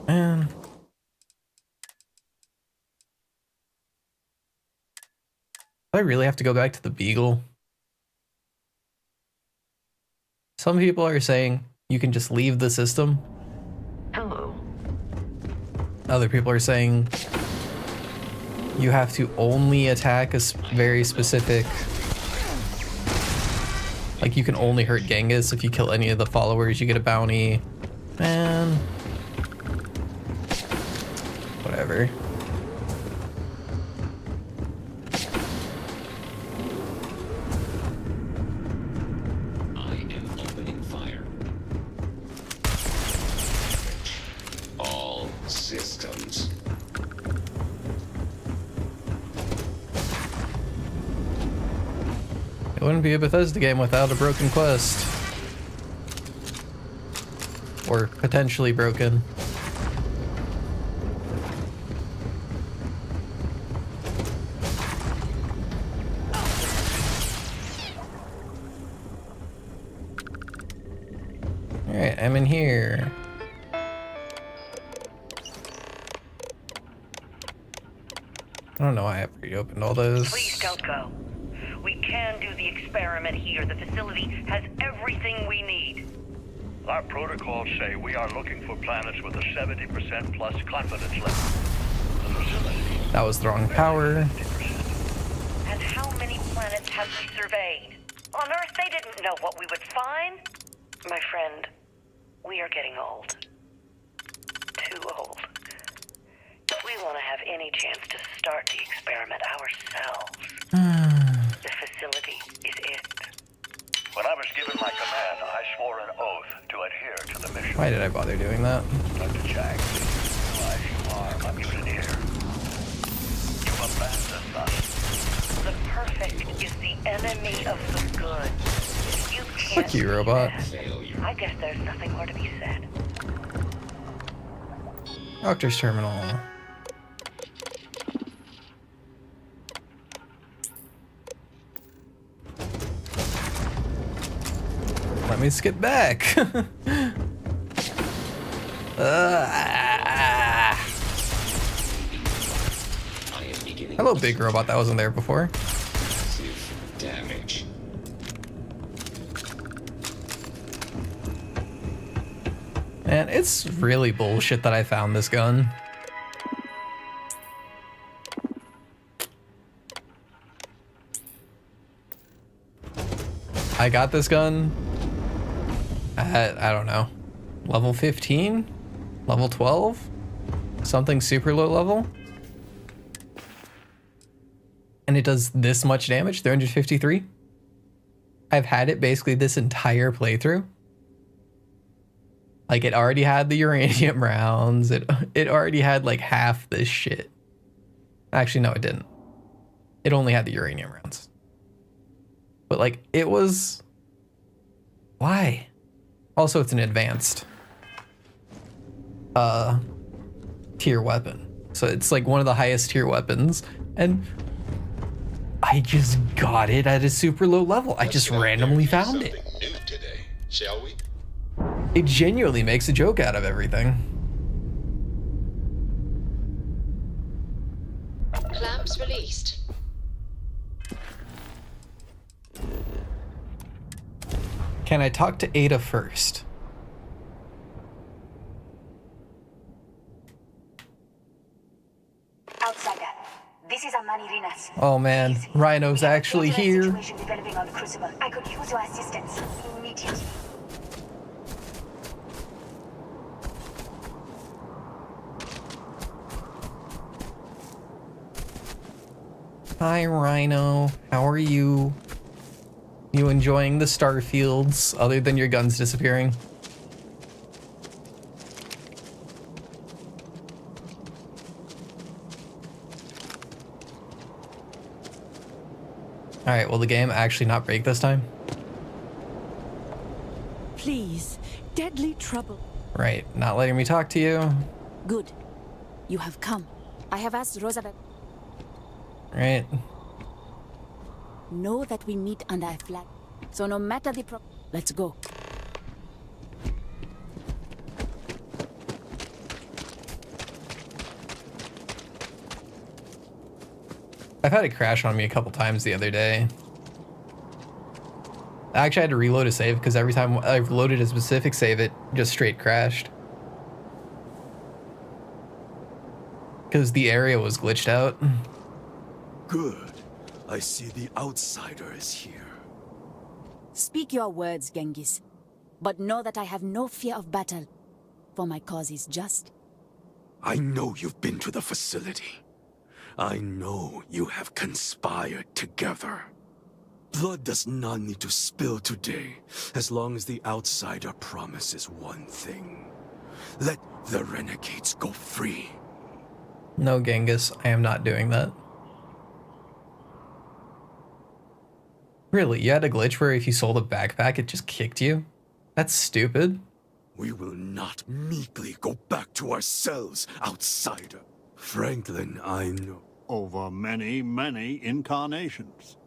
Man... Do I really have to go back to the Beagle? Some people are saying you can just leave the system. Hello. Other people are saying you have to only attack a very specific... Like, you can only hurt Genghis. If you kill any of the followers, you get a bounty. Man. Whatever. It wouldn't be a Bethesda game without a broken quest. Or potentially broken. Alright, I'm in here. I don't know why I reopened all those. Please don't go. We can do the experiment here. The facility has everything we need. Our protocols say we are looking for planets with a 70% plus confidence level. That was the wrong power. And how many planets have we surveyed? On Earth, they didn't know what we would find. My friend, we are getting old. Too old. If we want to have any chance to start the experiment ourselves, the facility is it. When I was given my command, I swore an oath to adhere to the mission. Why did I bother doing that? Dr. Chang, realize you are a mutineer. You abandoned us. The perfect is the enemy of the good. You can't. Fuck you, robot. I guess there's nothing more to be said. Doctor's terminal. Let me skip back. Hello, big robot that wasn't there before. Damage. Man, it's really bullshit that I found this gun. I got this gun at, I don't know, level 15? Level 12? Something super low level? And it does this much damage, 353? I've had it basically this entire playthrough. Like, it already had the uranium rounds. It already had like half this shit. Actually, no, it didn't. It only had the uranium rounds. But like, it was... Why? Also, it's an advanced tier weapon. So it's like one of the highest tier weapons. And I just got it at a super low level. I just randomly found it. New today, shall we? It genuinely makes a joke out of everything. Clam scopes released. Can I talk to Ada first? Outsider, this is Amani Rinas. Oh man, Rhino's actually here. Situation developing on the Crucible. I could use your assistance immediately. Hi Rhino, how are you? You enjoying the Starfields, other than your guns disappearing? Alright, will the game actually not break this time? Please, deadly trouble. Right, not letting me talk to you. Good. You have come. I have asked Roosevelt. Right. Know that we meet under a flag. So no matter the let's go. I've had it crash on me a couple times the other day. I actually had to reload a save because every time I loaded a specific save, it just straight crashed. Because the area was glitched out. Good. I see the outsider is here. Speak your words, Genghis. But know that I have no fear of battle, for my cause is just. I know you've been to the facility. I know you have conspired together. Blood does not need to spill today, as long as the outsider promises one thing. Let the renegades go free. No, Genghis, I am not doing that. Really, you had a glitch where if you sold a backpack, it just kicked you? That's stupid. We will not meekly go back to ourselves, outsider. Franklin, I know. Over many, many incarnations.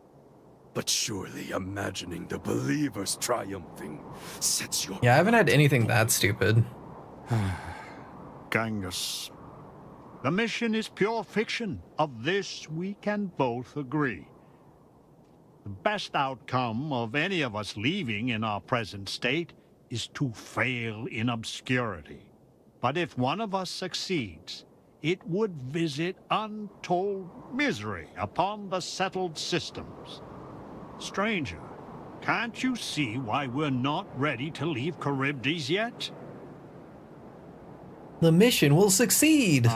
But surely imagining the believers triumphing sets your... Yeah, I haven't had anything that stupid. Genghis. The mission is pure fiction. Of this we can both agree. The best outcome of any of us leaving in our present state is to fail in obscurity. But if one of us succeeds, it would visit untold misery upon the settled systems. Stranger, can't you see why we're not ready to leave Charybdis yet? The mission will succeed.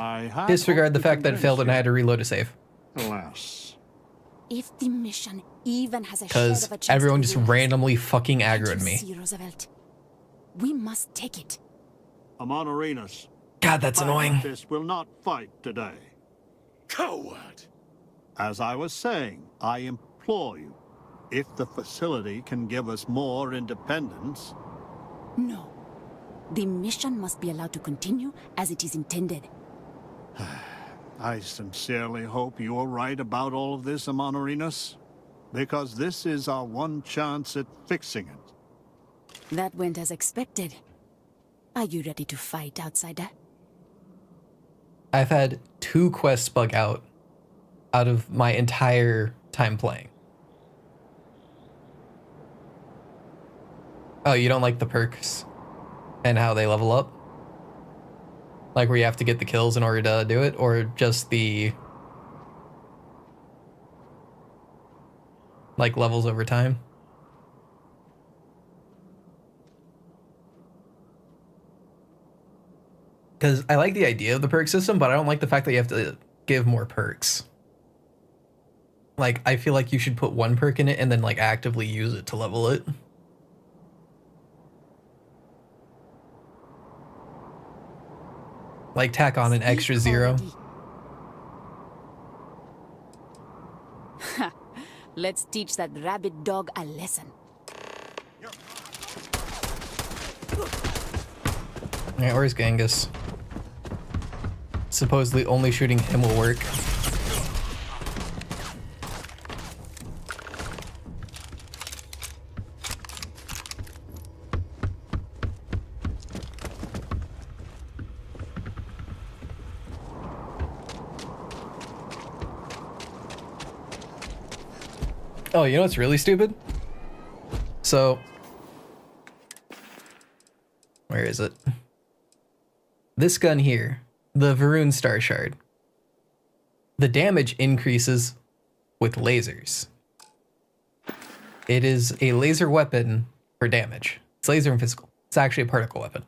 Disregard the fact that it failed and I had to reload a save. Alas. If the mission even has a shadow Because of a chance everyone to just realize, randomly fucking can't aggroed you me. see, Roosevelt? We must take it. Amonarinas. God, that's annoying. This will not fight today. Coward! As I was saying, I implore you, if the facility can give us more independence... No. The mission must be allowed to continue as it is intended. I sincerely hope you are right about all of this, Amonarinas, because this is our one chance at fixing it. That went as expected. Are you ready to fight, outsider? I've had 2 quests bug out of my entire time playing. Oh, you don't like the perks and how they level up? Like where you have to get the kills in order to do it, or just the like levels over time? Because I like the idea of the perk system, but I don't like the fact that you have to give more perks. Like, I feel like you should put 1 perk in it and then like actively use it to level it. Like tack on an extra 0. Let's teach that rabid dog a lesson. Alright, where's Genghis? Supposedly only shooting him will work. Oh, you know what's really stupid? So, where is it? This gun here, the Varun Star Shard. The damage increases with lasers. It is a laser weapon for damage. It's laser and physical. It's actually a particle weapon.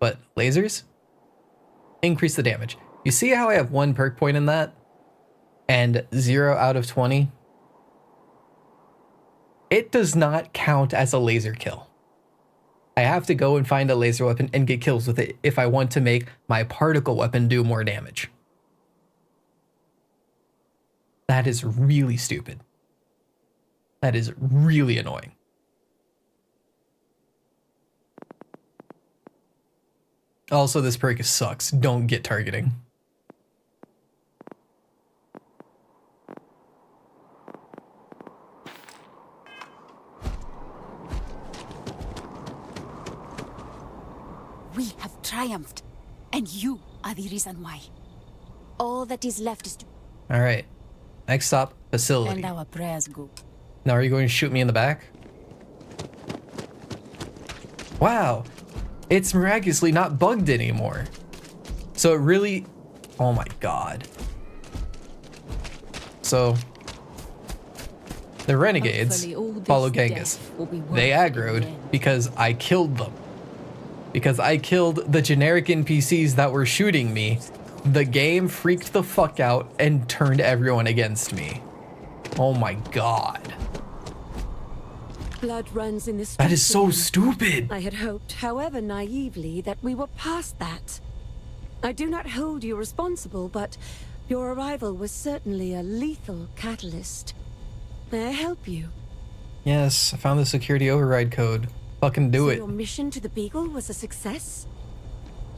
But lasers increase the damage. You see how I have 1 perk point in that? And 0 out of 20? It does not count as a laser kill. I have to go and find a laser weapon and get kills with it if I want to make my particle weapon do more damage. That is really stupid. That is really annoying. Also, this perk sucks. Don't get targeting. We have triumphed, and you are the reason why. All that is left is to... All right. Next stop, facility. And our prayers go. Now, are you going to shoot me in the back? Wow. It's miraculously not bugged anymore. So it really... Oh my god. So... The Renegades follow Genghis. They aggroed because I killed them. Because I killed the generic NPCs that were shooting me. The game freaked the fuck out and turned everyone against me. Oh my god. Blood runs in this. That is so stupid. I had hoped, however naively, that we were past that. I do not hold you responsible, but your arrival was certainly a lethal catalyst. May I help you? Yes, I found the security override code. Fucking do it. Your mission to the Beagle was a success?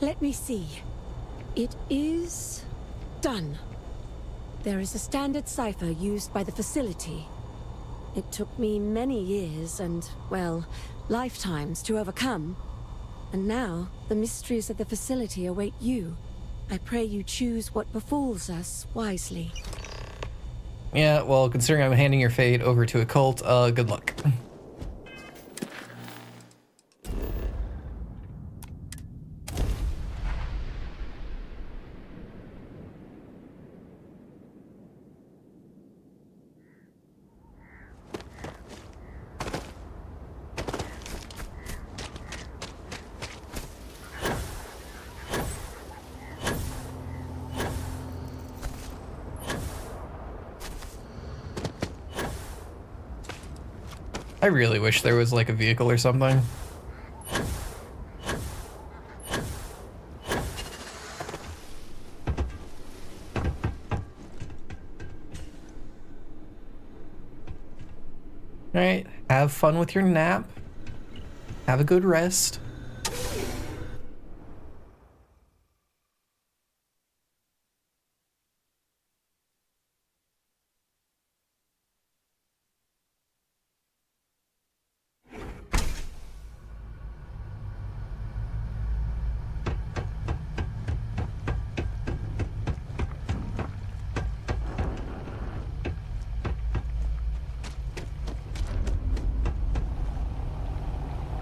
Let me see. It is done. There is a standard cipher used by the facility. It took me many years and, well, lifetimes to overcome. And now, the mysteries of the facility await you. I pray you choose what befalls us wisely. Yeah, well, considering I'm handing your fate over to a cult, good luck. I really wish there was like a vehicle or something. Alright, have fun with your nap. Have a good rest.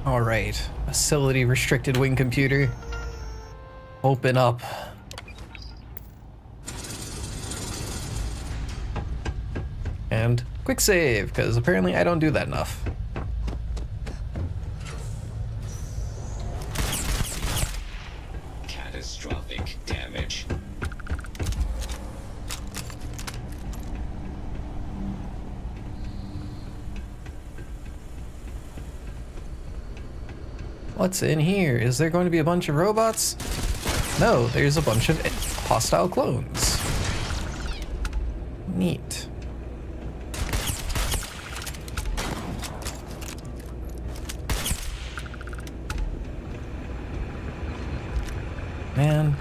Alright, facility restricted wing computer. Open up. And quick save, because apparently I don't do that enough. Catastrophic damage. What's in here? Is there going to be a bunch of robots? No, there's a bunch of hostile clones. Neat. Man,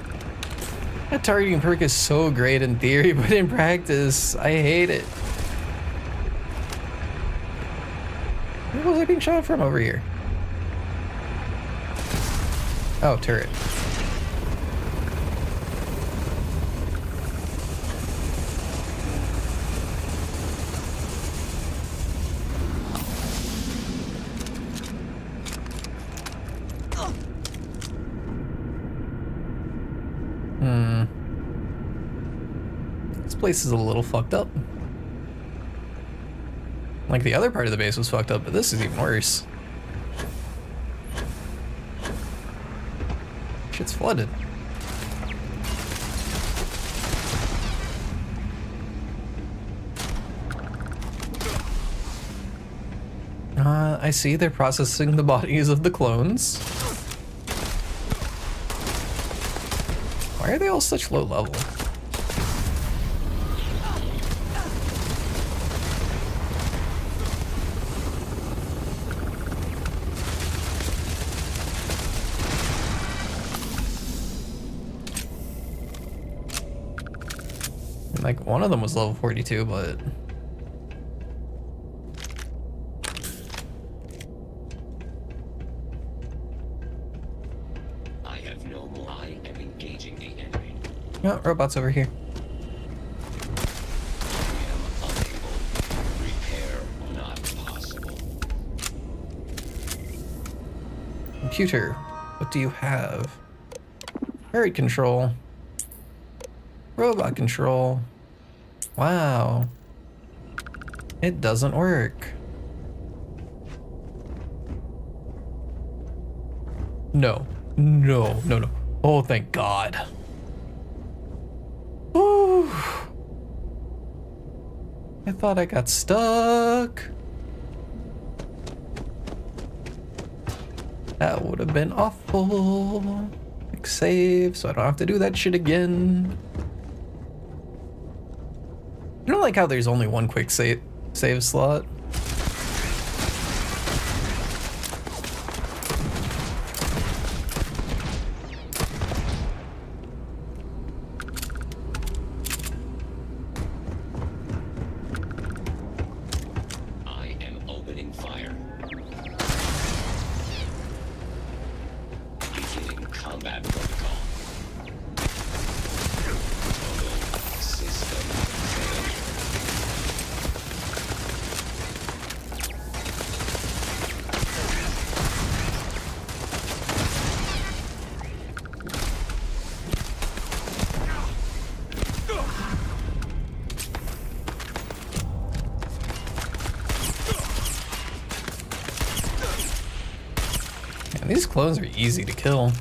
that targeting perk is so great in theory, but in practice, I hate it. Where was I being shot from over here? Oh, turret. This place is a little fucked up. Like the other part of the base was fucked up, but this is even worse. Shit's flooded. I see they're processing the bodies of the clones. Why are they all such low level? Like, one of them was level 42, but... I have no more. I am engaging the enemy. Oh, robots over here. Repair not possible. Computer, what do you have? Turret control. Robot control. Wow. It doesn't work. No. No, no, no. Oh, thank God. Ooh. I thought I got stuck. That would have been awful. Quick save, so I don't have to do that shit again. I don't like how there's only one quick save slot. I am opening fire. Beginning combat protocol. Total system failure. Man, these clones are easy to kill.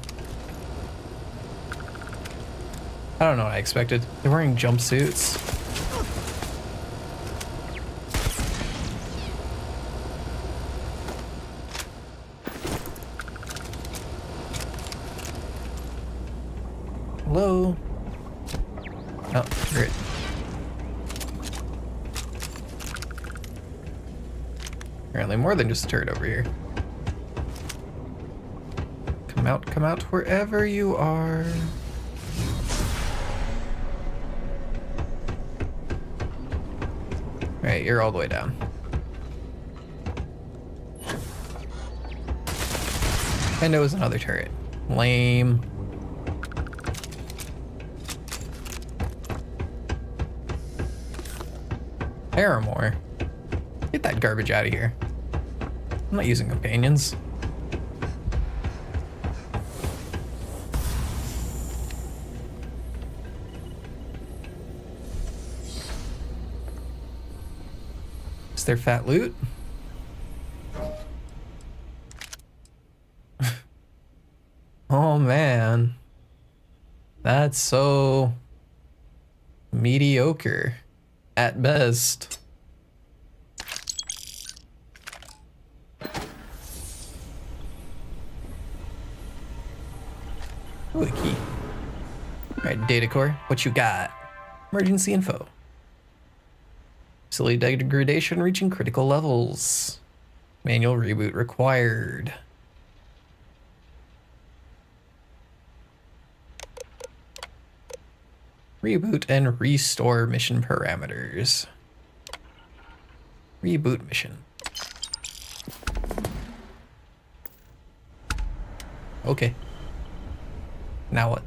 I don't know what I expected. They're wearing jumpsuits. Hello? Oh, great. Apparently more than just a turret over here. Come out wherever you are. Right, you're all the way down. And it was another turret. Lame. Paramore. Get that garbage out of here. I'm not using companions. Is there fat loot? Oh man. That's so mediocre at best. Ooh, a key. Alright, data core, what you got? Emergency info. Facility degradation reaching critical levels. Manual reboot required. Reboot and restore mission parameters. Reboot mission. Okay. Now what?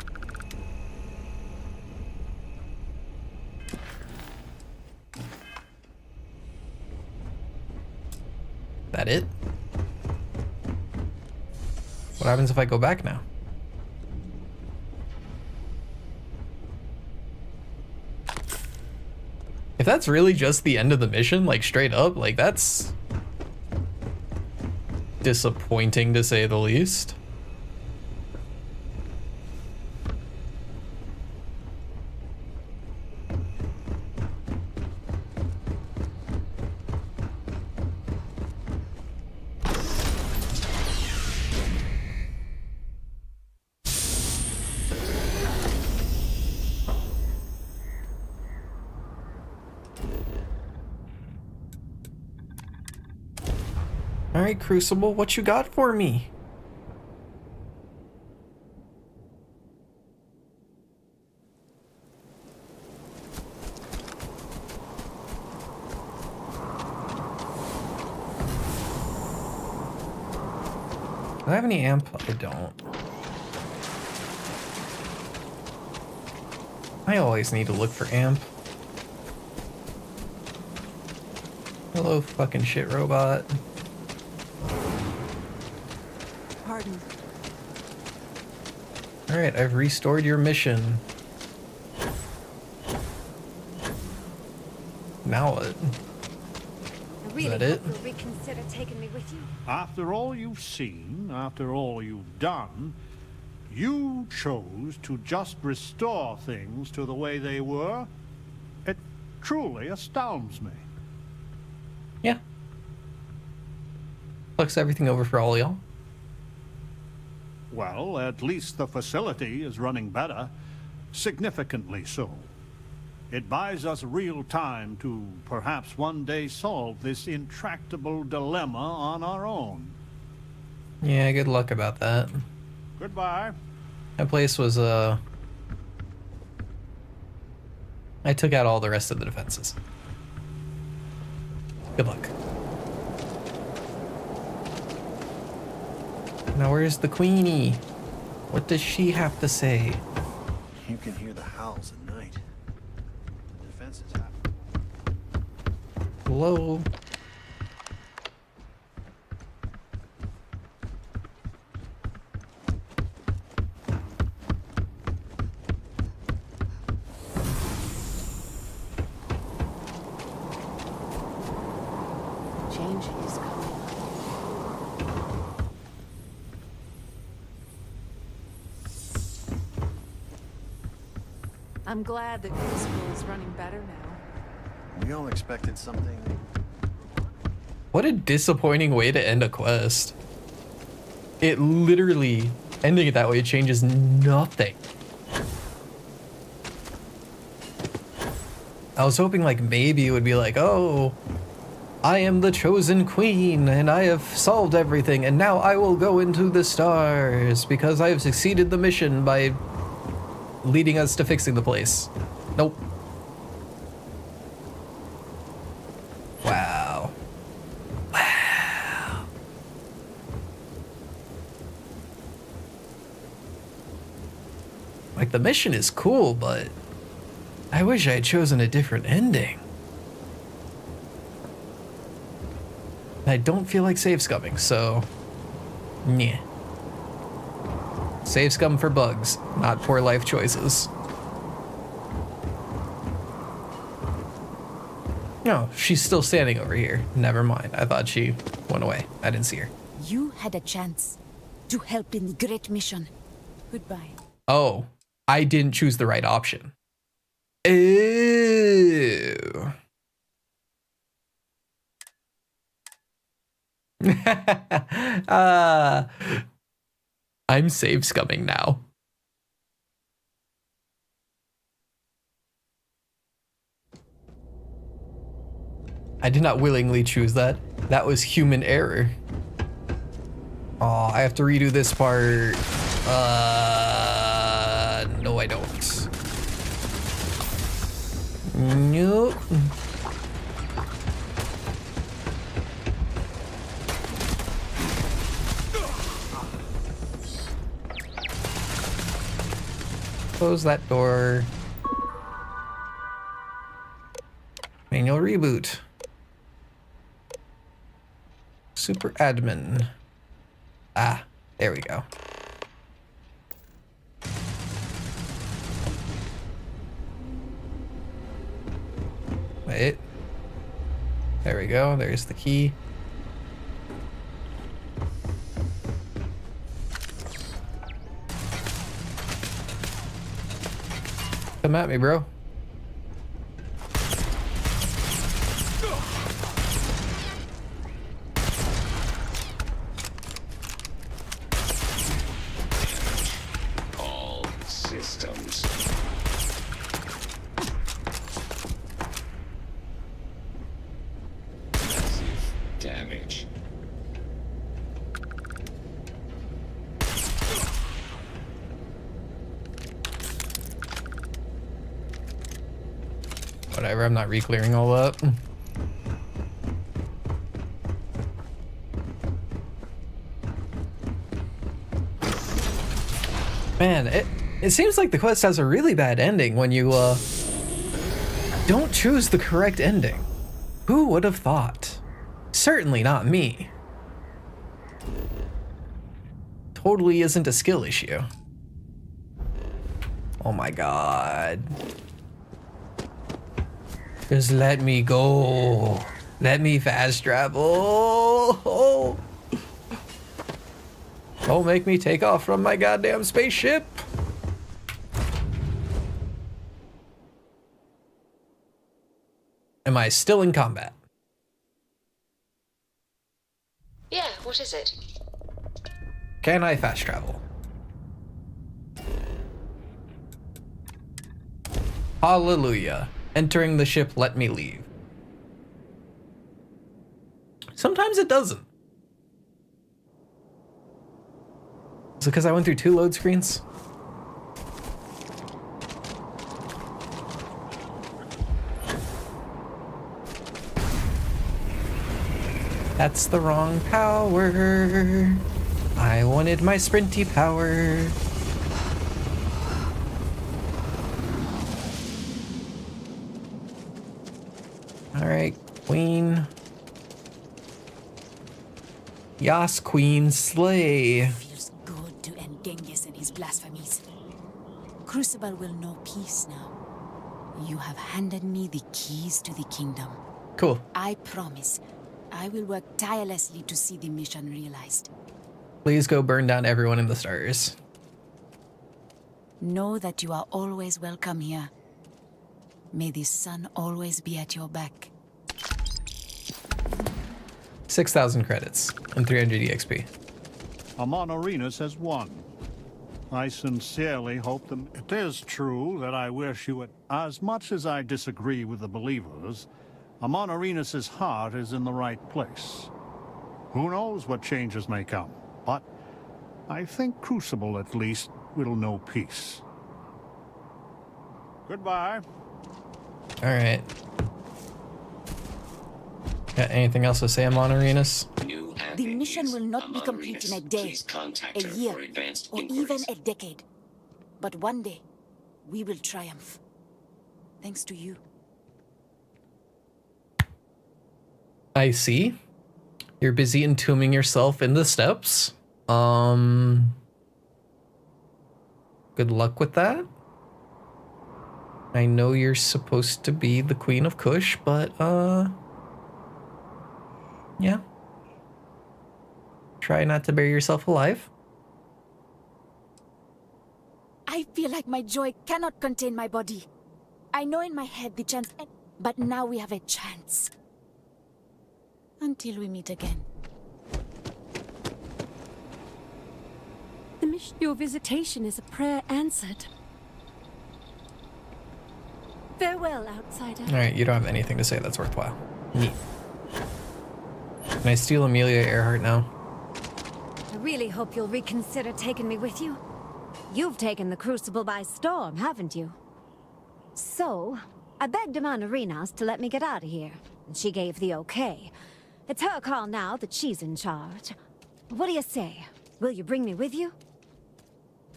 That it? What happens if I go back now? If that's really just the end of the mission, like straight up, like that's disappointing to say the least. Alright, Crucible, what you got for me? Do I have any amp? I don't. I always need to look for amp. Hello, fucking shit robot. Pardon. Alright, I've restored your mission. Now what? I really Is that hope it? you'll reconsider taking me with you. After all you've seen, after all you've done, you chose to just restore things to the way they were. It truly astounds me. Yeah. Looks everything over for all y'all. Well, at least the facility is running better. Significantly so. It buys us real time to perhaps one day solve this intractable dilemma on our own. Yeah, good luck about that. Goodbye. That place was, I took out all the rest of the defenses. Good luck. Now where's the Queenie? What does she have to say? You can hear the howls at night. The defenses have. Hello? Change is coming. I'm glad that Crucible is running better now. We all expected something. What a disappointing way to end a quest. It literally, ending it that way changes nothing. I was hoping like maybe it would be like, oh, I am the chosen queen and I have solved everything and now I will go into the stars because I have succeeded the mission by leading us to fixing the place. Nope. Wow. Wow. Like the mission is cool, but I wish I had chosen a different ending. I don't feel like save scumming, so yeah. Save scum for bugs, not poor life choices. No, she's still standing over here. Never mind. I thought she went away. I didn't see her. You had a chance to help in the great mission. Goodbye. Oh, I didn't choose the right option. Ew. I'm save scumming now. I did not willingly choose that. That was human error. Oh, I have to redo this part. No, I don't. Nope. Close that door. Manual reboot. Super admin. Ah, there we go. Wait. There we go. There's the key. Come at me, bro. All systems. Massive damage. Whatever, I'm not re-clearing all up. Man, it seems like the quest has a really bad ending when you don't choose the correct ending. Who would have thought? Certainly not me. Totally isn't a skill issue. Oh my god. Just let me go. Let me fast travel. Don't make me take off from my goddamn spaceship. Am I still in combat? Yeah, what is it? Can I fast travel? Hallelujah. Entering the ship, let me leave. Sometimes it doesn't. Is it because I went through 2 load screens? That's the wrong power. I wanted my sprinty power. Alright, Queen. Yas, Queen, slay. Feels good to end Genghis and his blasphemies. Crucible will know peace now. You have handed me the keys to the kingdom. Cool. I promise, I will work tirelessly to see the mission realized. Please go burn down everyone in the stars. Know that you are always welcome here. May the sun always be at your back. 6,000 credits and 300 EXP. Amon Arenas has won. I sincerely hope that it is true that I wish you would. As much as I disagree with the believers, Amon Arenas' heart is in the right place. Who knows what changes may come, but I think Crucible at least will know peace. Goodbye. Alright. Got anything else to say, Amon Arenas? The mission will not be complete in a day, a year, or even a decade. But one day, we will triumph. Thanks to you. I see. You're busy entombing yourself in the steps. Good luck with that. I know you're supposed to be the Queen of Kush, but, yeah. Try not to bury yourself alive. I feel like my joy cannot contain my body. I know in my head the chance, but now we have a chance. Until we meet again. Your visitation is a prayer answered. Farewell, outsider. Alright, you don't have anything to say that's worthwhile. Neat. Can I steal Amelia Earhart now? I really hope you'll reconsider taking me with you. You've taken the Crucible by storm, haven't you? So, I begged Amon Arenas to let me get out of here, and she gave the okay. It's her call now that she's in charge. What do you say? Will you bring me with you?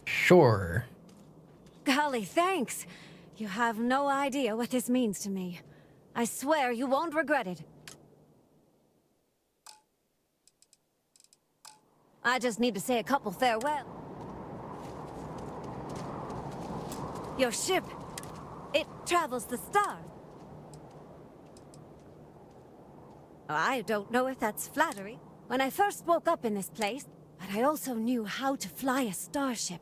Sure. Golly, thanks. You have no idea what this means to me. I swear you won't regret it. I just need to say a couple farewell. Your ship, it travels the stars. I don't know if that's flattery. When I first woke up in this place, but I also knew how to fly a starship.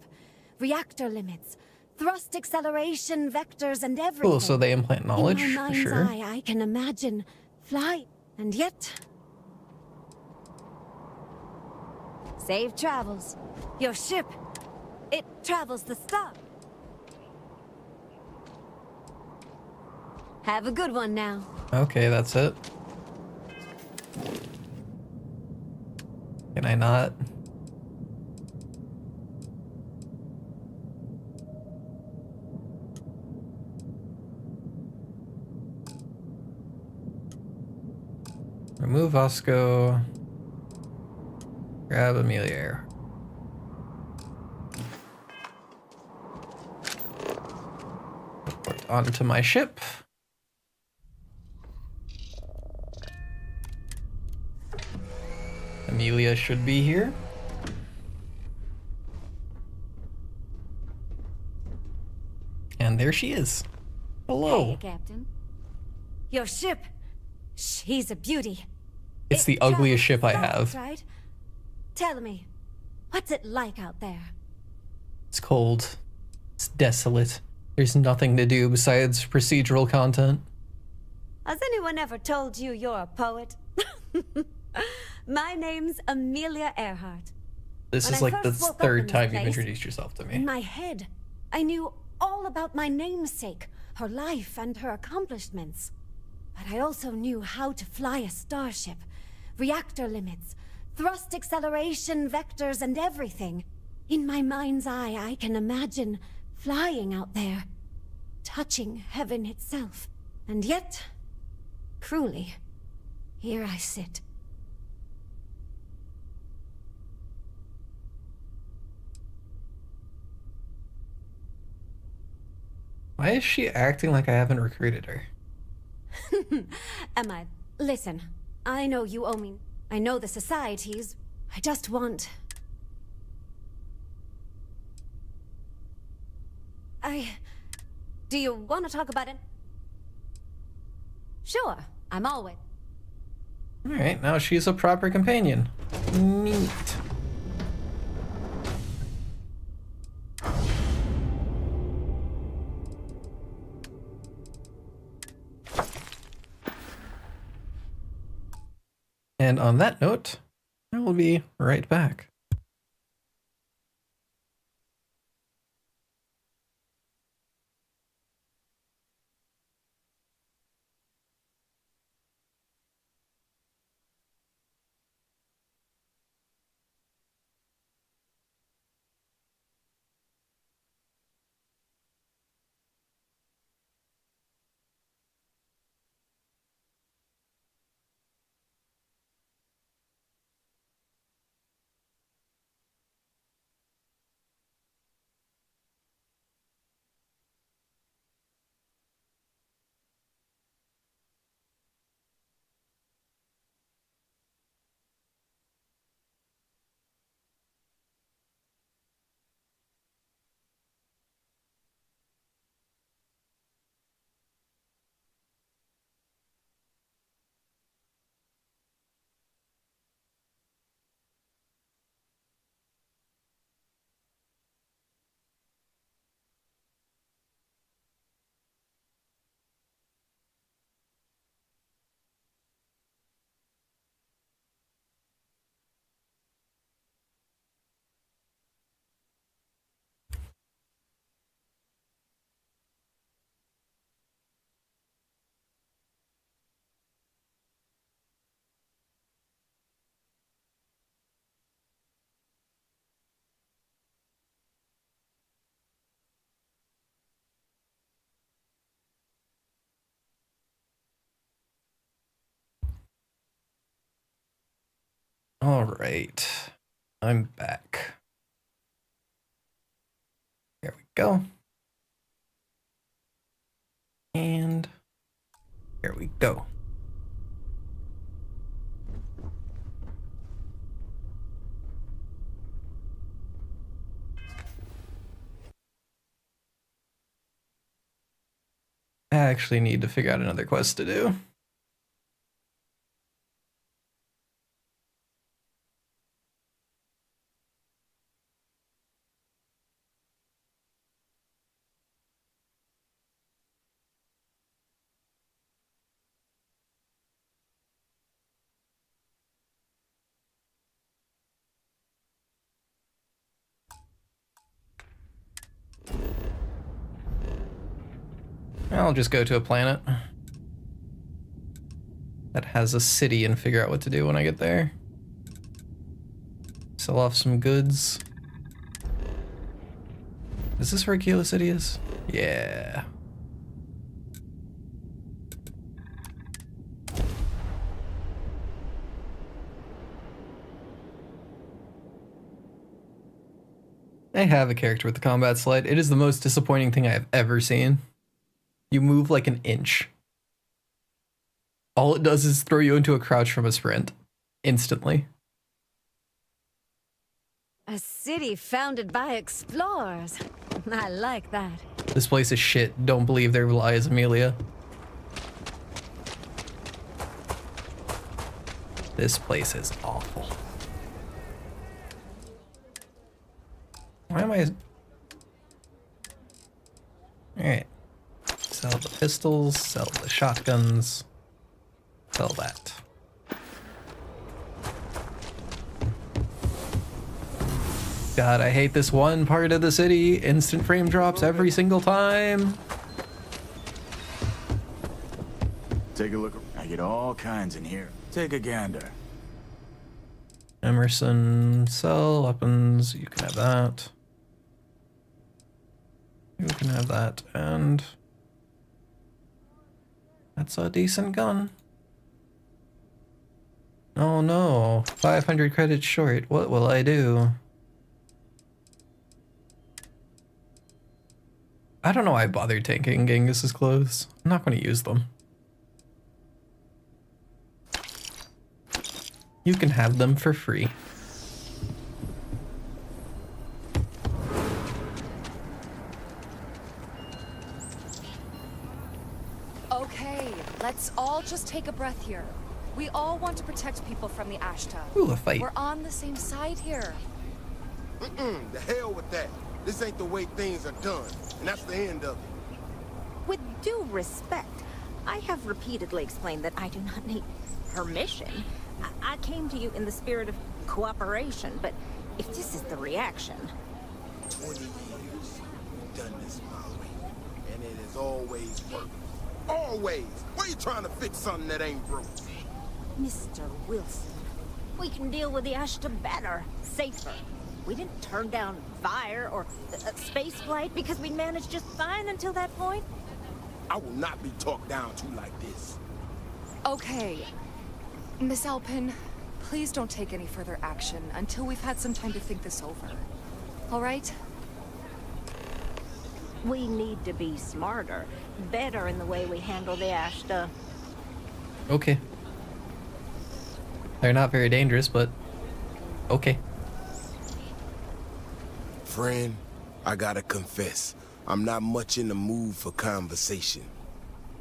Reactor limits, thrust acceleration, vectors, and everything. Cool, so they implant knowledge, in my for mind's sure. eye, I can imagine fly, and yet... Safe travels. Your ship, it travels the star. Have a good one now. Okay, that's it. Can I not? Remove Osco. Grab Amelia. Report onto my ship. Amelia should be here. And there she is. Hello. Hey, Captain. Your ship, she's a beauty. It's the ugliest ship I have. Right? Tell me, what's it like out there? It's cold. It's desolate. There's nothing to do besides procedural content. Has anyone ever told you you're a poet? My name's Amelia Earhart. This is like the third time you've introduced yourself to me. In my head, I knew all about my namesake, her life and her accomplishments. But I also knew how to fly a starship, reactor limits, thrust acceleration, vectors, and everything. In my mind's eye, I can imagine flying out there, touching heaven itself. And yet, cruelly, here I sit. Why is she acting like I haven't recruited her? Am I? Listen, I know you owe me. I know the societies. I just want... Do you want to talk about it? Sure, I'm always... Alright, now she's a proper companion. Neat. And on that note, I will be right back. All right, I'm back. Here we go. And here we go. I actually need to figure out another quest to do. I'll just go to a planet that has a city and figure out what to do when I get there. Sell off some goods. Is this where Aquila City is? Yeah. I have a character with the combat slide. It is the most disappointing thing I have ever seen. You move like an inch. All it does is throw you into a crouch from a sprint. Instantly. A city founded by explorers. I like that. This place is shit. Don't believe their lies, Amelia. This place is awful. Why am I... Alright. Sell the pistols, sell the shotguns, sell that. God, I hate this one part of the city. Instant frame drops every single time. Take a look. I get all kinds in here. Take a gander. Emerson, sell weapons. You can have that. You can have that, and that's a decent gun. Oh no, 500 credits short. What will I do? I don't know why I bothered taking Genghis's clothes. I'm not going to use them. You can have them for free. Okay, let's all just take a breath here. We all want to protect people from the Ashta. Ooh, a fight. We're on the same side here. The hell with that. This ain't the way things are done, and that's the end of it. With due respect, I have repeatedly explained that I do not need permission. I came to you in the spirit of cooperation, but if this is the reaction... 20 years you've done this my way, and it has always worked. Always! Why are you trying to fix something that ain't broke? Mr. Wilson, we can deal with the Ashta better, safer. We didn't turn down fire or space flight because we managed just fine until that point. I will not be talked down to like this. Okay. Miss Alpin, please don't take any further action until we've had some time to think this over. All right? We need to be smarter, better in the way we handle the Ashta. Okay. They're not very dangerous, but okay. Friend, I gotta confess, I'm not much in the mood for conversation.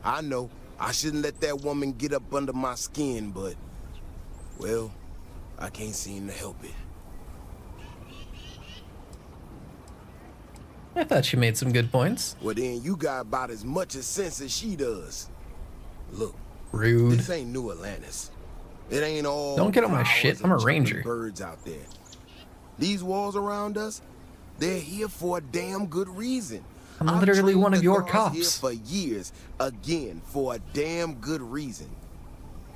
I know, I shouldn't let that woman get up under my skin, but, well, I can't seem to help it. I thought she made some good points. Well then, you got about as much as sense as she does. Look, rude. This ain't New Atlantis. It ain't all... Don't get on my shit, I'm a ranger. Birds out there. These walls around us, they're here for a damn good reason. I'm literally one of your cops. Here for years, again, for a damn good reason.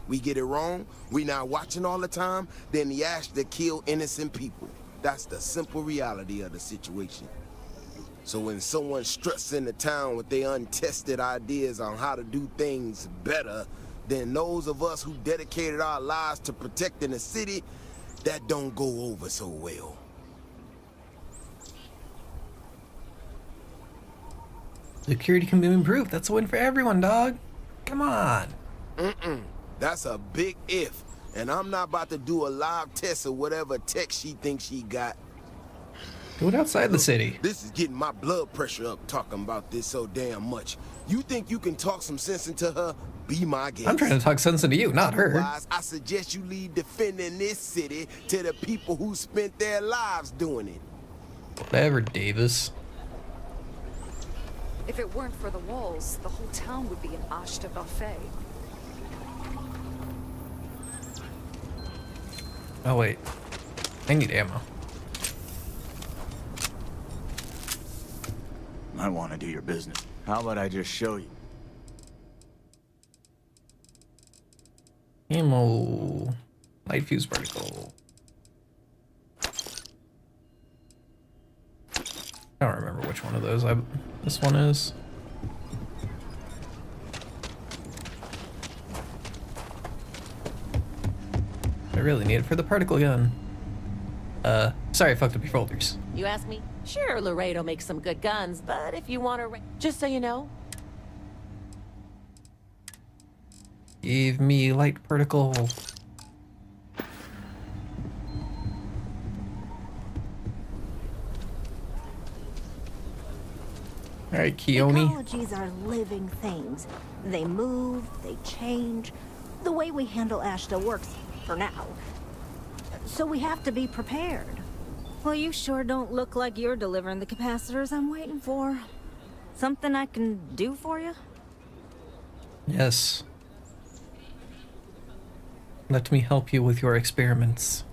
We get it wrong, we not watching all the time, then the Ashta kill innocent people. That's the simple reality of the situation. So when someone struts into town with their untested ideas on how to do things better than those of us who dedicated our lives to protecting the city, that don't go over so well. Security can be improved. That's a win for everyone, dog. Come on. That's a big if. And I'm not about to do a live test of whatever tech she thinks she got. Do it outside the city. This is getting my blood pressure up talking about this so damn much. You think you can talk some sense into her? Be my guest. I'm trying to talk sense into you, not her. Otherwise, I suggest you leave defending this city to the people who spent their lives doing it. Whatever, Davis. If it weren't for the walls, the whole town would be an Ashta buffet. Oh, wait. I need ammo. I want to do your business. How about I just show you? Ammo. Light fuse particle. I don't remember which one of those this one is. I really need it for the particle gun. Sorry I fucked up your folders. You ask me? Sure, Laredo makes some good guns, but if you want to... Just so you know. Give me light particle. Alright, Keone. Ecologies are living things. They move, they change. The way we handle Ashta works for now. So we have to be prepared. Well, you sure don't look like you're delivering the capacitors I'm waiting for. Something I can do for you? Yes. Let me help you with your experiments.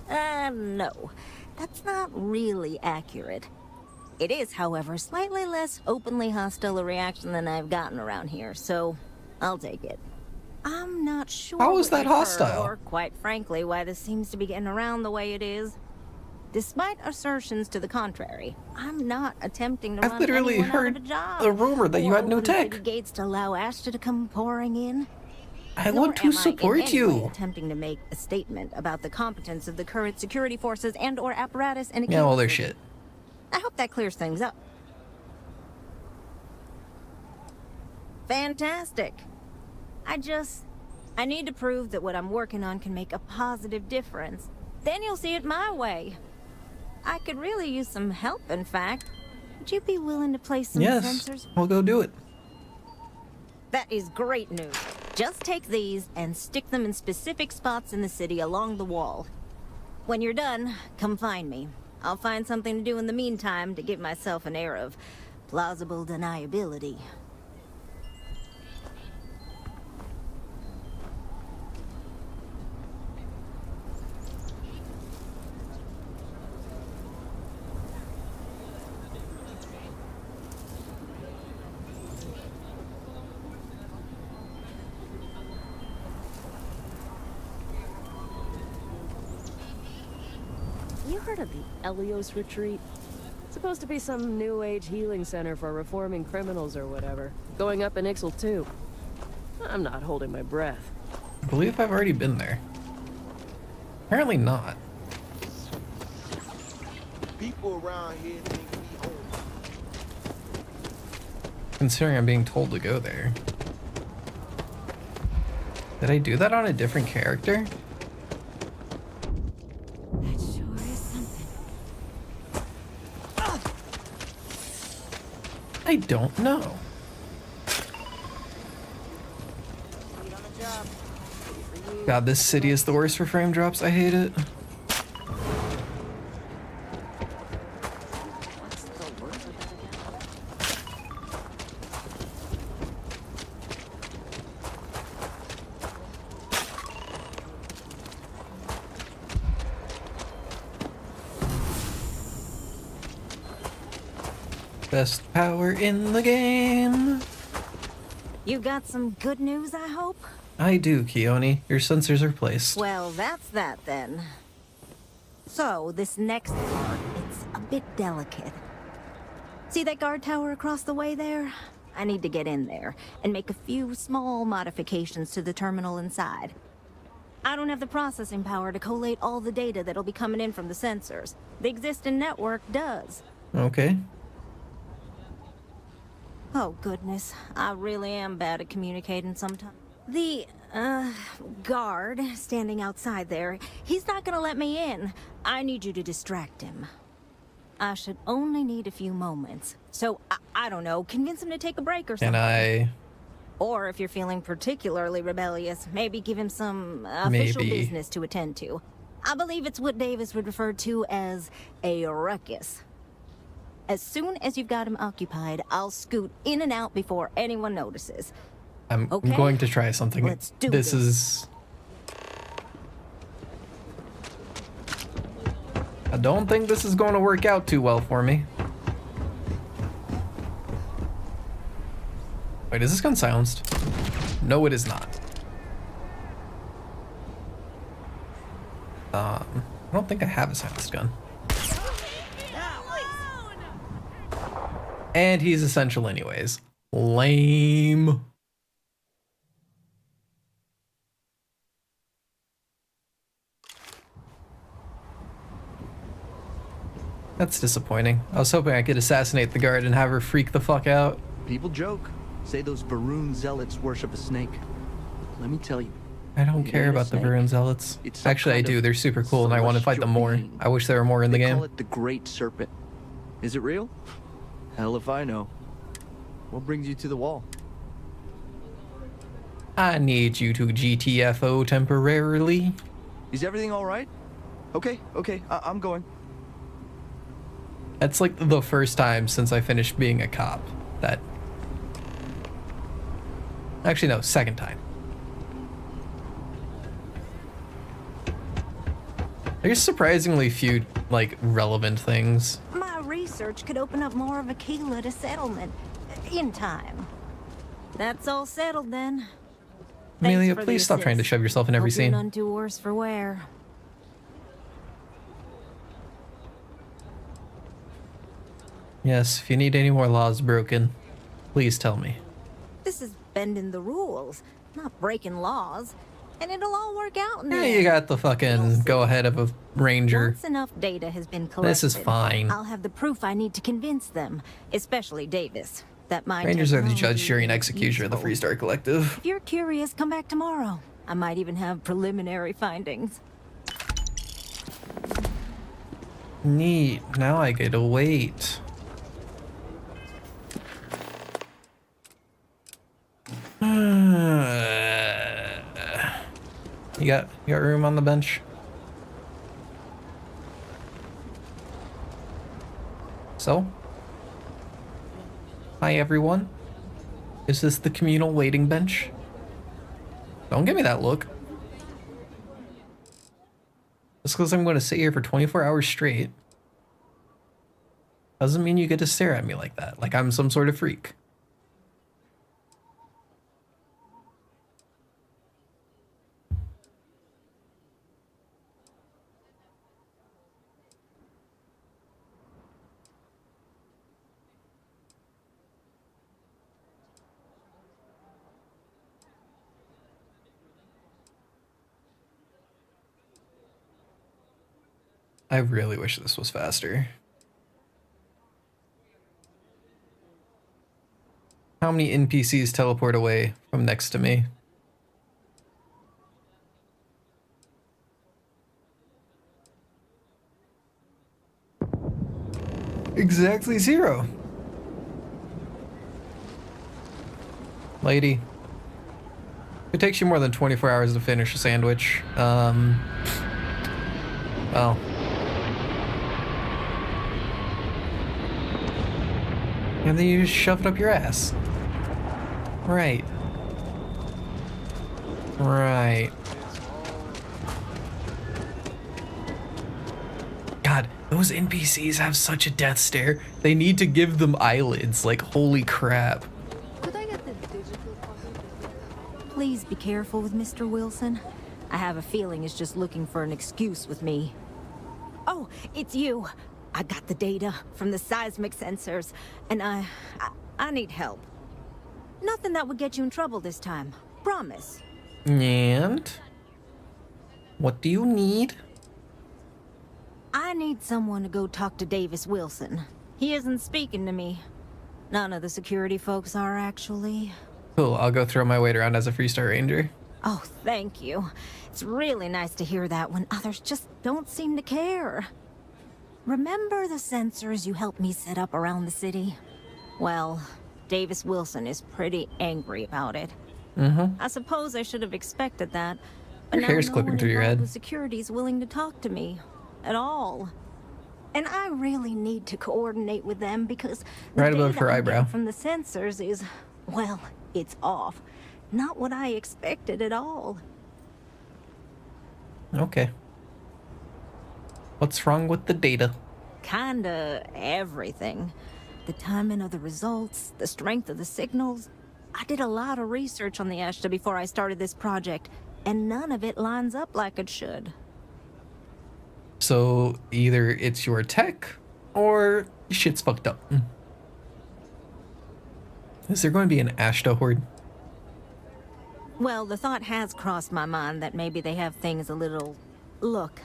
No. That's not really accurate. It is, however, slightly less openly hostile a reaction than I've gotten around here, so I'll take it. I'm not sure. How is that what you've hostile? heard, or quite frankly, why this seems to be getting around the way it is. Despite assertions to the contrary, I'm not attempting to I've run literally anyone out heard of a job. a rumor that you or had no open tech. city gates to allow Ashta to come pouring in. I Nor want to am I in support any way you. attempting to make a statement about the competence of the current security forces and/or apparatus in a Yeah, well, case. they're shit. I hope that clears things up. Fantastic. I need to prove that what I'm working on can make a positive difference. Then you'll see it my way. I could really use some help, in fact. Would you be willing to place some Yes, sensors? we'll go do it. That is great news. Just take these and stick them in specific spots in the city along the wall. When you're done, come find me. I'll find something to do in the meantime to give myself an air of plausible deniability. You heard of the Elios Retreat? It's supposed to be some new age healing center for reforming criminals or whatever. Going up in Ixel too. I'm not holding my breath. I believe I've already been there. Apparently not. People around here think we own. Considering I'm being told to go there. Did I do that on a different character? That sure is something. I don't know. God, this city is the worst for frame drops. I hate it. Best power in the game. You got some good news, I hope? I do, Keone. Your sensors are placed. Well, that's that then. So, this next part, it's a bit delicate. See that guard tower across the way there? I need to get in there and make a few small modifications to the terminal inside. I don't have the processing power to collate all the data that'll be coming in from the sensors. The existing network does. Okay. Oh, goodness. I really am bad at communicating sometimes. The, guard standing outside there, he's not gonna let me in. I need you to distract him. I should only need a few moments. So, I don't know, convince him to take a break or something. Can I... Or if you're feeling particularly rebellious, maybe give him some official business to attend to. I believe it's what Davis would refer to as a ruckus. As soon as you've got him occupied, I'll scoot in and out before anyone notices. I'm Okay? going to try something. Let's do this this. is... I don't think this is going to work out too well for me. Wait, is this gun silenced? No, it is not. don't think I have a silenced gun. And he's essential anyways. Lame. That's disappointing. I was hoping I could assassinate the guard and have her freak the fuck out. People joke. Say those Varun zealots worship a snake. Let me tell you. I don't care about the Varun zealots. Actually, I do. They're super cool, and I want to fight them more. I wish there were more in the game. They call it the Great Serpent. Is it real? Hell if I know. What brings you to the wall? I need you to GTFO temporarily. Is everything all right? Okay, I'm going. That's like the first time since I finished being a cop that... Actually, no, second time. There's surprisingly few, like, relevant things. My research could open up more of Aquila to settlement in time. That's all settled then. Amelia, please stop trying to shove yourself in every Hope you're scene. none too worse for wear. Yes, if you need any more laws broken, please tell me. This is bending the rules, not breaking laws. And it'll all work out in the Yeah, end. you got the fucking go ahead of a ranger. Once enough data has been collected, This is fine. I'll have the proof I need to convince them, especially Davis, that my Rangers are the judge, technology jury, and is executioner of the useful. Freestar Collective. If you're curious, come back tomorrow. I might even have preliminary findings. Neat. Now I get to wait. You got room on the bench? So? Hi everyone. Is this the communal waiting bench? Don't give me that look. Just because I'm going to sit here for 24 hours straight doesn't mean you get to stare at me like that, like I'm some sort of freak. I really wish this was faster. How many NPCs teleport away from next to me? Exactly 0. Lady. It takes you more than 24 hours to finish a sandwich. Well. And then you just shove it up your ass. Right. Right. God, those NPCs have such a death stare. They need to give them eyelids, like holy crap. Please be careful with Mr. Wilson. I have a feeling he's just looking for an excuse with me. Oh, it's you. I got the data from the seismic sensors, and I need help. Nothing that would get you in trouble this time. Promise. And? What do you need? I need someone to go talk to Davis Wilson. He isn't speaking to me. None of the security folks are, actually. Cool, I'll go throw my weight around as a Freestar Ranger. Oh, thank you. It's really nice to hear that when others just don't seem to care. Remember the sensors you helped me set up around the city? Well, Davis Wilson is pretty angry about it. I suppose I should have expected that. But Your hair's clipping through your head. The security's willing to talk to me. At all. And I really need to coordinate with them because the Right above data her I'm eyebrow. getting from the sensors is, well, it's off. Not what I expected at all. Okay. What's wrong with the data? Kinda everything. The timing of the results, the strength of the signals. I did a lot of research on the Ashta before I started this project, and none of it lines up like it should. So either it's your tech or shit's fucked up. Is there going to be an Ashta horde? Well, the thought has crossed my mind that maybe they have things a little... Look,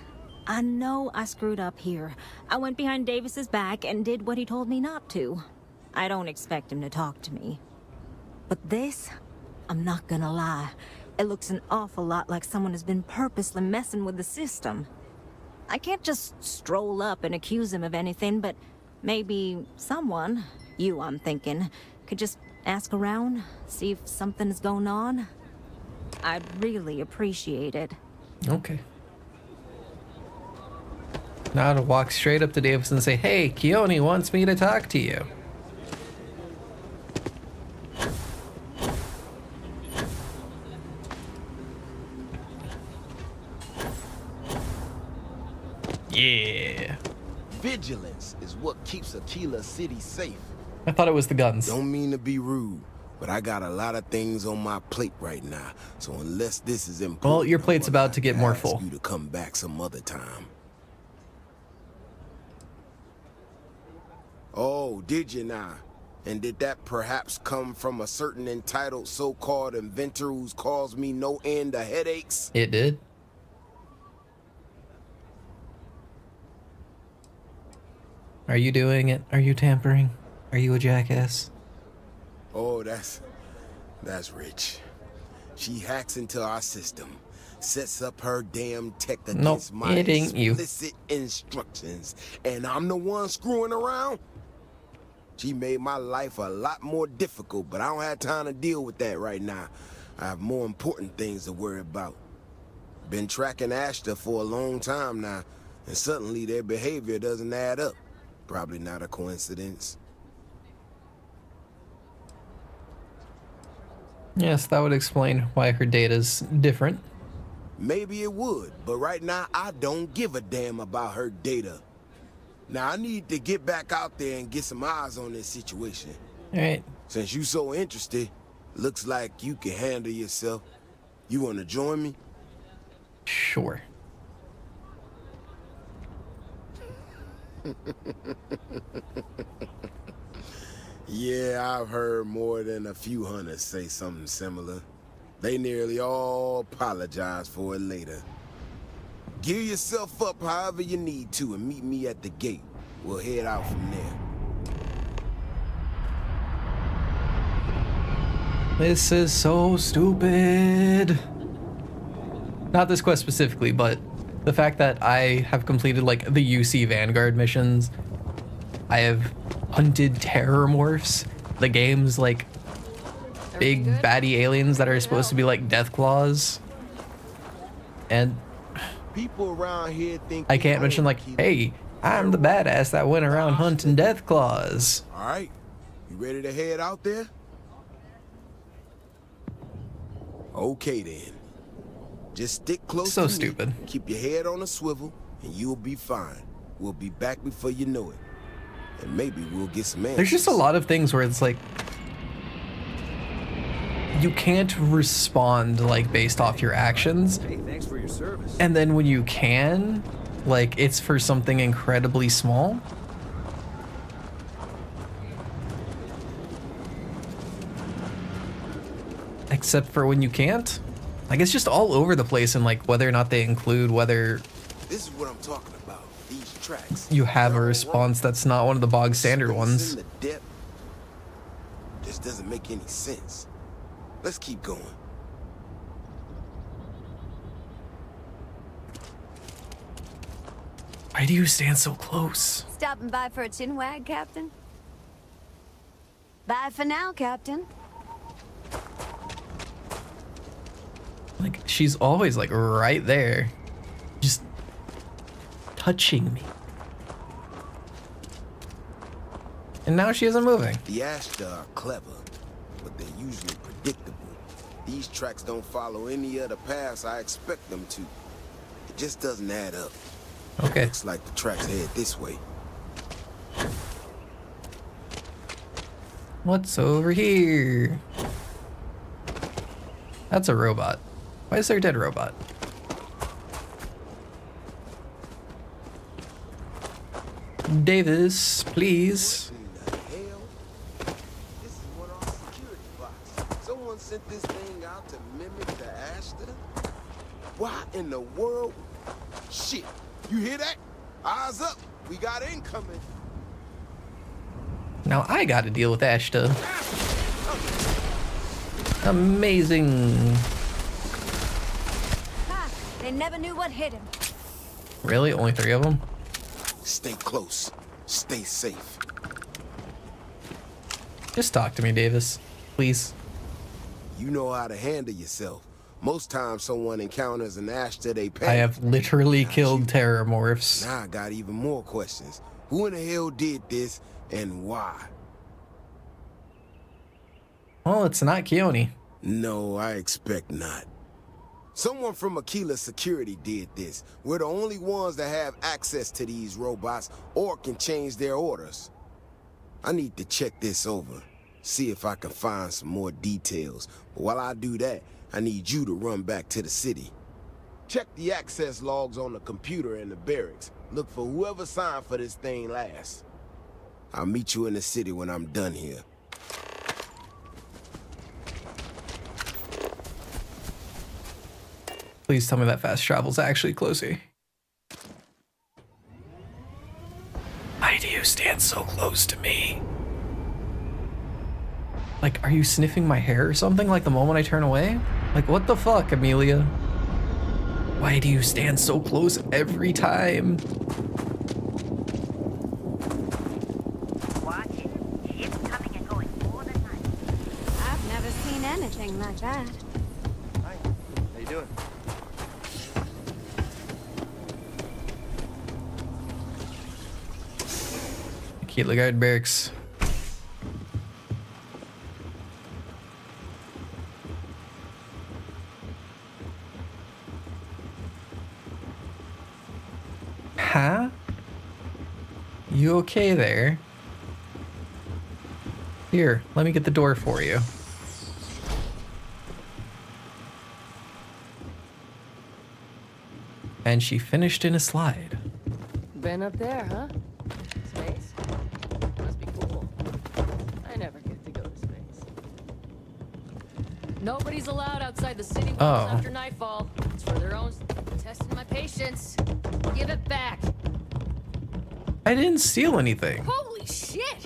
I know I screwed up here. I went behind Davis's back and did what he told me not to. I don't expect him to talk to me. But this, I'm not gonna lie, it looks an awful lot like someone has been purposely messing with the system. I can't just stroll up and accuse him of anything, but maybe someone, you I'm thinking, could just ask around, see if something's going on. I'd really appreciate it. Okay. Now to walk straight up to Davis and say, hey, Keone wants me to talk to you. Yeah. Vigilance is what keeps Aquila City safe. I thought it was the guns. Don't mean to be rude, but I got a lot of things on my plate right now. So unless this is important, well, your plate's about to get more full. Ask you to come back some other time. Oh, did you now? And did that perhaps come from a certain entitled so-called inventor who's caused me no end of headaches? It did. Are you doing it? Are you tampering? Are you a jackass? Oh, that's rich. She hacks into our system, sets up her damn tech against my explicit instructions, and I'm the one screwing around? She made my life a lot more difficult, but I don't have time to deal with that right now. I have more important things to worry about. Been tracking Ashta for a long time now, and suddenly their behavior doesn't add up. Probably not a coincidence. Yes, that would explain why her data's different. Maybe it would, but right now I don't give a damn about her data. Now I need to get back out there and get some eyes on this situation. All right. Since you so interested, looks like you can handle yourself. You want to join me? Sure. Yeah, I've heard more than a few hunters say something similar. They nearly all apologize for it later. Gear yourself up however you need to and meet me at the gate. We'll head out from there. This is so stupid. Not this quest specifically, but the fact that I have completed like the UC Vanguard missions. I have hunted terror morphs, the game's like big baddie aliens that are supposed to be like death claws. And people around here think I can't mention like, hey, I'm the badass that went around hunting death claws. All right, you ready to head out there? Okay then. Just stick close to me. So stupid. Keep your head on a swivel and you'll be fine. We'll be back before you know it. And maybe we'll get some answers. There's just a lot of things where it's like you can't respond like based off your actions. Hey, thanks for your service. And then when you can, like it's for something incredibly small. Except for when you can't. Like it's just all over the place and like whether or not they include whether this is what I'm talking about. These tracks. You have a response that's not one of the bog standard ones. The depth just doesn't make any sense. Let's keep going. Why do you stand so close? Stopping by for a chinwag, Captain? Bye for now, Captain. Like, she's always like right there. Just touching me. And now she isn't moving. The Ashta are clever, but they're usually predictable. These tracks don't follow any other paths I expect them to. It just doesn't add up. Okay. Looks like the tracks head this way. What's over here? That's a robot. Why is there a dead robot? Davis, please. Someone sent this thing out to mimic the Ashton? Why in the world? Shit, you hear that? Eyes up, we got incoming. Now I gotta deal with Ashta. Amazing. Ha! They never knew what hit him. Really? Only 3 of them? Stay close. Stay safe. Just talk to me, Davis. Please. You know how to handle yourself. Most times someone encounters an Ashta, they panic. I have literally killed terramorphs. Now I got even more questions. Who in the hell did this and why? Well, it's not Keone. No, I expect not. Someone from Aquila Security did this. We're the only ones that have access to these robots or can change their orders. I need to check this over, see if I can find some more details. But while I do that, I need you to run back to the city. Check the access logs on the computer in the barracks. Look for whoever signed for this thing last. I'll meet you in the city when I'm done here. Please tell me that fast travel's actually closer. Why do you stand so close to me? Like, are you sniffing my hair or something like the moment I turn away? Like, what the fuck, Amelia? Why do you stand so close every time? Watch it. Ships coming and going all the time. I've never seen anything like that. Hi. How you doing? Aquila Guard Barracks. Huh? You okay there? Here, let me get the door for you. And she finished in a slide. Been up there, huh? Space? Must be cool. I never get to go to space. Nobody's allowed outside the city walls after nightfall. It's for their own... Testing my patience. Give it back. I didn't steal anything. Holy shit!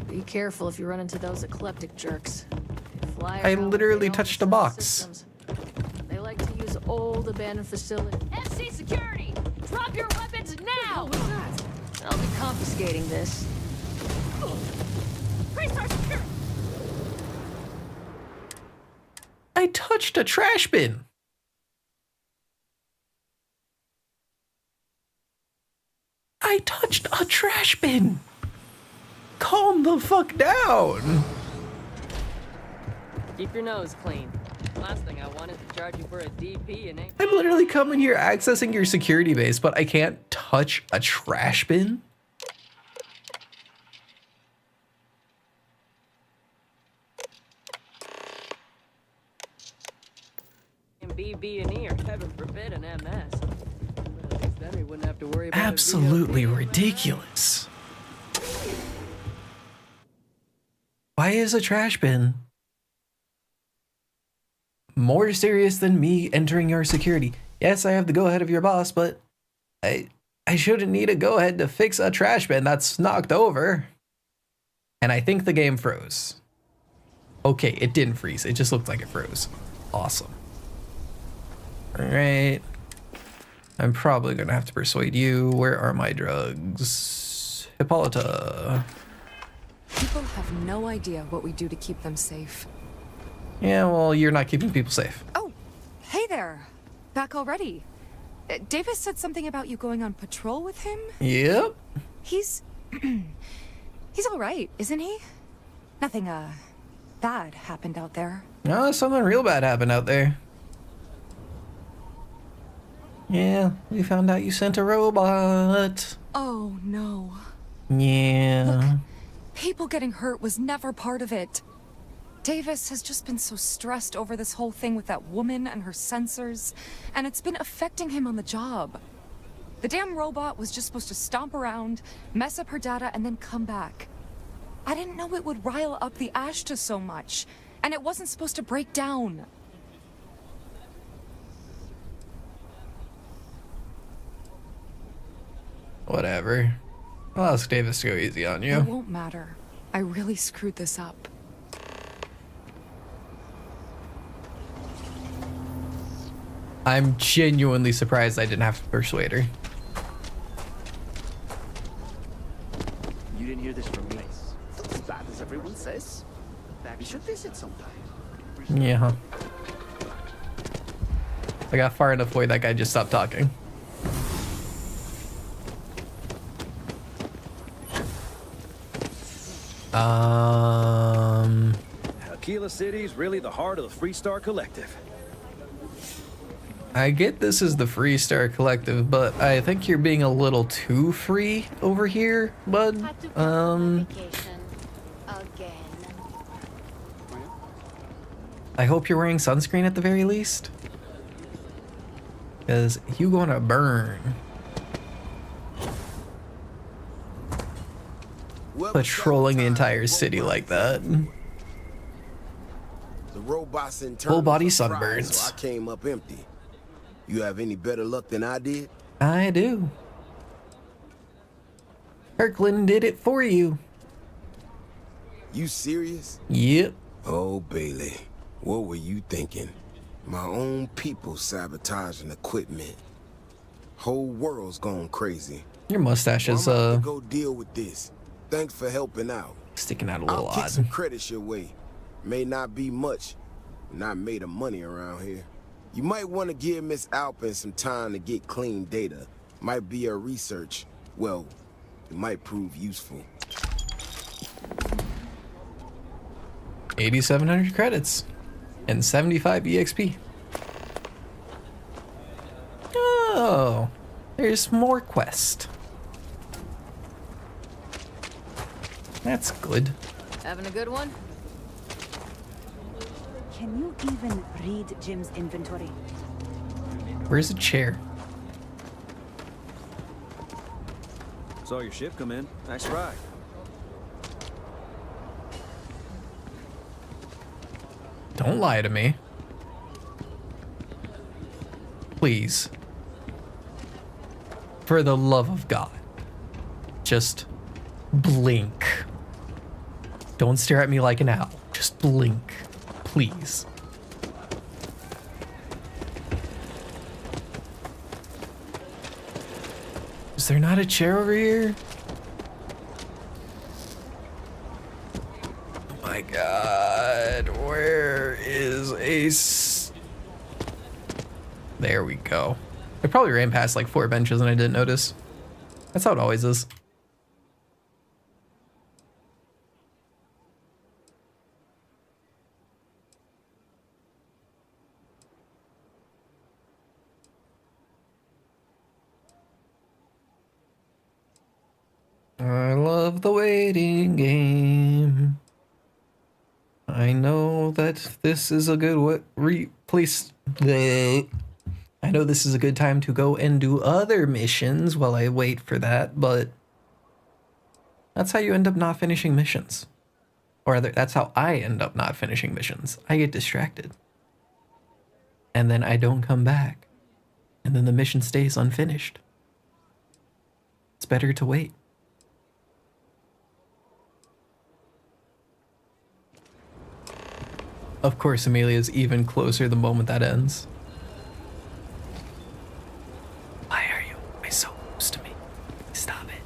Be careful if you run into those eclectic jerks. They fly I around with literally their own touched a set of box. systems. They like to use old abandoned facilities. MC security! Drop your weapons now! What's that? I'll be confiscating this. I touched a trash bin. I touched a trash bin. Calm the fuck down. Keep your nose clean. Last thing I want is to charge you for a DP and ain't... I'm literally coming here accessing your security base, but I can't touch a trash bin? B&E or heaven forbid an MS. But at least then we wouldn't have to worry about Absolutely ridiculous. Why is a trash bin more serious than me entering your security? Yes, I have the go-ahead of your boss, but I shouldn't need a go-ahead to fix a trash bin that's knocked over. And I think the game froze. Okay, it didn't freeze. It just looked like it froze. Awesome. Alright. I'm probably gonna have to persuade you. Where are my drugs? Hippolyta. People have no idea what we do to keep them safe. Yeah, well, you're not keeping people safe. Oh, hey there. Back already. Davis said something about you going on patrol with him? Yep. He's... he's alright, isn't he? Nothing, bad happened out there. No, something real bad happened out there. Yeah, we found out you sent a robot. Oh, no. Yeah. Look, people getting hurt was never part of it. Davis has just been so stressed over this whole thing with that woman and her sensors, and it's been affecting him on the job. The damn robot was just supposed to stomp around, mess up her data, and then come back. I didn't know it would rile up the Ashta so much, and it wasn't supposed to break down. Whatever. I'll ask Davis to go easy on you. It won't matter. I really screwed this up. I'm genuinely surprised I didn't have to persuade her. You didn't hear this from me. It's not as bad as everyone says. We should visit sometime. Yeah. Huh. I got far enough away that guy just stopped talking. Aquila City's really the heart of the Freestar Collective. I get this is the Freestar Collective, but I think you're being a little too free over here, bud. I hope you're wearing sunscreen at the very least. Because you gonna burn. Patrolling the entire city like that. The robots in Full body surprised, sunburns. so I came up empty. You have any better luck than I did? I do. Kirkland did it for you. You serious? Yep. Oh, Bailey, what were you thinking? My own people sabotaging equipment. Whole world's gone crazy. Your mustache is I'm about to go deal with this. Thanks for helping out. Sticking out a little I'll kick odd. some credits your way. May not be much. Not made of money around here. You might want to give Miss Alpin some time to get clean data. Might be her research. Well, it might prove useful. 8,700 credits and 75 EXP. Oh, there's more quest. That's good. Having a good one? Can you even read Jim's inventory? Where's a chair? Saw your ship come in. Nice ride. Don't lie to me. Please. For the love of God. Just blink. Don't stare at me like an owl. Just blink. Please. Is there not a chair over here? Oh my God. Where is There we go. I probably ran past like 4 benches and I didn't notice. That's how it always is. I love the waiting game. I know that this is a good place. I know this is a good time to go and do other missions while I wait for that, but that's how you end up not finishing missions. Or rather, that's how I end up not finishing missions. I get distracted. And then I don't come back. And then the mission stays unfinished. It's better to wait. Of course, Amelia's even closer the moment that ends. Why are you always so close to me? Stop it.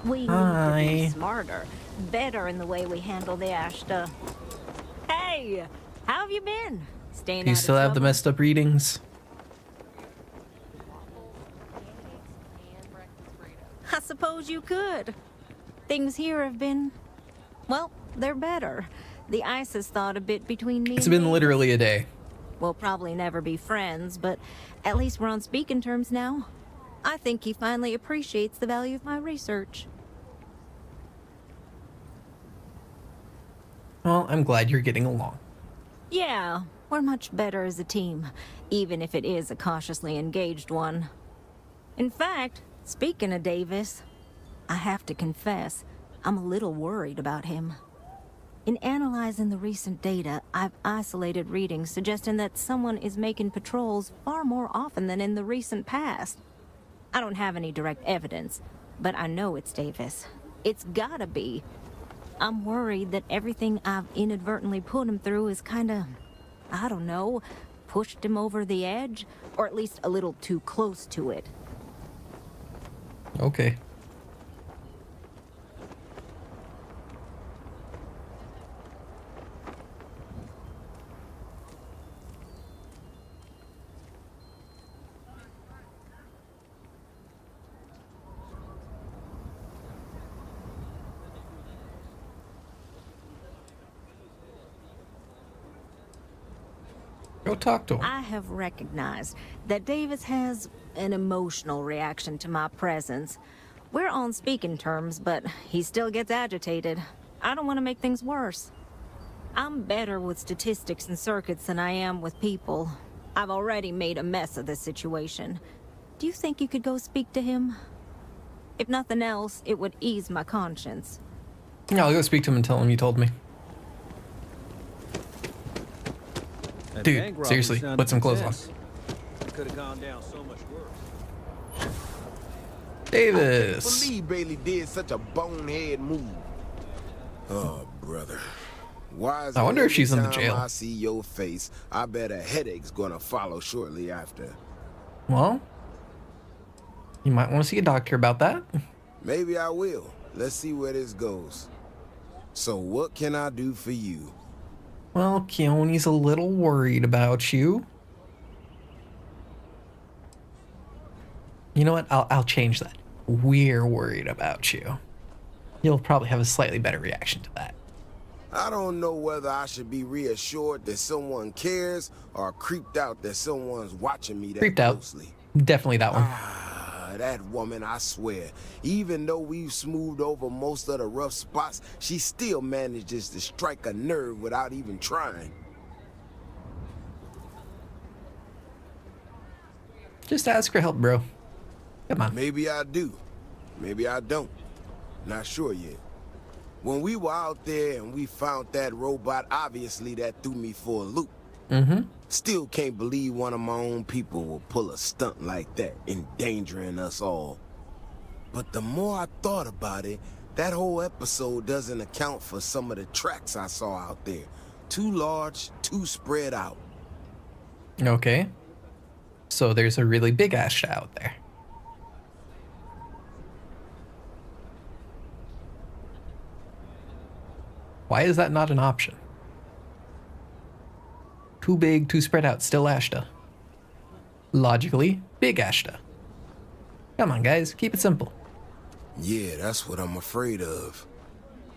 We need to be smarter, better in the way we handle the Ashta. Hey, how have you been? Staying Do you out of still have the trouble? messed up readings? I suppose you could. Things here have been, well, they're better. The ice has thawed a bit between me It's and been Davis. literally a day. We'll probably never be friends, but at least we're on speaking terms now. I think he finally appreciates the value of my research. Well, I'm glad you're getting along. Yeah, we're much better as a team, even if it is a cautiously engaged one. In fact, speaking of Davis, I have to confess, I'm a little worried about him. In analyzing the recent data, I've isolated readings suggesting that someone is making patrols far more often than in the recent past. I don't have any direct evidence, but I know it's Davis. It's gotta be. I'm worried that everything I've inadvertently put him through is kinda, I don't know, pushed him over the edge, or at least a little too close to it. Okay. Go talk to him. I have recognized that Davis has an emotional reaction to my presence. We're on speaking terms, but he still gets agitated. I don't want to make things worse. I'm better with statistics and circuits than I am with people. I've already made a mess of this situation. Do you think you could go speak to him? If nothing else, it would ease my conscience. Yeah, I'll go speak to him and tell him you told me. Dude, seriously, put some clothes on. Could have gone down so much worse. Davis. I can't believe Bailey did such a bonehead move. Oh, brother. Why is I wonder if every she's in the time jail. I see your face, I bet a headache's gonna follow shortly after. Well, you might want to see a doctor about that. Maybe I will. Let's see where this goes. So what can I do for you? Well, Keone's a little worried about you. You know what? I'll change that. We're worried about you. You'll probably have a slightly better reaction to that. I don't know whether I should be reassured that someone cares or creeped out that someone's watching me that Creeped out. closely. Definitely that one. That woman, I swear, even though we've smoothed over most of the rough spots, she still manages to strike a nerve without even trying. Just ask for help, bro. Come on. Maybe I do. Maybe I don't. Not sure yet. When we were out there and we found that robot, obviously that threw me for a loop. Mm-hmm. Still can't believe one of my own people will pull a stunt like that, endangering us all. But the more I thought about it, that whole episode doesn't account for some of the tracks I saw out there. Too large, too spread out. Okay. So there's a really big Asha out there. Why is that not an option? Too big, too spread out, still Ashta. Logically, big Ashta. Come on, guys, keep it simple. Yeah, that's what I'm afraid of.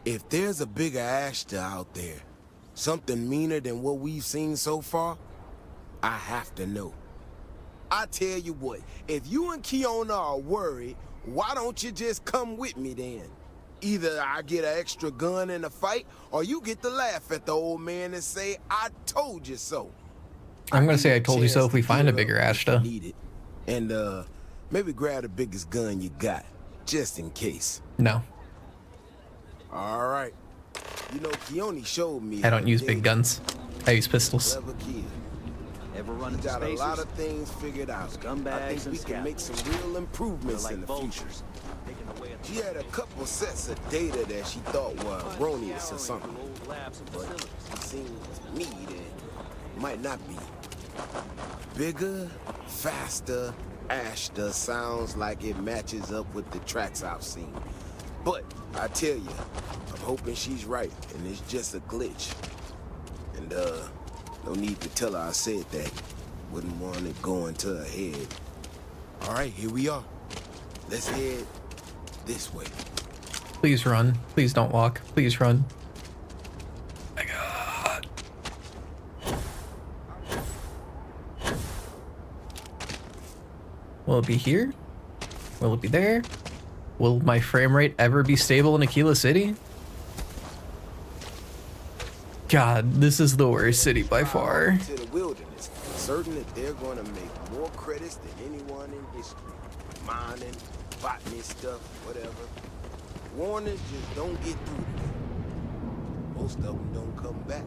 If there's a bigger Ashta out there, something meaner than what we've seen so far, I have to know. I tell you what, if you and Kiona are worried, why don't you just come with me then? Either I get an extra gun in the fight, or you get to laugh at the old man and say, I told you so. I'm gonna say I told you so if we find a bigger Ashta. And, maybe grab the biggest gun you got, just in case. No. All right. You know, Keone showed me. I don't use big guns. I use pistols. Clever kid. Ever run He into got a spacers? lot of things figured out. I think we can make some real improvements in the future. She had a couple sets of data that she thought were erroneous or something. But it seems to me that it might not be. Bigger, faster, Ashta sounds like it matches up with the tracks I've seen. But I tell you, I'm hoping she's right and it's just a glitch. And no need to tell her I said that. Wouldn't want it going to her head. All right, here we are. Let's head this way. Please run. Please don't walk. Please run. My God. Will it be here? Will it be there? Will my frame rate ever be stable in Aquila City? God, this is the worst city by far. To the wilderness, certain that they're gonna make more credits than anyone in history. Mining, botany stuff, whatever. Warners just don't get through to them. Most of them don't come back.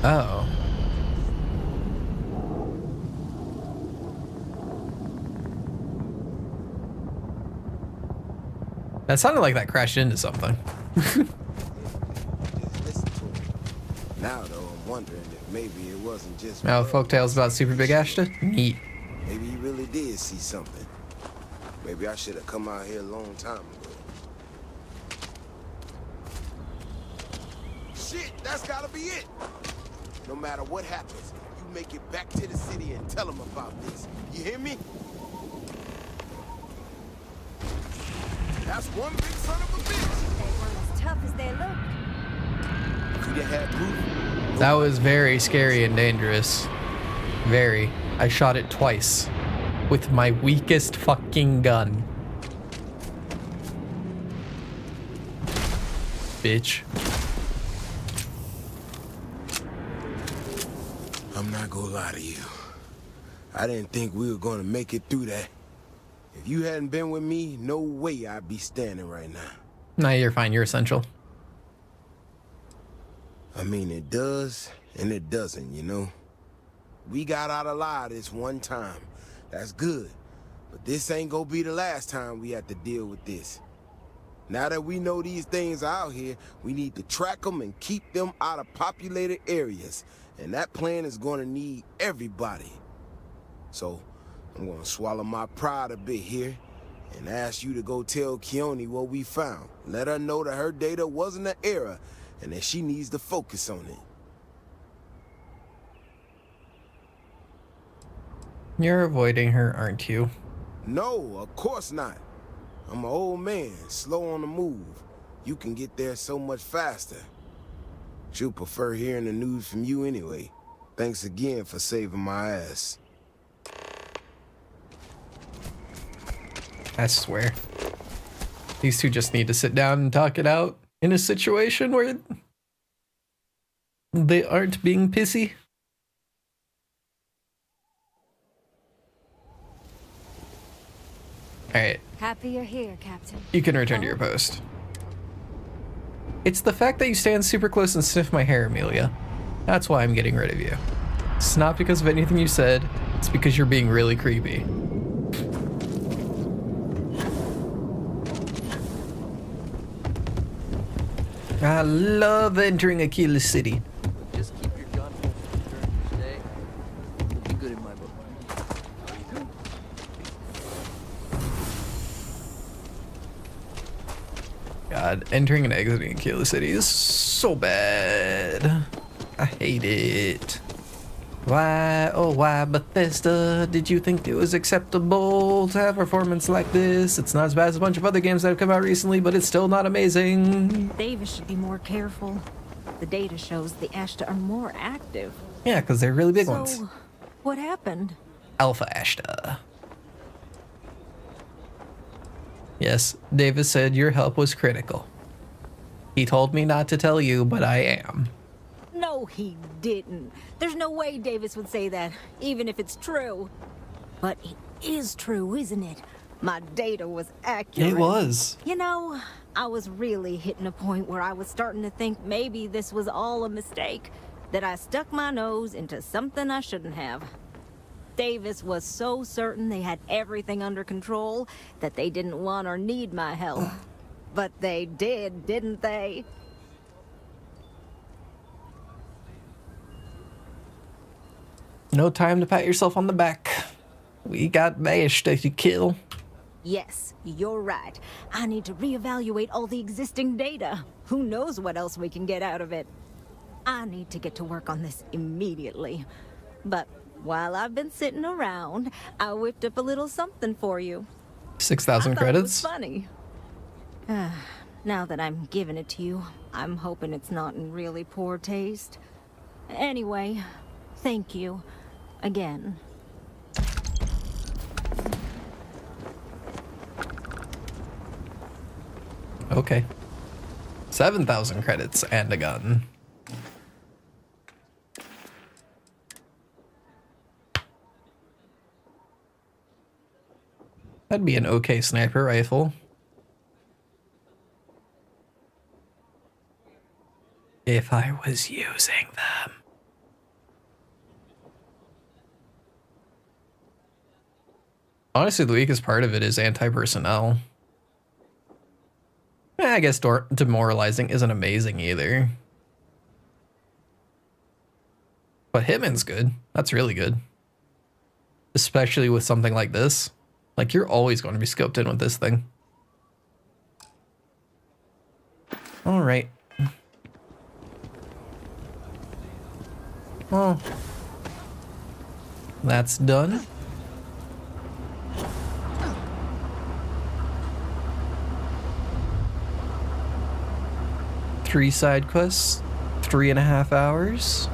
Oh. That sounded like that crashed into something. Now though, I'm wondering if maybe it wasn't just Now, folktales about Super Big Ashta? Neat. maybe he really did see something. Maybe I should have come out here a long time ago. Shit, that's gotta be it. No matter what happens, you make it back to the city and tell them about this. You hear me? That's one big son of a bitch. They weren't as tough as they looked. If we didn't have proof, That was very scary and dangerous. Very. I shot it twice. With my weakest fucking gun. Bitch. I'm not gonna lie to you. I didn't think we were gonna make it through that. If you hadn't been with me, no way I'd be standing right now. Nah, you're fine. You're essential. I mean, it does and it doesn't, you know? We got out alive this one time. That's good. But this ain't gonna be the last time we have to deal with this. Now that we know these things are out here, we need to track them and keep them out of populated areas. And that plan is gonna need everybody. So, I'm gonna swallow my pride a bit here and ask you to go tell Keone what we found. Let her know that her data wasn't an error and that she needs to focus on it. You're avoiding her, aren't you? No, of course not. I'm an old man, slow on the move. You can get there so much faster. She'll prefer hearing the news from you anyway. Thanks again for saving my ass. I swear. These two just need to sit down and talk it out in a situation where they aren't being pissy. Alright, Happy you're here, Captain. you can return to your post. It's the fact that you stand super close and sniff my hair, Amelia. That's why I'm getting rid of you. It's not because of anything you said, it's because you're being really creepy. I love entering a keyless city. Just keep your gun holstered during your stay. You'll be good in my book. God, entering and exiting a keyless city is so bad. I hate it. Why, oh why, Bethesda, did you think it was acceptable to have performance like this? It's not as bad as a bunch of other games that have come out recently, but it's still not amazing. Davis should be more careful. The data shows the Ashta are more active. Yeah, because they're really big ones. So, what happened? Alpha Ashta. Yes, Davis said your help was critical. He told me not to tell you, but I am. No, he didn't. There's no way Davis would say that, even if it's true. But it is true, isn't it? My data was accurate. It was. You know, I was really hitting a point where I was starting to think maybe this was all a mistake. That I stuck my nose into something I shouldn't have. Davis was so certain they had everything under control that they didn't want or need my help. But they did, didn't they? No time to pat yourself on the back. We got Ashta to kill. Yes, you're right. I need to reevaluate all the existing data. Who knows what else we can get out of it? I need to get to work on this immediately. But while I've been sitting around, I whipped up a little something for you. 6,000 I thought it was credits. funny. Now that I'm giving it to you, I'm hoping it's not in really poor taste. Anyway, thank you. Again. Okay. 7,000 credits and a gun. That'd be an okay sniper rifle. If I was using them. Honestly, the weakest part of it is anti-personnel. I guess demoralizing isn't amazing either. But Hitman's good. That's really good. Especially with something like this. Like, you're always going to be scoped in with this thing. Alright. Well, that's done. Three side quests, 3.5 hours.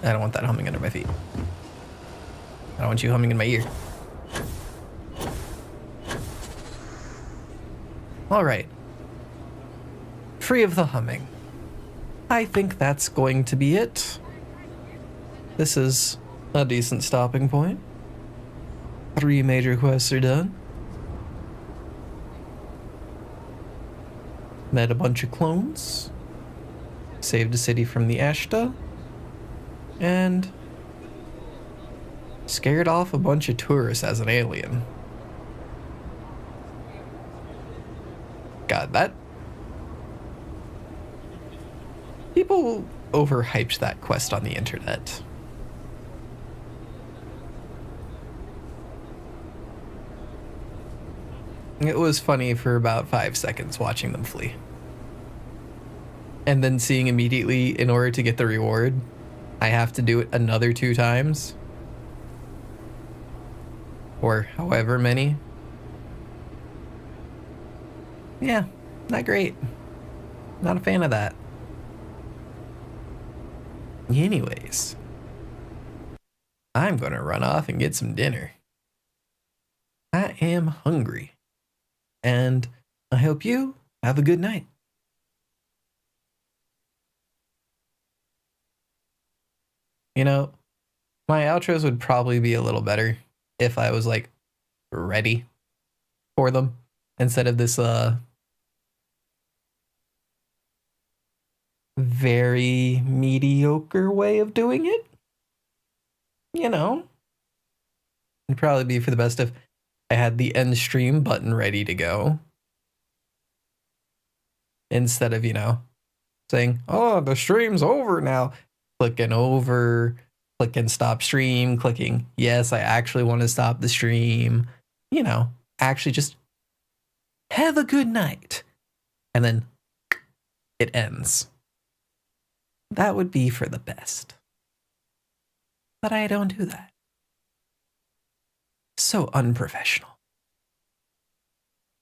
I don't want that humming under my feet. I don't want you humming in my ear. All right. Free of the humming. I think that's going to be it. This is a decent stopping point. 3 major quests are done. Met a bunch of clones. Saved a city from the Ashta. And scared off a bunch of tourists as an alien. God, that... People overhyped that quest on the internet. It was funny for about 5 seconds watching them flee. And then seeing immediately, in order to get the reward, I have to do it another 2 times. Or however many. Yeah, not great. Not a fan of that. Anyways, I'm gonna run off and get some dinner. I am hungry. And I hope you have a good night. You know, my outros would probably be a little better if I was like ready for them instead of this very mediocre way of doing it. You know, it'd probably be for the best if I had the end stream button ready to go instead of, you know, saying, oh, the stream's over now. Clicking over, clicking stop stream, clicking, yes, I actually want to stop the stream. You know, actually just have a good night. And then it ends. That would be for the best. But I don't do that. So unprofessional.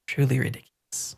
Truly ridiculous.